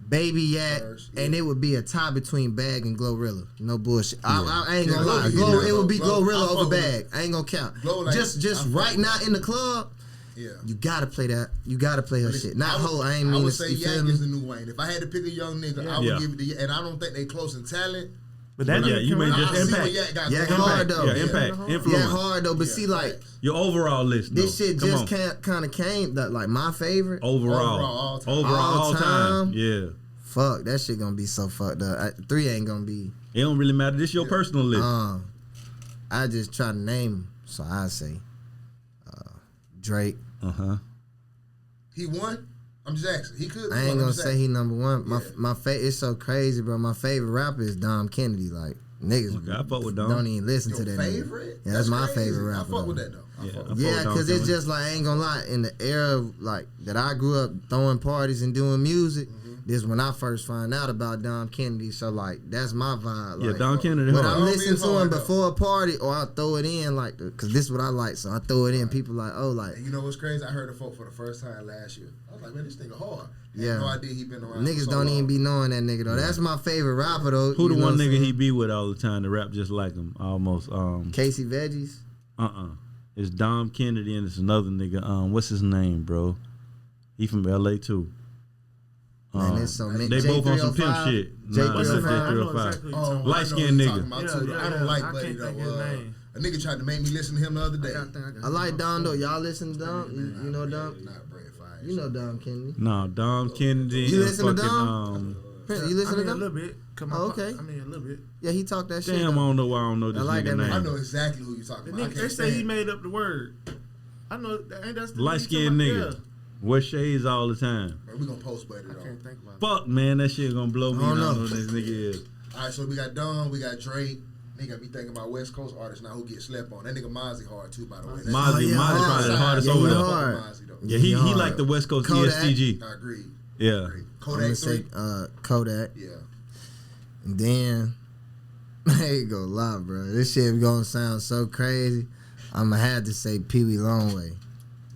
Baby Yak, First, and it would be a tie between Bag and Glorilla. No bullshit. I ain't Yeah, gonna lie. Glow- It would be Glow- Glorilla I fuck over with Bag. I ain't gonna count. Glow like- just I fuck right with now in the club, Yeah. you gotta play that. You gotta play her shit. Not whole. I ain't I mean would to say you Yak feel me? is the new Wayne. If I had to pick a young nigga, I would Yeah. give it to Yak. And I don't think they close in talent. But that Yeah, nigga you can may rap. just I see impact. what Yak got Yak going. hard, though. Yeah, Yeah. impact, Yeah, influence. hard though. But Yeah, see, like facts. Your overall list. this though. shit Come just on. kind of came that like my favorite. Overall, Overall, all time. All-time. Yeah. Fuck, that shit gonna be so fucked up. 3 ain't gonna be. It don't really matter. This your personal list. I just try to name 'em, so I say Drake. He won. I'm just asking. He could. I ain't gonna say he number one. Yeah. My it's so crazy, bro. My favorite rapper is Dom Kennedy. Like niggas Okay, I fuck with Dom. don't even listen to Your that. favorite? Nigga. Yeah, that's my crazy. favorite I rapper. fuck with though. that though. I Yeah, fuck I with fuck Yeah, with Dom because it's Kennedy. just like I ain't gonna lie. In the era like that I grew up throwing parties and doing music, this when I first found out about Dom Kennedy. So like that's my vibe. Yeah, Like, Dom Kennedy. when hard. I'm Dom listening is to him hard, though. before a party, or I throw it in like, cause this is what I like. So I throw it in. People like, oh, like And you know what's crazy? I heard the folk for the first time last year. I was like, man, this nigga hard. I Yeah. had no idea he been around. niggas for so don't even long. be knowing that nigga though. That's my favorite rapper though. Who the you know one what I'm nigga he saying? be with all the time to rap just like him? Almost. Casey Veggies. It's Dom Kennedy and it's another nigga. What's his name, bro? He from LA too. Man, there's so many. They both on some pimp J305. shit. J305. What's his name? I know J305. exactly what you're talking about. Light-skinned I know who nigga. you're talking about, too. Yeah, I don't like I Buddy can't think of his though. name. A nigga tried to make me listen to him the other day. I like Dom though. Y'all listen to Dom? You know Dom? Not Brad Fire. You know Dom Kennedy. No, Dom Kennedy. You and listen to fucking, Dom? Prince, you listen I mean, to a Dom? little bit. Come Oh, on. okay. I mean, a little bit. Yeah, he talked that shit. Damn, I though. don't know why I don't know this like nigga that man. I name. know exactly who you're talking The about. I nigga, can't they say he stand made up the word. I know. Ain't that's the Light-skinned nigga. nigga. Wear shades all the time. Man, we gonna post Buddy I though. can't think about it. Fuck, man, that shit gonna blow me. I I don't don't know know. who this nigga is. All right, so we got Don, we got Drake. Nigga be thinking about West Coast artists now who get slept on. That nigga Mozzie hard too, by the way. That's- Mozzie, yeah, Mozzie hard. probably the hardest Yeah, over he there. hard. Mozzie, though. Yeah, he hard. like the West Coast Kodak. ESTG. I agree. Yeah. I agree. I'm Kodak gonna 3. say Kodak. Yeah. And then I ain't gonna lie, bro. This shit gonna sound so crazy. I'ma have to say Pee Wee Longway.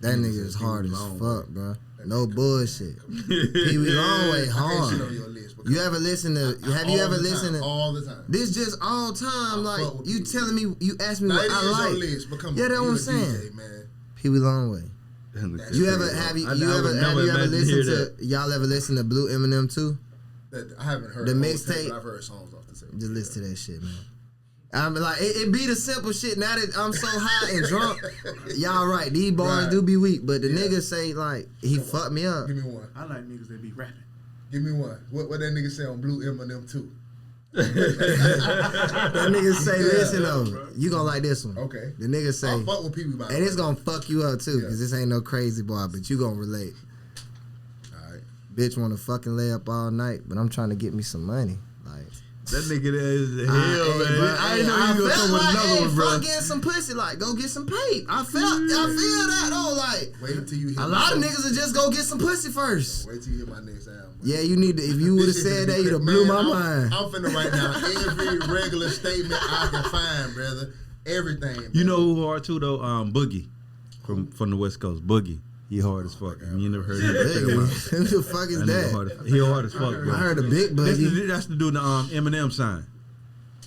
That nigga is hard as fuck, bro. No bullshit. Pee Wee Longway I can't shit on hard. your list. You ever listen to? Have you All ever the listened time, to? all the time? This just all time. I Like fuck with you Pee Wee. telling me, you asked me Now, what it is I your like. list, but come Yeah, on, that's you what I'm a saying. DJ, man. Pee Wee Longway. You ever have you, I- you I ever would have never you ever imagine to hear listened to y'all ever listen to Blue Eminem too? I haven't heard The the whole mixtape- tape, but I've heard songs off the tape. Just listen to that shit, man. I'm like it be the simple shit. Now that I'm so high and drunk, y'all right. These bars Right. do be weak, but the niggas say like he fucked me up. Give me one. I like niggas that be rapping. Give me one. What that nigga say on Blue Eminem 2? That nigga say, listen though, you gonna like this one. Okay. The nigga say, I fuck with Pee Wee by the and way. it's gonna fuck you up too, Yeah. cause this ain't no crazy boy, but you gonna relate. Alright. Bitch wanna fucking lay up all night, but I'm trying to get me some money. Like That nigga there is the hell, hey, man. bro, I hey, didn't know you was gonna come with like, another hey, one, bro. fuck getting some pussy, like go get some paid. I feel that though, like Wait until you hear a lot of niggas will just go get some pussy first. Wait till you hear my next album. Yeah, you need to. If you would have This shit said finna that, be you'd have crazy. blew my Man, mind. I'm finna write down every regular statement I can find, brother. Everything. You brother. know who hard too though? Boogie from the West Coast. Boogie. He hard as fuck. You never heard him. Who the fuck is that? He hard as fuck, bro. I heard a big boogie. That's the dude the Eminem sign.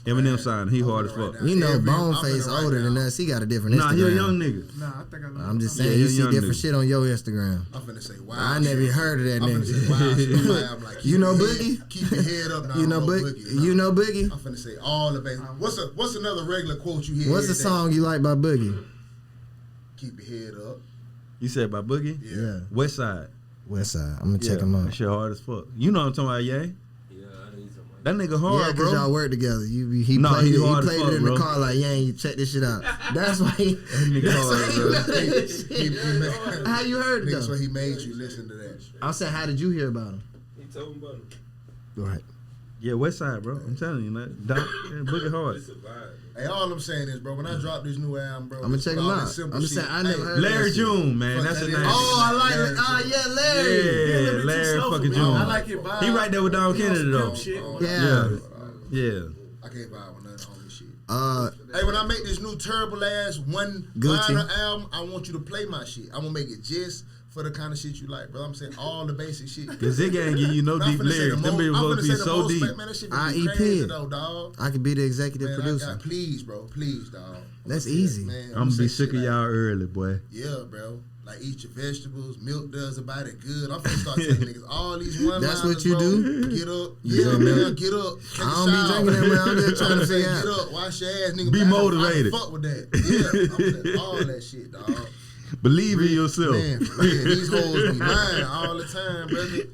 Eminem sign. He hard as fuck. You know, Boneface older than us. He got a different Instagram. Nah, he a young nigga. Nah, I think I know. I'm just saying, you see different shit on your Instagram. I'm finna say wow. I never even heard of that I'm finna say wow. nigga. I'm like, You know Boogie? Keep your head up now. You know Boogie? You know Boogie? I'm finna say all the basics. What's another regular quote you hear? What's the song you like by Boogie? Keep your head up. You said by Boogie? Yeah. West Side. West Side. I'm gonna check him That out. shit hard as fuck. You know what I'm talking about, Yang? Yeah, I know you talking about That nigga hard, Yeah, bro. cause y'all work together. He Nah, played he it. He hard as played fuck, it in bro. the car like, yeah, you check this shit out. That's why he. nigga hard, bro. How you heard it Nigga, so though? he made you listen to that. I'm saying, how did you hear about him? He told me about him. Right. Yeah, West Side, bro. I'm telling you, man. Boogie hard. It's a vibe. Hey, all I'm saying is, bro, when I drop this new album, bro, I'm gonna check him all out. that simple I'm just shit. saying, I never heard Larry that shit. June, man. Fuck That's that his is. name. Oh, I like it. Yeah, Larry. Yeah, Larry fucking June. I like it vibe. He right there with Don Kennedy, though. Shit. Yeah. Yeah. I can't vibe with none of homie shit. Hey, when I make this new terrible ass one Gucci. liner album, I want you to play my shit. I'm gonna make it just for the kind of shit you like, bro. I'm saying all the basic shit. Cause Ziggy ain't give you no deep lyrics. Them bitches supposed to be so deep. Man, that shit I be EP crazy it. though, dog. I could be the executive Man, producer. please, bro. Please, dog. That's easy. Man, I'm gonna be say sick shit of like, y'all early, boy. Yeah, bro. Like eat your vegetables. Milk does about it good. I'm finna start telling niggas all these one. That's what you do? Get up. You Yeah, drink man. milk? Get up. Take I a don't be shower. drinking that, man. I'm just trying to say, figure out. get up. Wash your ass, nigga. Be man, motivated. I fuck with that. Yeah, I'm saying all that shit, dog. Believe in yourself. Man, for real, these hoes be lying all the time, brother.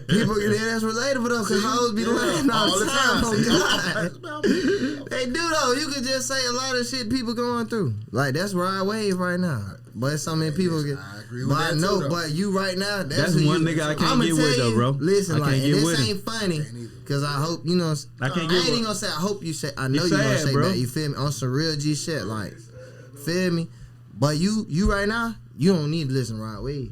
People, that's relatable though, cause hoes be lying all the time. Oh, God. They do though. You could just say a lot of shit people going through. Like that's ride wave right now. But so many people get. I agree with But that I know, too, though. but you right now. That's who one you, nigga I can't I'ma get tell with, though, you, bro. Listen, I like, can't and get this with him. ain't funny, either. cause I hope you know. I can't I get ain't with even gonna say. I hope you say. I know It's you gonna sad, say bro. that. You feel me? On some real G shit, like, feel me? But you right now, you don't need to listen to Rod Wave.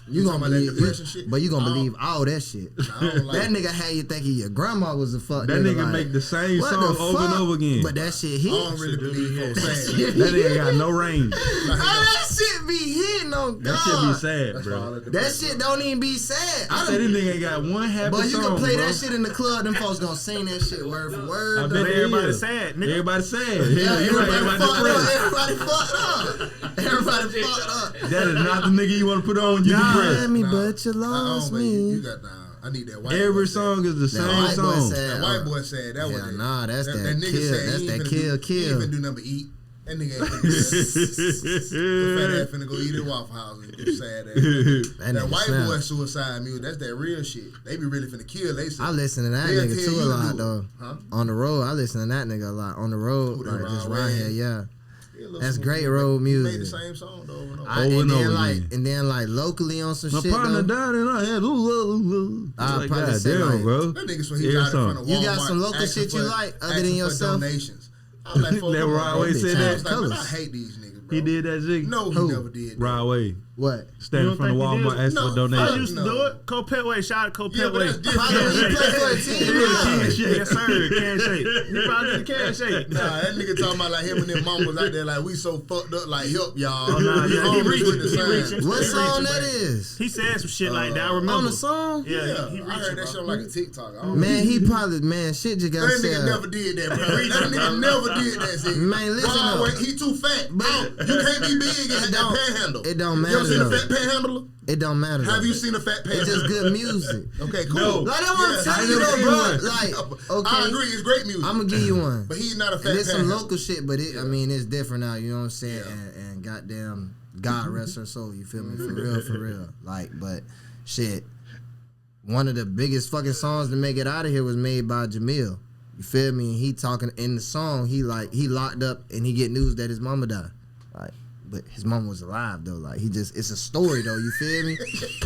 You gonna talking about that believe, depression shit? but you gonna I don't- believe all that shit. I don't like That nigga had you thinking your grandma was a fuck. That nigga like, make the same what song the over and fuck? over again. But that shit I hit. don't really believe folks saying that. That nigga got no range. Oh, that shit be hitting on God. That shit be sad, That's bro. all that That shit don't even be sad. I said this nigga ain't got one happy But you song, can play bro. that shit in the club. Them folks gonna sing that shit word for I word. bet though. Everybody they sad, nigga. Everybody sad. Yeah, you right. everybody Everybody fucked up. depressed. Everybody fucked up. That is not the nigga you want to put on when you Nah, depressed. me, but you lost me. You got I need that white boy Every sad. song is the That same white boy song. sad. That white boy said that Yeah, was it. nah, that's that nigga kill. said That's he that ain't finna kill, do, He kill. ain't finna do nothing but eat. That nigga ain't finna do that. The fat ass finna go eat at Waffle House and do sad ass. That That nigga white snap. boy suicide music, that's that real shit. They be really finna kill. They say. I listen to that They'll nigga tell too you a to lot do it. though. Huh? On the road, I listen to that nigga a lot. On the road, Who that, like just Rod right Wave? here, yeah. Yeah, look, That's some- great road He music. made the same song though. Over and over. I, Over and and then over like, again. and then like locally on some My shit partner though. died and I had I'll like, probably God say, damn, like, bro. That nigga so he Every was out in song. front of Walmart. You got some local asking shit you for- like other asking than for yourself? Donations. I'm like, fuck, That come on, Rod bro. Wave I said was that? like, man, I Colors. hate these niggas, bro. He did that Ziggy. No, he Who? never did. that. Rod Wave. What? Standing in front of You don't think he Walmart did? asking No, for I donations. used to do it. Cole Petway, shout out to Cole Yeah, but Petway. that's different. Probably when you play for a team, Yeah, yeah. can shake. Yes, sir. Can shake. He probably did the can shake. Nah, that nigga talking about like him and them mamas out there like we so fucked up like help y'all. Oh, nah, yeah, he Homeless reaching. with the He sign. reaching. What He song reaching, that baby. is? He said some shit like that. I remember. On the song? Yeah, Yeah, he I reaching, heard that bro. shit like a TikTok. I don't Man, know. he probably shit just got That nigga said. never did that, bro. That nigga never did that shit. Man, listen Why, up. wait, he too fat. But- You can't be big and have that don't- panhandle. it don't You ever matter, seen a though. fat panhandler? It don't matter. Have though. you seen a fat It's panhandler? just good music. Okay, cool. No. Like, that's what I'm Yeah, telling I you never though, seen bro. one. Like, okay. I agree, it's great music. I'm gonna give you one. But he's not a fat And it's some panhandler. local shit, but I mean, it's different now. You know what I'm saying? Yeah. And goddamn, God rest her soul. You feel me? For real, for real. Like, but shit, one of the biggest fucking songs to make it out of here was made by Jamil. You feel me? And he talking in the song. He locked up and he get news that his mama died. Like, but his mama was alive though. Like it's a story though. You feel me?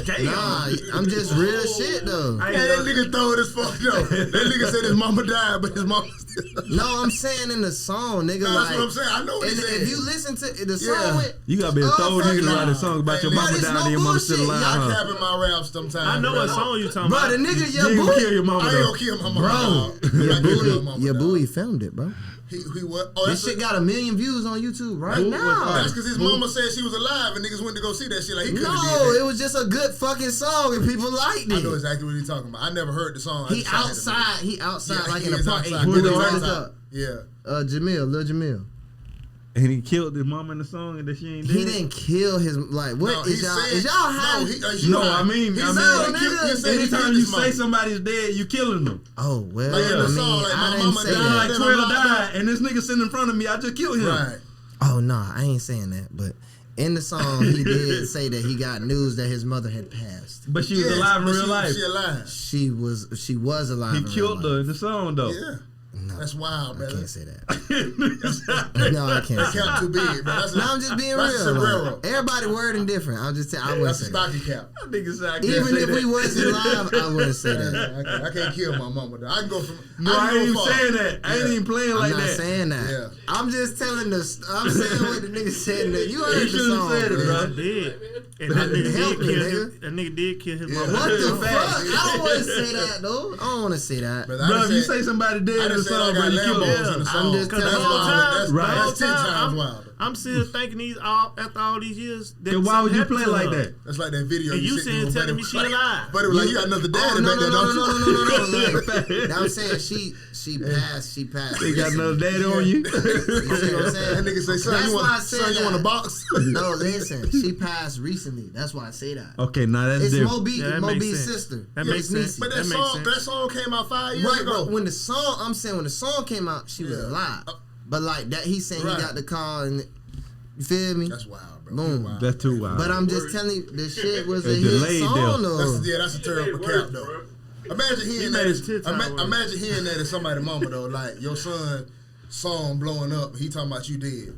Damn. Nah, I'm just real shit though. I Hey, ain't that know. nigga throw it as fuck though. That nigga said his mama died, but his mama still. No, I'm saying in the song, nigga. Nah, like, that's what I'm saying. I know what and he said. if you listen to the song, Yeah. with, You gotta be a throw nigga to write a song about your Hey, mama but it's down no and your mama still bullshit. alive. I huh? cap in my raps sometimes. I know bro. what song you talking bro, about. the nigga, You ain't gonna kill your mama I ain't though. gonna kill my mama. Bro, dog. your I kill my booty, mama, your dog. booty filmed it, bro. He what? Oh, This that's shit got 1 million views on YouTube right Who? now. That's because his mama said she was alive and niggas went to go see that shit. Like he couldn't have No, did that. it was just a good fucking song and people liked I it. know exactly what he's talking about. I never heard the song. I He just had it. outside Yeah, like he in a is park. outside. Who Good the outside. artist up? Yeah. Lil Jamil. And he killed his mama in the song and that she ain't dead. He didn't kill his like. What No, is he y'all? said- Is y'all high? No, I mean, he I said mean, he killed- he said he anytime killed you his say mama. somebody's dead, you killing them. Oh well, Like in the I mean, song, like, I my didn't mama say died. that. Like then 12 I'm locked died, and this nigga sitting in front of me, I just killed him. Right. Oh no, I ain't saying that. But in the song, he did say that he got news that his mother had passed. But she was Yes, alive in but real life. She alive. She was alive. He in real killed her life. in the song, though. Yeah. No, That's wild, I man. can't say that. No, I can't That say cap that. too big, man. That's No, I'm just being that's real. a sombrero. Like, everybody wording different. I wouldn't That's a say that. stocking cap. That nigga said I can't Even say if that. we wasn't live, I wouldn't say that. I can't kill my mama, though. I can go from. No, I can ain't go even far. saying that. I ain't Yeah. even playing I'm like not that. saying that. Yeah. I'm just telling the. I'm saying what the nigga said. That you heard You the shouldn't song. have said it, man. bro. I did. And that nigga Help did me, kill nigga. his. That nigga did kill his Yeah. mama. What the fuck? Facts. I don't want to say that though. I don't want to say that. But Bro, if you said- say somebody I dead in the just said I song, bro, got you kill Lambos them. in the I'm song. just Cause telling the you. whole time, That's, Right. the whole that's 10 times time, wilder. I'm still thinking after all these years. That Then why would you something play happened like to her. that? That's like that video. And you sitting saying with telling Buddy me she was like- alive. Buddy was like, you got another daddy Oh, no, back there, don't you? Like, I'm saying she passed. She passed. They got another daddy on you? You see what I'm saying? That nigga say, son, That's you why I want, said son, you that. want a box? No, listen. She passed recently. That's why I say that. Okay, now that's It's different. Moby, Yeah, that Moby's makes sense. sister. That Yeah, makes it's sense. Niecy. But That makes sense. that song came out 5 years Right, ago. but when the song, I'm saying when the song came out, she was Yeah. alive. But like that, he's saying Right. he got the call and you feel me? That's wild, bro. Boom. Wild. That's too wild. But I'm just telling you, the shit was a It's hit delayed song there. though. That's a terrible cap, though. Imagine hearing made that. his tits out worse. Imagine hearing that as somebody's mama, though. Like, your son song blowing up, he talking about you dead.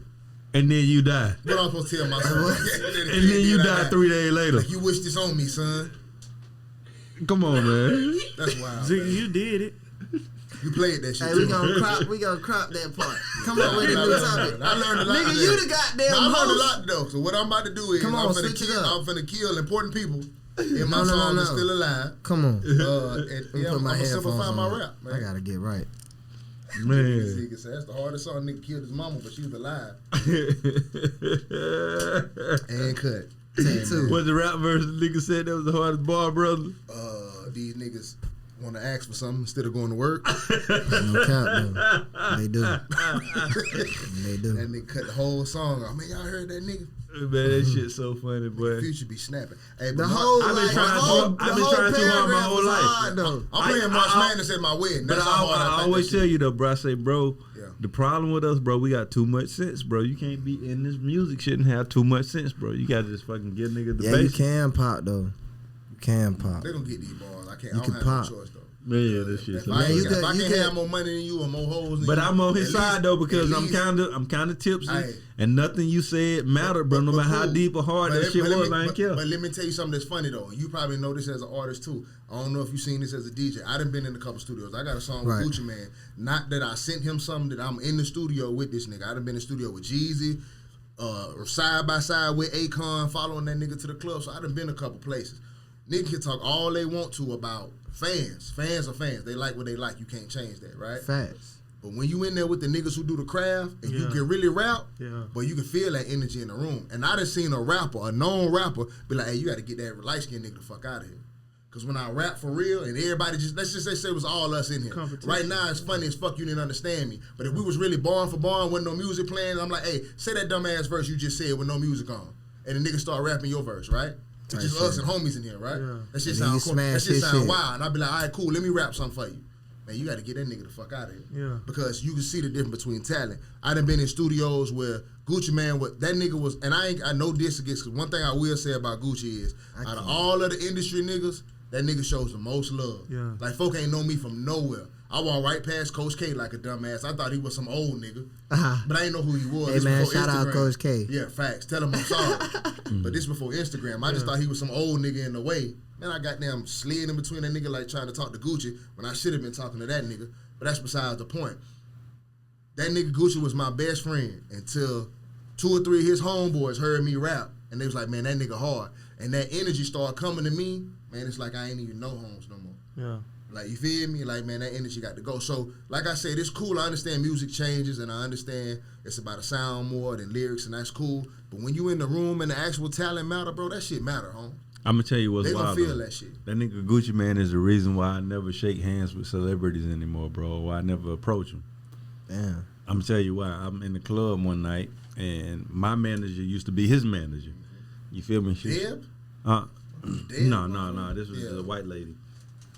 And then you die. What am I supposed to tell my son? And then you die 3 days later. Like, you wish this on me, son. Come on, man. That's wild. Ziggy, man. you did it. You played that shit Hey, too. we gonna crop that part. Come on with the new topic. I learned a lot. Nigga, today. you the goddamn No, I learned a host. lot though. So what I'm about to do is Come on, I'm finna switch it kill. up. I'm finna kill important people in my No, song no. that's still alive. Come on. And Let me yeah, put I'm my gonna headphones simplify on. my rap, man. I gotta get right. Man. Ziggy said that's the hardest song. Nigga killed his mama, but she was alive and cut. Take two. What the rap verse the nigga said that was the hardest bar, brother? These niggas want to ask for something instead of going to work. No cap, though. They do. They do. That nigga cut the whole song off. Man, y'all heard that nigga? Man, that shit so funny, boy. Future be snapping. Hey, The but whole, I've been like, trying the to- whole, I've the been whole trying too hard my paragraph whole was life. hard, though. I'm playing March Madness at my wedding. But That's how hard I I always think tell you though, bro. I say, bro, Yeah. the problem with us, bro, we got too much sense, bro. You can't be in this music shit and have too much sense, bro. You gotta just fucking give niggas the Yeah, you basics. can pop, though. You can pop. They're gonna get these balls. I can't. You I can don't have pop. no choice though. Man, yeah, this shit. If So I, you if could- I you can't could- have more money than you or more hoes than But you, I'm on his at side least- though because at I'm least- kind of tipsy, Aye. and nothing you said mattered, bro. No matter how cool. deep or hard But that let- shit but let was, me- I ain't but- care. But let me tell you something that's funny though. You probably know this as an artist too. I don't know if you've seen this as a DJ. I done been in a couple studios. I got a song with Right. Gucci Man. Not that I sent him something, that I'm in the studio with this nigga. I done been in the studio with Jeezy, side by side with Akon, following that nigga to the club. So I done been a couple places. Niggas can talk all they want to about fans. Fans are fans. They like what they like. You can't change that, right? Facts. But when you in there with the niggas who do the craft and you Yeah. can really rap, Yeah. but you can feel that energy in the room. And I done seen a rapper, a known rapper, be like, hey, you got to get that light-skinned nigga the fuck out of here. Because when I rap for real and everybody just, let's just say it was all us in here. Competition. Right now, it's funny as fuck you didn't understand me. But if we was really barn for barn with no music playing, I'm like, hey, say that dumbass verse you just said with no music on. And the nigga start rapping your verse, right? It's Right, just shit. us and homies in here, right? Yeah. That shit And then you sound cool. That smash shit his sound shit. wild. And I'd be like, all right, cool, let me rap something for you. Man, you got to get that nigga the fuck out of here. Yeah. Because you can see the difference between talent. I done been in studios where Gucci Man, that nigga was, and I know this against, because one thing I will say about Gucci is, out of all of the industry niggas, that nigga shows the most love. Yeah. Like, folk ain't know me from nowhere. I walked right past Coach K like a dumbass. I thought he was some old nigga, but I didn't know who he was. Hey, This man, before shout out Instagram. Coach K. Yeah, facts. Tell him I'm sorry. But this before Instagram. I just thought he was some old nigga in the way. Man, I goddamn slid in between that nigga like trying to talk to Gucci when I should have been talking to that nigga. But that's besides the point. That nigga Gucci was my best friend until 2 or 3 of his homeboys heard me rap. And they was like, man, that nigga hard. And that energy started coming to me. Man, it's like I ain't even know Holmes no more. Yeah. Like, you feel me? Like, man, that energy got to go. So, like I said, it's cool. I understand music changes, and I understand it's about a sound more than lyrics, and that's cool. But when you in the room and the actual talent matter, bro, that shit matter, home. I'm gonna tell you what's They gonna wild. feel though. that shit. That nigga Gucci Man is the reason why I never shake hands with celebrities anymore, bro. Why I never approach them. Damn. I'm gonna tell you why. I'm in the club one night, and my manager used to be his manager. You feel me? Deb? No. Deb? This was Yeah. a white lady.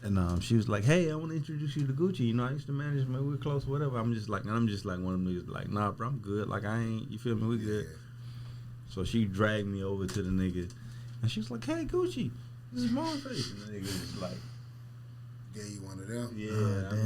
And she was like, "Hey, I want to introduce you to Gucci. You know, I used to manage him. We're close, whatever." I'm just like one of them niggas. Like, nah, bro, I'm good. Like, I ain't. You feel me? We good. So she dragged me over to the nigga, and she was like, "Hey, Gucci, this is Moreface." And the nigga was like, Yeah, you one of them? "Yeah."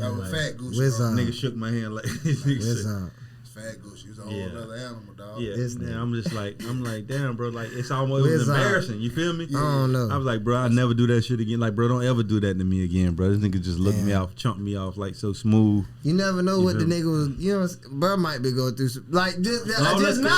That was Fat Gucci. Where's bro. Nigga shook my hand like this. Nigga Where's said, Fat Gucci. He was a whole Yeah. other animal, dog. Yeah, This man, nigga. I'm like, damn, bro, like it's almost Where's embarrassing. You feel me? I don't know. I was like, bro, I never do that shit again. Like, bro, don't ever do that to me again, bro. This nigga just looked me Damn. off, chunked me off like so smooth. You never know You what the feel me? nigga was. You know, bro might be going through some, like just All that's not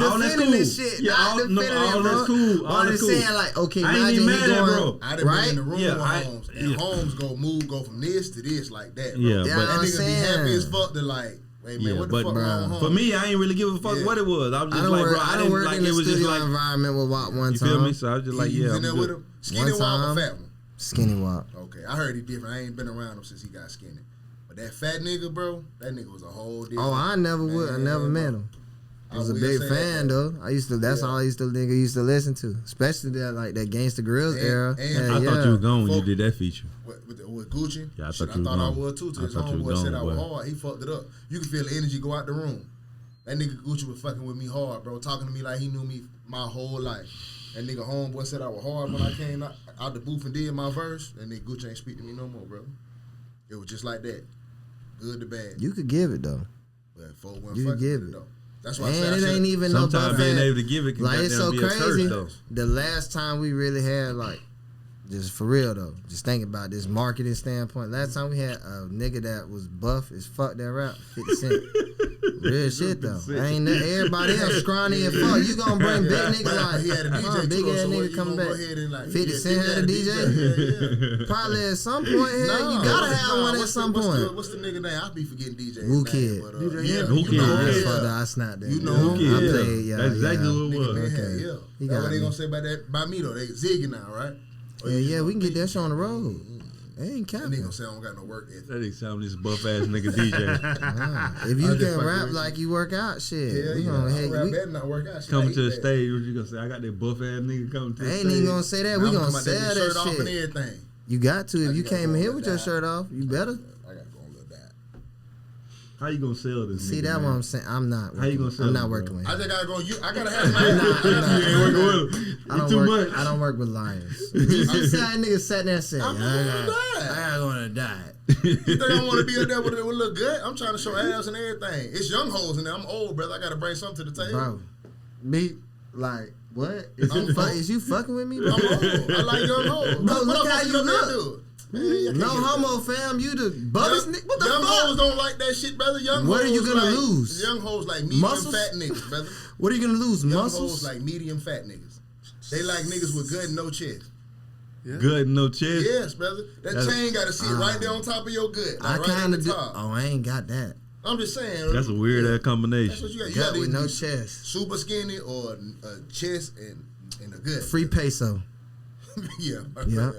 All that's defending cool. this shit. Yeah, not all defending it, bro. that's cool. But All I'm that's just cool. saying, like, okay, I ain't imagine even he mad at going, bro. I done right? been in the room Yeah, with I- Holmes, and yeah. Holmes go from this to this like that, bro. Yeah, Yeah, but That I'm nigga be saying. happy as fuck to like, hey man, Yeah, what the but fuck bruh, wrong with for Holmes? me, I ain't really give a fuck Yeah. what it was. I was I just don't like, work. bro, I I don't didn't work like in it the was just studio like, environment with WAP one you time. feel me? So I was just like, You yeah, was I'm in there with good. him? Skinny One Wop or time. Fat one? Skinny WAP. Okay, I heard he different. I ain't been around him since he got skinny. But that fat nigga, bro, that nigga was a whole different. Oh, I never would. I man, never bro. met him. I was a will big say that, fan though. I used to. That's Yeah. all I used to listen to, especially that like that Gangsta Grills And- era. and- Hell I yeah. thought you were gone when you Folk- did that feature. With Gucci. Yeah, I Shit, thought you was I gone. was too. Till I his thought you was homeboy said gone, I was boy. hard. He fucked it up. You can feel the energy go out the room. That nigga Gucci was fucking with me hard, bro. Talking to me like he knew me my whole life. That nigga homeboy said I was hard when I came out the booth and did my verse. And then Gucci ain't speak to me no more, bro. It was just like that. Good to bad. You could give it though. But folk wasn't You fucking give with it. though. That's why I said And I it should've- ain't even no Sometimes being buffet. able to give it can Like it's so goddamn be a curse, crazy. though. The last time we really had like, just for real though, just think about this marketing standpoint. Last time we had a nigga that was buff as fuck that rap, 50 Cent. Real shit though. Ain't everybody else scrawny as fuck. You gonna bring big niggas But like he had a DJ big too, ass so what, nigga you coming gonna back. go ahead and like 50 yeah, Cent had a DJ. Yeah. Probably at some point here, you gotta have one at some point. What's the nigga name? I be forgetting DJ. Woo Kid. Yeah, Woo you Kid, know yeah. him, That's yeah. fucked up. I snapped that. You know nigga. him, I yeah. played, yeah. That's exactly what it Nigga, was. man, Okay. yeah. He That's got what they me. gonna say about that by me though. They Ziggy now, right? Or Yeah, you yeah, just we can gonna- get that shit on the road. They ain't That nigga capping. gonna say I don't got no work ethic. That ain't sound this buff ass nigga DJ. If you I just can fucking rap with like you work out, shit. Yeah, we yeah. gonna I heck, rap we, better not work out. Shit, Coming I to the hate that. stage, what you gonna say? I got that buff ass nigga coming to I the ain't stage. even gonna say that. We I'm gonna talking about sell that shirt that off and shit. everything. You got to. If you just came gotta in here go with with your that. shirt off, you better. I gotta go on a little diet. How you gonna sell this? See nigga, that man? what I'm saying? I'm not. How you working- gonna sell I'm not it, working bro? with I him. just gotta go. I gotta have my. I'm not. You ain't working with him. I You don't too work. much. I don't work with lions. You see how niggas sat there and said, I'm I gonna die. gotta go on a diet. You think I want to be up there with a little gut? I'm trying to show ass and everything. It's young hoes in there. I'm old, brother. I gotta bring something to the table. Bro, me like what? Is I'm you, old. is you fucking with me, bro? I'm old. I like young hoes. Bro, What look else how you you gonna look. do? Man, I can't No get homo, fam. You the buttest nigga. What the young fuck? hoes don't like that shit, brother. Young What are hoes you gonna like, lose? Young hoes like medium Muscles? fat niggas, brother. What are you gonna lose? Young Muscles? hoes like medium fat niggas. They like niggas with good no chest. Good, no chest. Yes, brother. That That's- chain gotta sit right there on top of your gut. I Like right kind at of the do. top. Oh, I ain't got that. I'm just saying. That's a weird ass That's what combination. you got. You Gut gotta with either no be chest. super skinny or a chest and a gut. Free peso. Yeah. Yeah.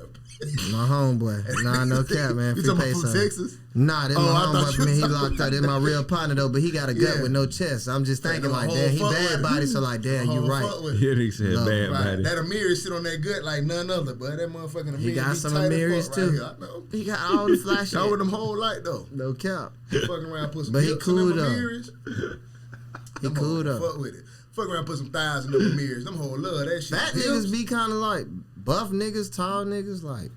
My homeboy. Nah, no cap, man. You Free talking about peso. from Texas? Nah, that's Oh, I my thought homeboy. you Man, he was locked up. That's my real partner though, but he got a gut Yeah. with no chest. I'm just thinking Them like, whole damn, he fuck bad with body, it. so like, damn, you Whole right. fuck with it. Yeah, they said Love, bad Right. body. That Amiri sit on that gut like none other, but that motherfucking Amiri He got be some tight as Amiris fuck too. Right here. I know. He got all the flash Y'all with shit. them whole light though. No cap. Fucking around, put some But he hips cool, in them though. Amiris. He Them cool hoes though. Fuck with it. Fuck around, put some thighs in them Amiris. Them whole love that shit. Fat Hips, niggas be kind of like buff niggas, tall niggas, like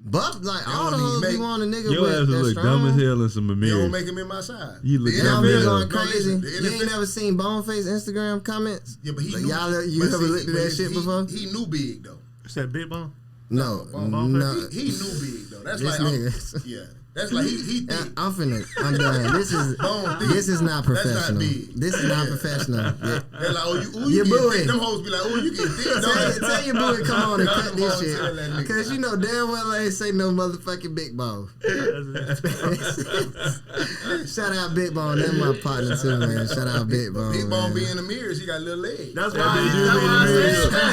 buff. Like all the don't hoes even be make- want a nigga Your with ass that look strong. dumb as hell in some They don't mirrors. make him in my side. You look The dumb Y'all as be hell. going No, crazy. listen, the You ain't NFL never seen Boneface Instagram comments? Yeah, but he Like, knew. y'all, you but ever see, looked at but that it's- shit he- before? He knew big though. Is that Big Bone? No, Boneface? no. He knew big though. That's This like nigga. yeah. That's like he thick. I'm done. This is not professional. This is not professional. Yeah. They're like, oh, you get thick. Them hoes be like, oh, you get thick. Tell your boy come on and cut this shit. Cause you know damn well I ain't say no motherfucking Big Bone. Shout out Big Bone. That's my partner too, man. Shout out Big Bone. Big Bone be in the mirrors. He got little legs. That's why I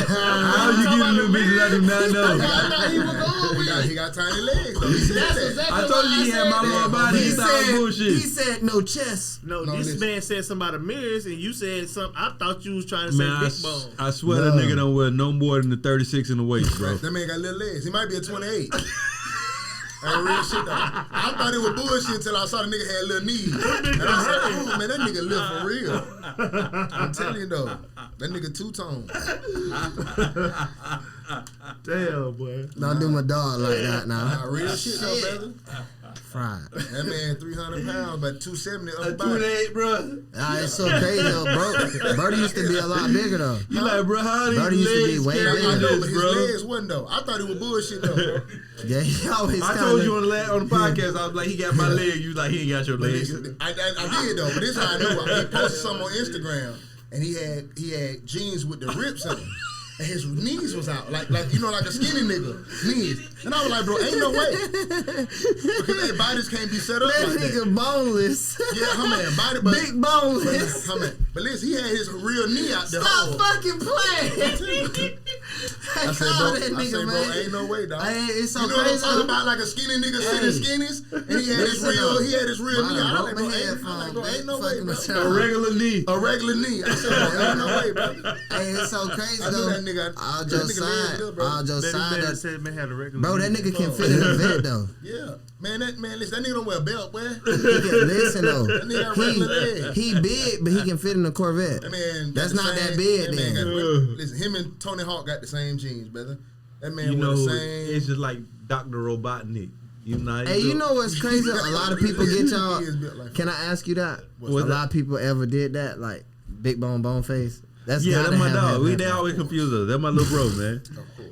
How you getting them bitches I do not know? He got tiny legs. Though. He said that. I told you he had my little body. He thought bullshit. He said no chest. No, this man said something about the mirrors, and you said something. I thought you was trying to Man, say Big Bone. I swear that nigga don't wear no more than the 36 in the waist, bro. That man got little legs. He might be a 28. That's real shit though. I thought it was bullshit until I saw the nigga had little knees. And I said, oh man, that nigga live for real. I'm telling you though, that nigga two-tone. Damn, boy. Don't do my dog like that now. Real shit though, brother. Fried. That man 300 pounds, but 270 upper body. 28, bro. It's so crazy though, bro. Birdie used to be a lot bigger though. You like, bro, how these Birdie used to be legs way carry bigger. I know, this, but his bro? legs wasn't though. I thought it was bullshit though, bro. Yeah, he always I told you on the podcast, I was like, he got my leg. You was like, he ain't got your legs. I did though, but this how I knew. He posted something on Instagram, and he had jeans with the rips in them. And his knees was out, like you know, like a skinny nigga knees. And I was like, bro, ain't no way, because their bodies can't be set up that like nigga that. boneless. Yeah, her man, body, but Big boneless. but listen, he had his real knee out there. Stop fucking playing. I said, bro, ain't no way, dog. It's so you know what I'm crazy. talking about? Like a skinny nigga sitting skinnies, and he had his real knee out. I'm like, bro, ain't no way, bro. A regular knee. A regular knee. I said, bro, ain't no way, bro. Hey, it's so crazy I knew though. that nigga. All That Joe nigga legs good, bro. side. Said man had a regular. Bro, that nigga can fit in a vet though. Yeah, man, listen, that nigga don't wear a belt, boy. Listen though, That nigga got regular legs. he big, but he can fit in a Corvette. That man, That's got not the that same- big that man then. listen, him and Tony Hawk got the same jeans, brother. That man You wear know, the same. it's just like Dr. Robotnik. You know, Hey, you know what's crazy? A lot of people get y'all. He is built like Can I ask you that? What's A that? lot of people ever did that, like big bone face. That's Yeah, gotta that's my have dog. happened. They always confuse us. That's my little bro, man. Of course.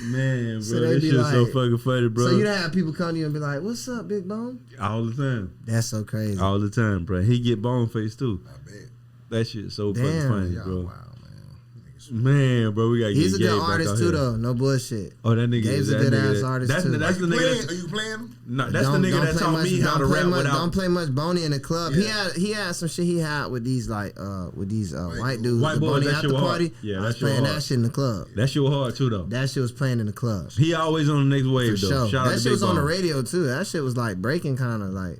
Man, bro, So they this be shit's so like- fucking funny, bro. So you'd have people come to you and be like, "What's up, Big Bone?" All the time. That's so crazy. All the time, bro. He get bone face too. I bet. That shit's so Damn. fucking funny, Y'all bro. wow, man. Man, bro, we gotta He's a get good Gabe back artist out too, here. though. No bullshit. Oh, that nigga Gabe's is a that good nigga ass that- artist that's too. The, that's the nigga Playing, that, are you playing him? no, that's the nigga that play taught much, me how to don't play rap much, without. Don't play much Boney in the club. Yeah. He had some shit he had with these white dudes. White the boys, Boney that after shit was party. hard. Yeah, I that was shit was playing hard. that shit in the club. That shit was hard too, though. That shit was playing in the club. He always on the next wave, For though. sure. Shout out That to shit Big was on the Bone. radio too. That shit was like breaking kind of like,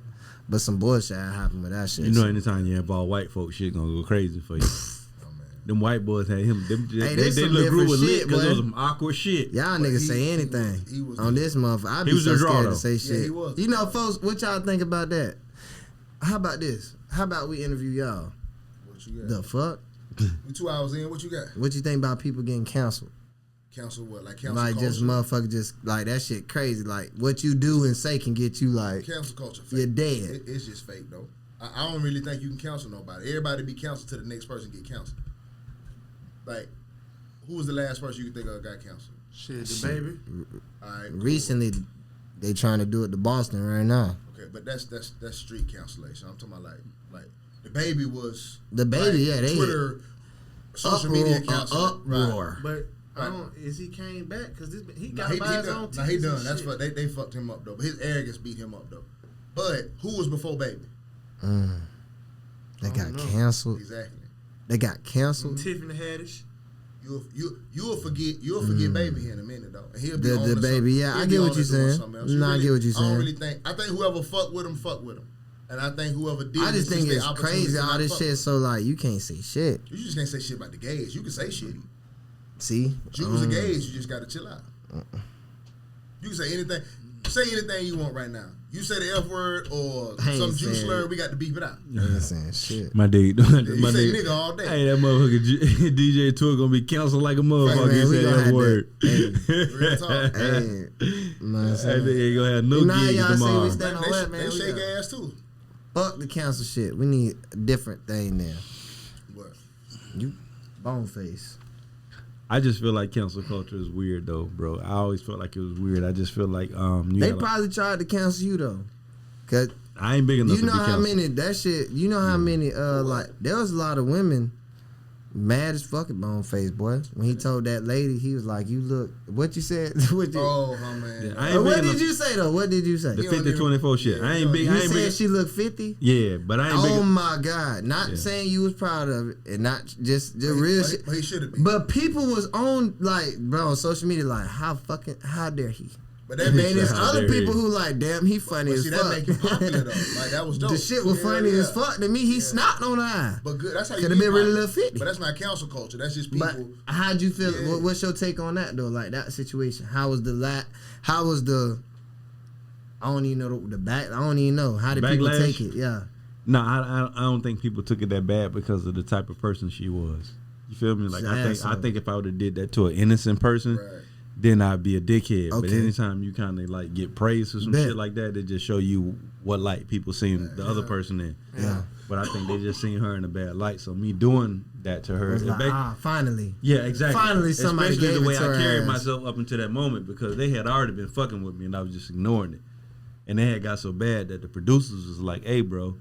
but some bullshit happened with that shit. You know, anytime you involve white folks, shit gonna go crazy for you. Them white boys had him. Hey, They this some little group different was lit shit, because it boy. was some awkward shit. Y'all But niggas he- say he anything was- he was on the- this motherfucker. I'd He be was so the draw, scared though. to say shit. he was. You know, folks, what y'all think about that? How about this? How about we interview y'all? What you got? The fuck? We 2 hours in. What you got? What you think about people getting canceled? Cancel what? Like cancel Like culture? just motherfucker, just like that shit crazy. Like what you do and say can get you like Cancel culture. Fake. you're dead. It's just fake though. I don't really think you can cancel nobody. Everybody be canceled till the next person get canceled. Like, who was the last person you could think of got canceled? Shit, the baby. All right. Cool. Recently, they trying to do it to Boston right now. Okay, but that's street cancellation. I'm talking about like the baby was The baby, like, yeah, they Twitter, social media cancel. uproar. But I Right. don't. Is he came back? Because he Nah, got he by his own. done. Nah, he tickets and done. That's shit. what they fucked him up though. But his arrogance beat him up though. But who was before baby? They got know. canceled. Exactly. They got canceled. Tiffany Haddish. You'll forget baby here in a minute though. And he'll be The on to baby, something. yeah, I He'll get be what on you to doing saying. something else. Nah, I get what you I don't saying. really think. I think whoever fuck with him. And I think whoever did. I just this think their it's opportunity crazy to all not this fuck shit. with So like you can't say shit. You just can't say shit about the gays. You can say shit. See, Jews and gays, you just gotta chill out. You can say anything. Say anything you want right now. You say the F word or I ain't some Jew saying slur, we got to beep it out. I ain't saying shit. My dude, You my say nigga. nigga all day. Hey, that motherfucker DJ Tour gonna be canceled like a motherfucker. Man, He we said gonna that have word. Real talk. Hey, you know what I'm That saying? nigga ain't gonna have no You know how gigs y'all say tomorrow. we stand on what, man? They We shake got- ass too. Fuck the cancel shit. We need a different thing there. What? You bone face. I just feel like cancel culture is weird though, bro. I always felt like it was weird. I just feel like you They gotta- probably tried to cancel you though. Cause I ain't big enough you to know be how counseled. many that shit. You know how many like there was a lot of women mad as fucking bone face boy. When he told that lady, he was like, "You look." What you said? What you, Oh, my man. I ain't what big did enough. you say though? What did you say? The You don't 50-24 shit. I ain't big. You I ain't said big. she looked 50. Yeah, but I ain't big. Oh my God! Not Yeah. saying you was proud of it, and not just the real shit. But he should have been. But people was on like, bro, on social media like, how dare he? But that And then bitch, there's how other dare people he. who like, damn, he funny but as see, fuck. that make him popular though. Like that was dope. The shit was Yeah, funny yeah. as fuck to me. He snapped on the eye. But good. That's how you Could have get been really popular. little 50. But that's not council culture. That's just people. But how'd you feel? Yeah. What's your take on that though? Like that situation. How was the How was the? I don't even know the back. I don't even know how did people Backlash? take it. Yeah. No, I don't think people took it that bad because of the type of person she was. You feel me? Like I think if I would have did that to an innocent person, Right. then I'd be a dickhead. But Okay. anytime you kind of like get praised for some Bet. shit like that, they just show you what light people seen the other person in. Yeah. But I think they just seen her in a bad light. So me doing that to her, It was like, finally. yeah, exactly. Finally somebody Especially gave the it way to I her carried ass. myself up until that moment because they had already been fucking with me and I was just ignoring it. And they had got so bad that the producers was like, "Hey, bro,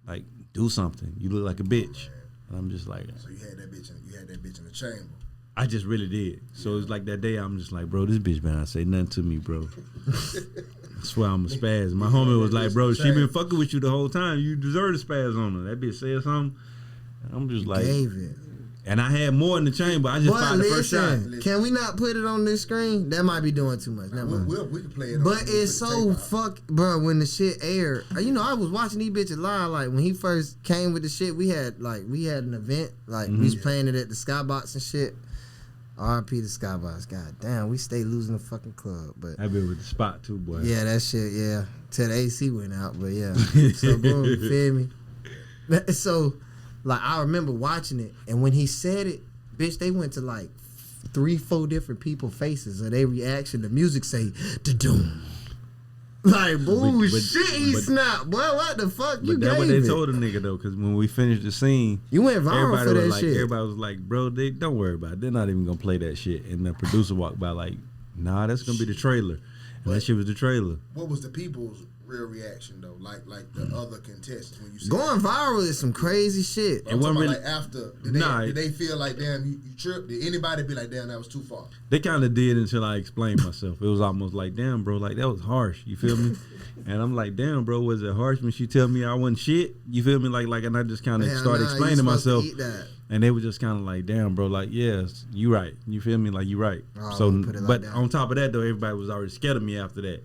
like do something. You look like a bitch." And I'm just like, So you had that bitch in the chamber. I just really did. So it's like that day I'm just like, bro, this bitch better not say nothing to me, bro. I swear I'm a spaz. My homie was like, bro, she been fucking with you the whole time. You deserve to spaz on her. That bitch said something. And I'm just like, Gave it. and I had more in the chamber. I just But fired the first shot. listen, can we not put it on this screen? That might be doing too much. Never mind. We can play it. on- But we'll it's put the so tape out. fuck, bro. When the shit aired, you know, I was watching these bitches live. Like when he first came with the shit, we had an event. Like we was playing it at the Skybox and shit. R.I.P. the Skybox. God damn, we stay losing the fucking club. But I been with the spot too, boy. yeah, that shit. Yeah, till the AC went out. But yeah, so boom, you feel me? So like I remember watching it, and when he said it, bitch, they went to like 3-4 different people faces of their reaction. The music say da-doom. Like boo shit, he snapped. Boy, what the fuck you But that's what gave they it? told the nigga though, because when we finished the scene, You went viral everybody for was that like, shit. everybody was like, bro, don't worry about it. They're not even gonna play that shit. And the producer walked by like, nah, that's gonna be the trailer. And that shit was the trailer. What was the people's real reaction though? Like the other contestants when you said Going viral is some crazy shit. I'm It wasn't talking about, really- like after. Nah. Did they feel like damn you tripped? Did anybody be like damn that was too far? They kind of did until I explained myself. It was almost like, damn, bro, like that was harsh. You feel me? And I'm like, damn, bro, was it harsh when she tell me I wasn't shit? You feel me? Like, and I just kind of Man, started nah, you explaining supposed to myself. eat that. And they were just kind of like, damn, bro, like, yes, you right. You feel me? Like, you right. Oh, So, put it like but that. on top of that, though, everybody was already scared of me after that.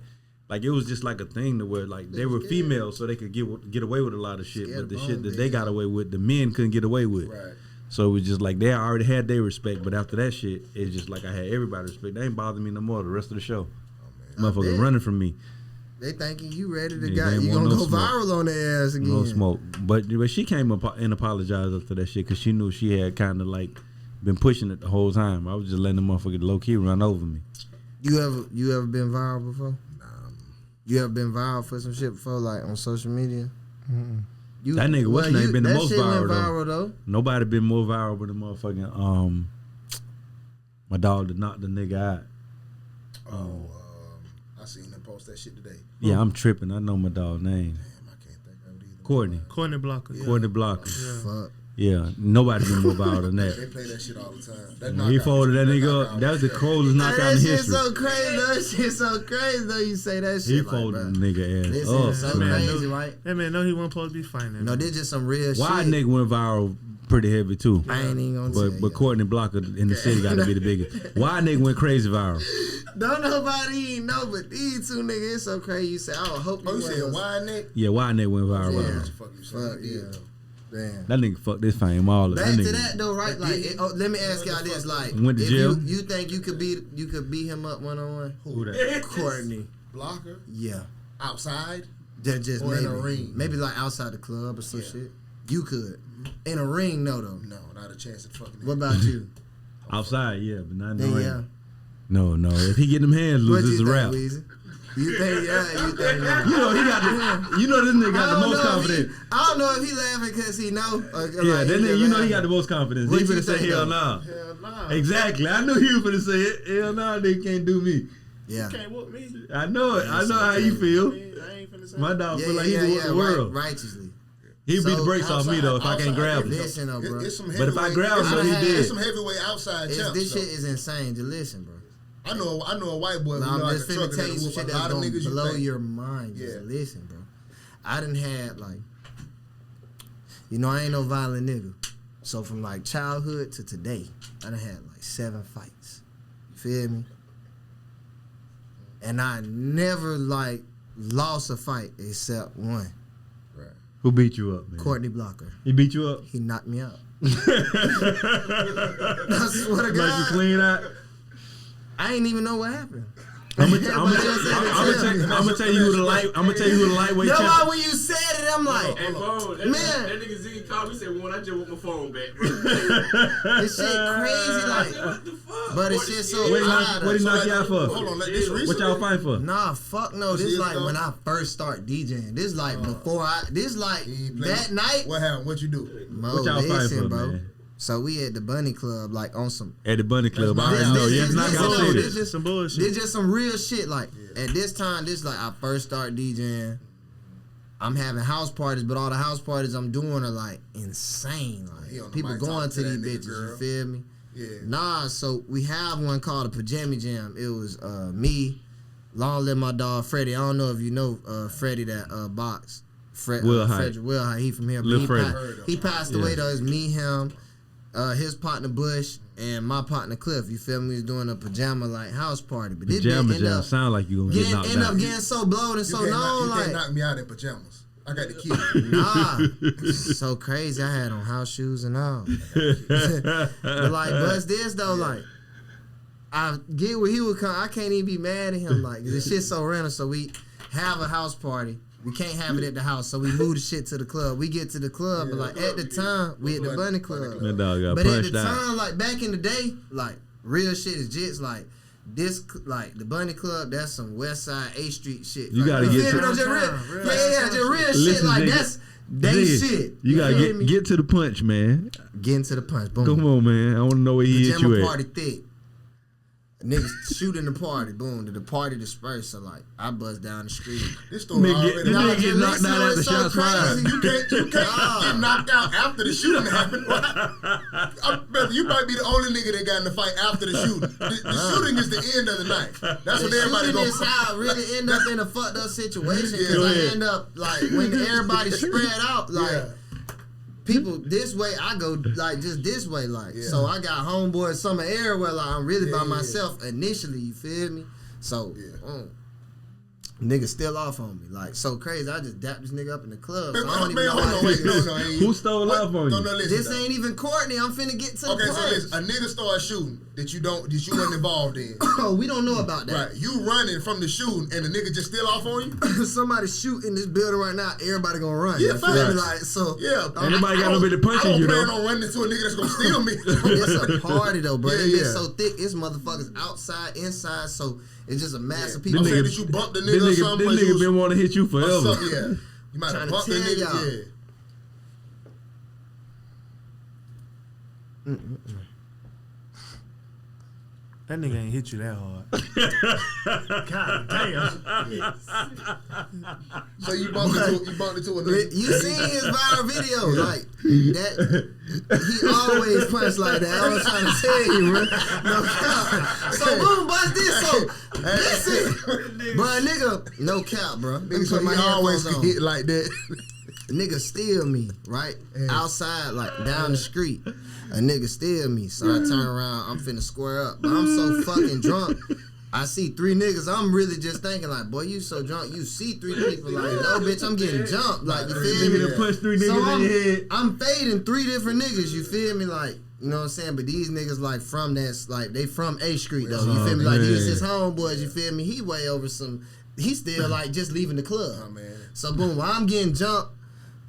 Like, it was just like a thing to where, like, they were females, so they could get away with a lot of shit. Scared But the of shit bone, that they man. got away with, the men couldn't get away with. Right. So it was just like, they already had their respect. But after that shit, it's just like I had everybody respect. They ain't bothering me no more the rest of the show. Motherfuckers bet. running from me. They thinking you ready to Yeah, go. they You want gonna no go smoke. viral on their ass again. No smoke. But she came up and apologized after that shit because she knew she had kind of like been pushing it the whole time. I was just letting the motherfucker low key run over me. You ever been viral before? You ever been viral for some shit before, like on social media? You, That nigga, what's his name, been the that most shit went viral, though. viral though. Nobody been more viral than the motherfucking my dog that knocked the nigga out. I seen him post that shit today. Yeah, I'm tripping. I know my dog's name. Damn, I can't think of it either. Courtney. Courtney Blocker. Courtney Blocker. Fuck. Yeah, nobody been more viral than They that. play that shit all the time. That When he knockout folded that was- nigga up, knockout that was the crazy. coldest knockout That in shit history. so crazy. That shit so crazy though. You say that shit. He like, folded bruh. the nigga ass This up, is so man. crazy, right? That man know he wasn't supposed to be fighting. No, this just some real Why shit. nigga went viral pretty heavy too? I ain't even gonna tell But you. Courtney Blocker in the city got to be the biggest. Why nigga went crazy viral? Don't nobody even know, but these two niggas, it's so crazy. You say, I would hope Oh, you wasn't said gonna- why Nick? Yeah, why nigga went viral? Yeah. viral? What the fuck you saying? Fuck He did, yeah. though. Damn. That nigga fucked this fame all of Back that to nigga. that though, right? Like, let me ask y'all this: like, Went to if jail? you think you could beat him up 1-on-1? Who that? Courtney, Blocker yeah, outside. just Or in maybe, a ring. maybe like outside the club or some shit. You could in a ring, no though. No, not a chance at fucking. What about you? Outside, yeah, but not in the Then, ring. yeah. No. If he get them hands What loose, you it's a think, wrap. Weezy? You think? Yeah, you think? You know he got the. You know this nigga got the most confidence. I don't know if he laughing because he know. Or, Yeah, like, that he nigga, you know he laughing. got the most confidence. What He you finna say think, hell though? nah. Hell nah. Exactly. I knew he was finna say it. Hell nah, they can't do me. Yeah. Can't whoop me. I know it. I know how you feel. I ain't finna My dog feel like he can whoop the world. Righteously. He beat the brakes off me though if I can't grab him. Listen though, bro. But if I grab him, though, he did. It's some heavyweight outside champs. This shit is insane. Just listen, bro. I know a white boy. Nah, I'm like just a finna trucker tell you some that shit a lot that's of gonna niggas blow you your mind. Just Yeah. listen, bro. I done had like, I ain't no violent nigga. So from like childhood to today, I done had like 7 fights. You feel me? And I never like lost a fight except one. Right. Who beat you up, man? Courtney Blocker. He beat you up? He knocked me out. I swear to Like God. you clean out? I ain't even know what happened. I'm gonna tell you who the lightweight That's why champ. when you said it, I'm like, Hey, Bone, that nigga Ziggy called me and said, "One, I just want my phone back, bro." this shit crazy, like, What the fuck? but it's shit so What hard. he knock you out for? Hold on, this recently? What y'all fight for? Nah, fuck no. This years like ago? when I first start DJing. This like before He played- that night. What happened? What you do? Mo, What y'all fighting listen, for, bro. man? So we at the Bunny Club, like on some. At the Bunny Club, I That's already my know. house. Yes, not Listen, gonna no, say this that. just Some bullshit. This just some real shit. Like at this time, this like I first start DJing. I'm having house parties, but all the house parties I'm doing are like insane. He on Like the people mic going talking to to these that nigga, bitches. girl. You feel me? Yeah. Nah, so we have one called a Pajama Jam. It was me, long live my dog Freddie. I don't know if you know Freddie that box. Will Hyde. Frederick Will Hyde. He from here. Lil He, Freddie. he passed away though. It's me, him, his partner Bush, and my partner Cliff. You feel me? We was doing a pajama like house party. But this Pajama bitch jam sound like you gonna get knocked end up out. getting so blowed and so known. You Like can't knock me out in pajamas. I got the key. nah, so crazy. I had on house shoes and all. But like, but this though, like, I get where he would come. I can't even be mad at him. Like, this shit's so random. So we have a house party. We can't have it at the house, so we move the shit to the club. We get to the club, but like at the time, we at the Bunny Club. That dog got But at punched the out. time, like back in the day, like real shit is just like this, like the Bunny Club. That's some West Side A Street shit. You like, gotta feel get me? to- Just real, just real shit. Listen, Like Ziggy. that's they Ziggy, shit. You feel gotta me? get to the punch, man. Get into the punch. Boom. Come on, man. I wanna know where he hit Pajama you at. party thick. Niggas shooting the party. Boom. The party dispersed. So like I buzz down the street. This story Nigga, already. this Nah, nigga get listen, knocked out after it's so shots fired. crazy. You can't get knocked out after the shooting happened. Brother, you might be the only nigga that got in the fight after the shooting. The shooting is the end of the night. That's what The everybody shooting goes. is how I really end up in a fucked up situation. Yeah. Cause Go I ahead. end up like when everybody spread out, like Yeah. people this way, I go like just this way, like Yeah. so I got homeboys some everywhere, like I'm really by Yeah. myself initially. You feel me? So niggas still off on me, like so crazy. I just dapped this nigga up in the club. So I don't even know hold why on, wait, this- no, Who stole off on you? No, listen. This though. ain't even Courtney. I'm finna get to the Okay, so punch. listen, a nigga started shooting that you wasn't involved in. Oh, we don't know about that. Right, you running from the shooting and the nigga just still off on you? Somebody shoot in this building right now. Everybody gonna run. Yeah, You feel me? facts. Like so. Yeah. Ain't nobody got no bit of punching I you, don't though. plan on running into a nigga that's gonna steal me. It's a party though, bro. Yeah, It yeah. gets so thick. It's motherfuckers outside, inside. So it's just a mass of I'm people. saying that you bumped the This nigga or nigga, something. this nigga been wanting to hit you or forever. something, yeah. You might Tryna have bumped the tell nigga, y'all. yeah. That nigga ain't hit you that hard. God damn. So you bumped into a nigga. You seen his viral video, like that. He always punch like that. I was trying to tell you, bro. No cap. So boom, bust this. So listen, bro, nigga, no cap, bro. Let me So put my he always headphones get on. hit like that. Nigga steal me, right? Outside, like down the street. A nigga steal me. So I turn around, I'm finna square up. But I'm so fucking drunk. I see 3 niggas. I'm really just thinking like, boy, you so drunk. You see 3 people. Like, no, bitch, I'm getting jumped. Like, you feel me? Nigga done punched 3 So niggas in your head. I'm fading 3 different niggas. You feel me? Like, you know what I'm saying? But these niggas like from that's like they from A Street though. You feel me? Like these his homeboys. You feel me? He way over some. He still like just leaving the club. Oh, man. So boom, while I'm getting jumped,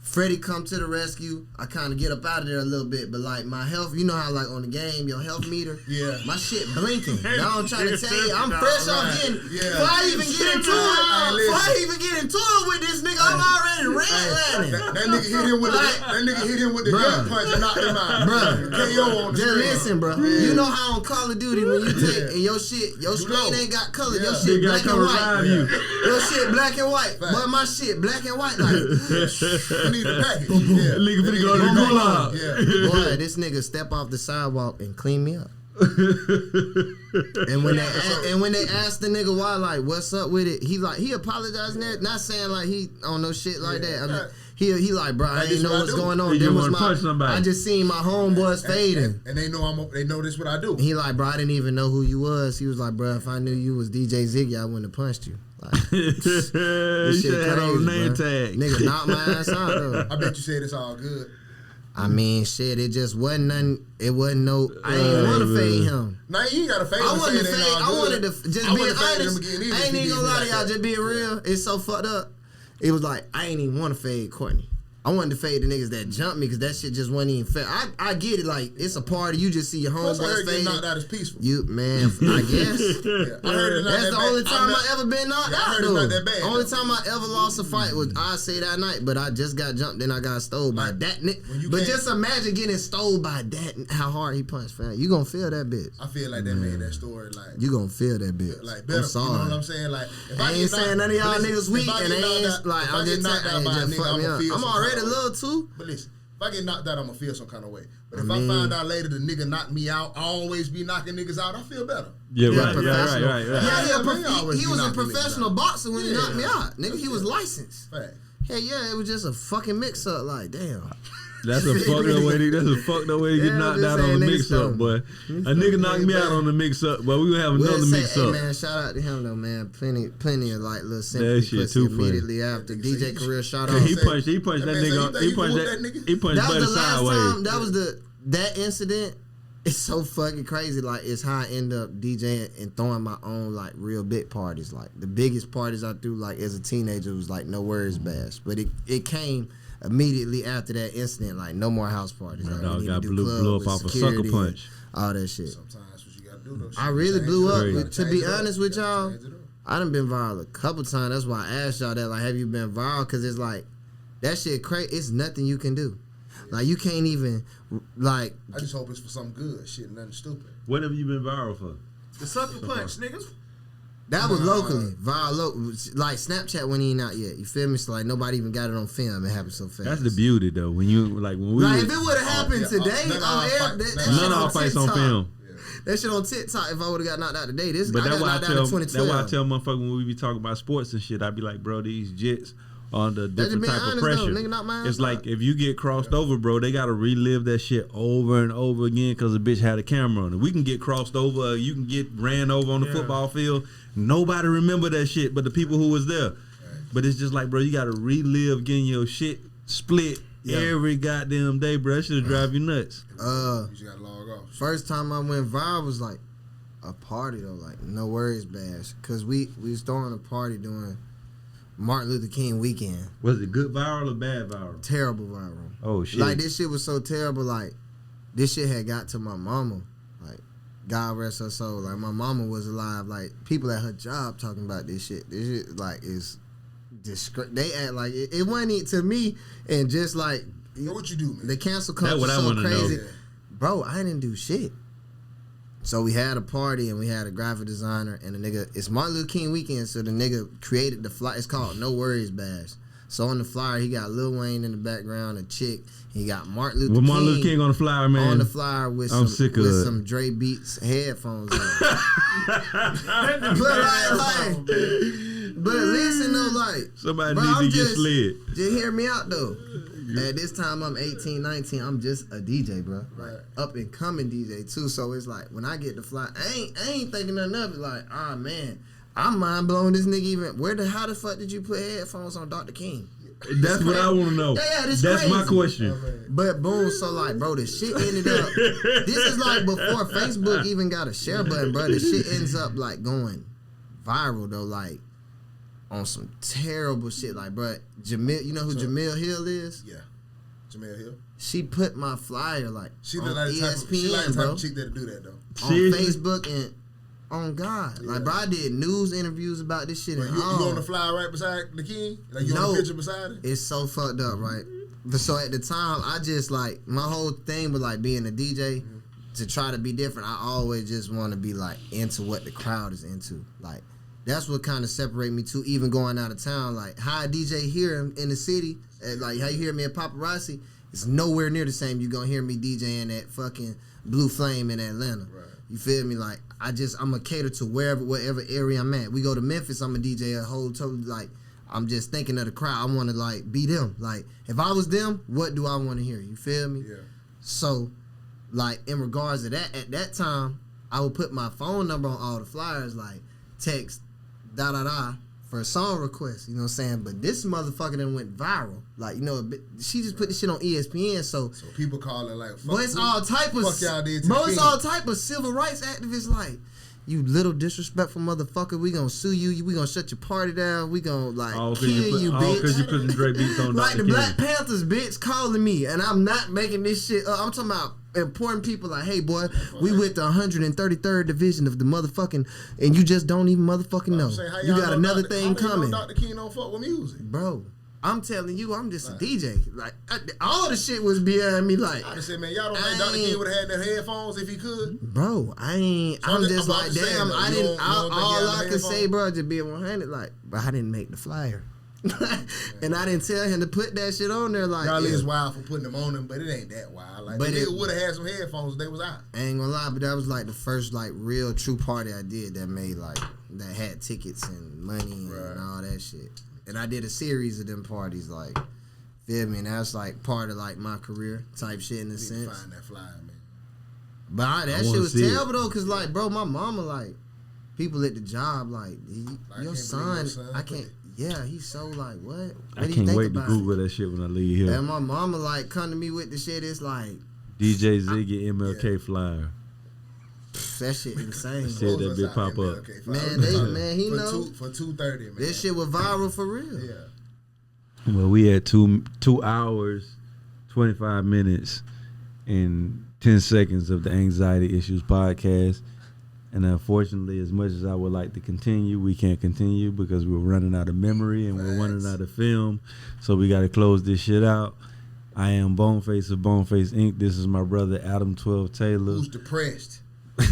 Freddie come to the rescue. I kind of get up out of there a little bit, but like my health, you know how like on the game, your health meter, Yeah. my shit blinking. Now I'm trying to tell you, I'm fresh off getting. Yeah. Before I even get into it, before I even get into it with this nigga, I'm already That nigga hit him with the gut punch and knocked him out. Bruh. KO on the Just screen. listen, bro. You know how on Call of Duty when you take and your screen ain't got color, your shit black and white. Your shit black and white. But my shit black and white. Like, You need a package. Yeah. Nigga finna go to the gulag. Yeah. boy, this nigga step off the sidewalk and clean me up. And when they asked the nigga why, like, what's up with it, he apologizing that, not saying like he on no shit like that. I mean, he like, bro, I didn't know what's going on. He There just was wanna punch somebody. I just seen my homeboys fading. And they know this what I do. He like, bro, I didn't even know who you was. He was like, bro, if I knew you was DJ Ziggy, I wouldn't have punched you. Like, You this shit should have had on the crazy, name bro. tag. Nigga knocked my ass out though. I bet you said it's all good. I mean, shit, it just wasn't nothing. It wasn't no. I ain't want to fade him. Now you ain't got to fade. I wanted to fade. I wanted to just I be wouldn't fade him honest. again either I if ain't he even did gonna me lie to like y'all. that. Just being real, it's so fucked up. It was like I ain't even want to fade Courtney. I wanted to fade the niggas that jumped me because that shit just wasn't even fair. I get it. Like it's a party. You just see your Plus, I homeboys heard getting knocked fading. out is peaceful. You man, I guess. Yeah. I heard it's not That's that the bad. only time I ever been knocked Yeah, I out heard it's though. not that bad, Only though. time I ever lost a fight was I say that night, but I just got jumped, then I got stole by Like, that when nigga. you But can't- just imagine getting stole by that. How hard he punched, fam. You gonna feel that bitch. I feel like that made that story like You gonna feel that bitch. like better. I'm sorry. You know what I'm saying? Like if I get ain't saying none of y'all listen, niggas if weak, I and get they knocked ain't out- like if I I'm get just knocked out telling by you, a just nigga, fuck me I'ma up. feel I'm some already a kind of little too. But listen, if I get knocked out, I'm gonna feel some kind of way. But if I mean- I find out later the nigga knocked me out, I always be knocking niggas out, I feel better. Yeah, Yeah, right. professional. Right. Yeah, Yeah, man, I always he be was a knocking niggas professional out. boxer when he Yeah. knocked me out. Nigga, he was licensed. Fact. Hell yeah, it was just a fucking mix up. Like, damn. That's a fucked up way to get Yeah, knocked I'm just out on saying, the niggas mix up, dumb. boy. A nigga knocked me out on the mix up, but we gonna have another mix Hey up. man, shout out to him though, man. Plenty of like little sympathy shit pussy too funny. immediately after DJ career shot Cause off. he punched that That man nigga. say, on- you He think punched you that. whooped that nigga? He punched That Buddy was the last sideways. time. That was that incident. It's so fucking crazy. Like it's how I end up DJing and throwing my own like real big parties. Like the biggest parties I threw like as a teenager was like No Worries Bash, but it came immediately after that incident. Like no more house parties. Like, dog we need got to do blew club up with off a security sucker and punch. all that shit. Sometimes that's what you gotta do though. I really blew up. Crazy. To be honest with y'all, I done been viral a couple times. That's why I asked y'all that. Like, have you been viral? Because it's like that shit crazy. It's nothing you can do. Like you can't even like. I just hope it's for something good. Shit, nothing stupid. What have you been viral for? The sucker punch, niggas. That was locally viral. Like Snapchat wasn't even out yet. You feel me? So like nobody even got it on film. It happened so fast. That's the beauty though. When you like when we Like was- if it would have happened yeah, today none of on our air, fight- that none shit none of our on fights on TikTok. film. That shit on TikTok. If I would have got knocked out today, this But I that's got why I knocked out tell in 2012. that's why I tell motherfuckers when we be talking about sports and shit, I be like, bro, these jits are under different being type of honest, pressure. though, nigga, knock my ass It's like out. if you get crossed over, bro, they gotta relive that shit over and over again because the bitch had a camera on it. We can get crossed over, you can get ran over on the football field. Nobody remember that shit but the people who was there. But it's just like, bro, you gotta relive getting your shit split every goddamn day, bro. That shit'll drive you nuts. You just gotta log off. First time I went viral was like a party though, like No Worries Bash, cause we was throwing a party during Martin Luther King weekend. Was it good viral or bad viral? Terrible viral. Oh shit. Like this shit was so terrible. Like this shit had got to my mama. Like God rest her soul. Like my mama was alive. Like people at her job talking about this shit. This shit like is they act like it wasn't it to me. And just like So what you do, man? the cancel culture That's what I so wanna know. crazy. Bro, I didn't do shit. So we had a party and we had a graphic designer and a nigga. It's Martin Luther King weekend, so the nigga created the flyer. It's called No Worries Bash. So on the flyer, he got Lil Wayne in the background, a chick. He got Martin Luther With King. Martin Luther King on the flyer, man. On the flyer with I'm sick of it. some Dre Beats headphones on. But listen though, like Somebody bro, need I'm to get just- slid. Just hear me out though. At this time I'm 18, 19, I'm just a DJ, bro. Like up and coming DJ too. So it's like when I get the fly, I ain't thinking nothing of it. Like, ah man, I'm mind blown. This nigga even how the fuck did you put headphones on Dr. King? That's what I want to know. Yeah, this That's my crazy. question. But boom, so like, bro, the shit ended up. This is like before Facebook even got a share button, bro. The shit ends up like going viral though, like on some terrible shit. Like, bro, Jamil, you know who Jamil Hill is? Yeah. Jamel Hill. She put my flyer like She on the like ESPN, she like the type bro, of chick that do that though. on Seriously? Facebook, and On God. Like, bro, I did news interviews about this shit. But And you all. on the fly right beside the king? Like, you on No. the picture beside it? It's so fucked up, right? But so at the time, I just like my whole thing was like being a DJ to try to be different. I always just want to be like into what the crowd is into. Like that's what kind of separate me too. Even going out of town, like how a DJ hear him in the city, and like how you hear me in Paparazzi, it's nowhere near the same. You gonna hear me DJing at fucking Blue Flame in Atlanta. Right. You feel me? Like I'm a cater to whatever area I'm at. We go to Memphis, I'm a DJ a whole totally like. I'm just thinking of the crowd. I want to like be them. Like if I was them, what do I want to hear? You feel me? Yeah. So, like in regards to that, at that time, I would put my phone number on all the flyers, like text for a song request. You know what I'm saying? But this motherfucker then went viral. Like she just put this shit on ESPN. So people call it like. Fuck, but it's all type of. Fuck y'all did to bro, the it's king. all type of civil rights activists like. You little disrespectful motherfucker, we gonna sue you. We gonna shut your party down. We gonna like kill you, bitch. Because you putting Dre beats on like Dr. the King. Black Panthers, bitch, calling me, and I'm not making this shit up. I'm talking about important people like, hey, boy, we with the 133rd division of the motherfucking, and you just don't even motherfucking know. You got another thing coming. Dr. King don't fuck with music, bro. I'm telling you, I'm just a DJ. Like all the shit was behind me. Like I just said, man, y'all don't think Dr. King would have had the headphones if he could, bro. I'm just like, damn. I didn't. All I can say, bro, just being 100. Like, bro, I didn't make the flyer, and I didn't tell him to put that shit on there. Like, y'all is wild for putting them on him, but it ain't that wild. Like, but if they would have had some headphones, they was out. I ain't gonna lie, but that was like the first like real true party I did that made like that had tickets and money and all that shit. And I did a series of them parties, like, feel me? And that's like part of like my career type shit in a sense. Find that flyer, man. But that shit was terrible though, cause like, bro, my mama like people at the job like, your son, I can't. Yeah, he's so like, what? I can't wait to Google that shit when I leave here. And my mama like come to me with the shit. It's like DJ Ziggy MLK flyer. That shit insane. Shit that bit pop up. Man, he know for 2:30, man. This shit was viral for real. Yeah. Well, we had 2 hours, 25 minutes, and 10 seconds of the Anxiety Issues podcast. And unfortunately, as much as I would like to continue, we can't continue because we're running out of memory and we're running out of film. So we got to close this shit out. I am Boneface of Boneface Inc. This is my brother Adam 12 Taylor. Who's depressed? My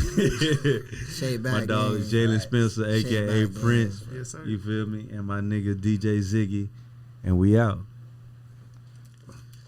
dog is Jalen Spencer, a.k.a. Prince. Yes, sir. You feel me? And my nigga DJ Ziggy. And we out.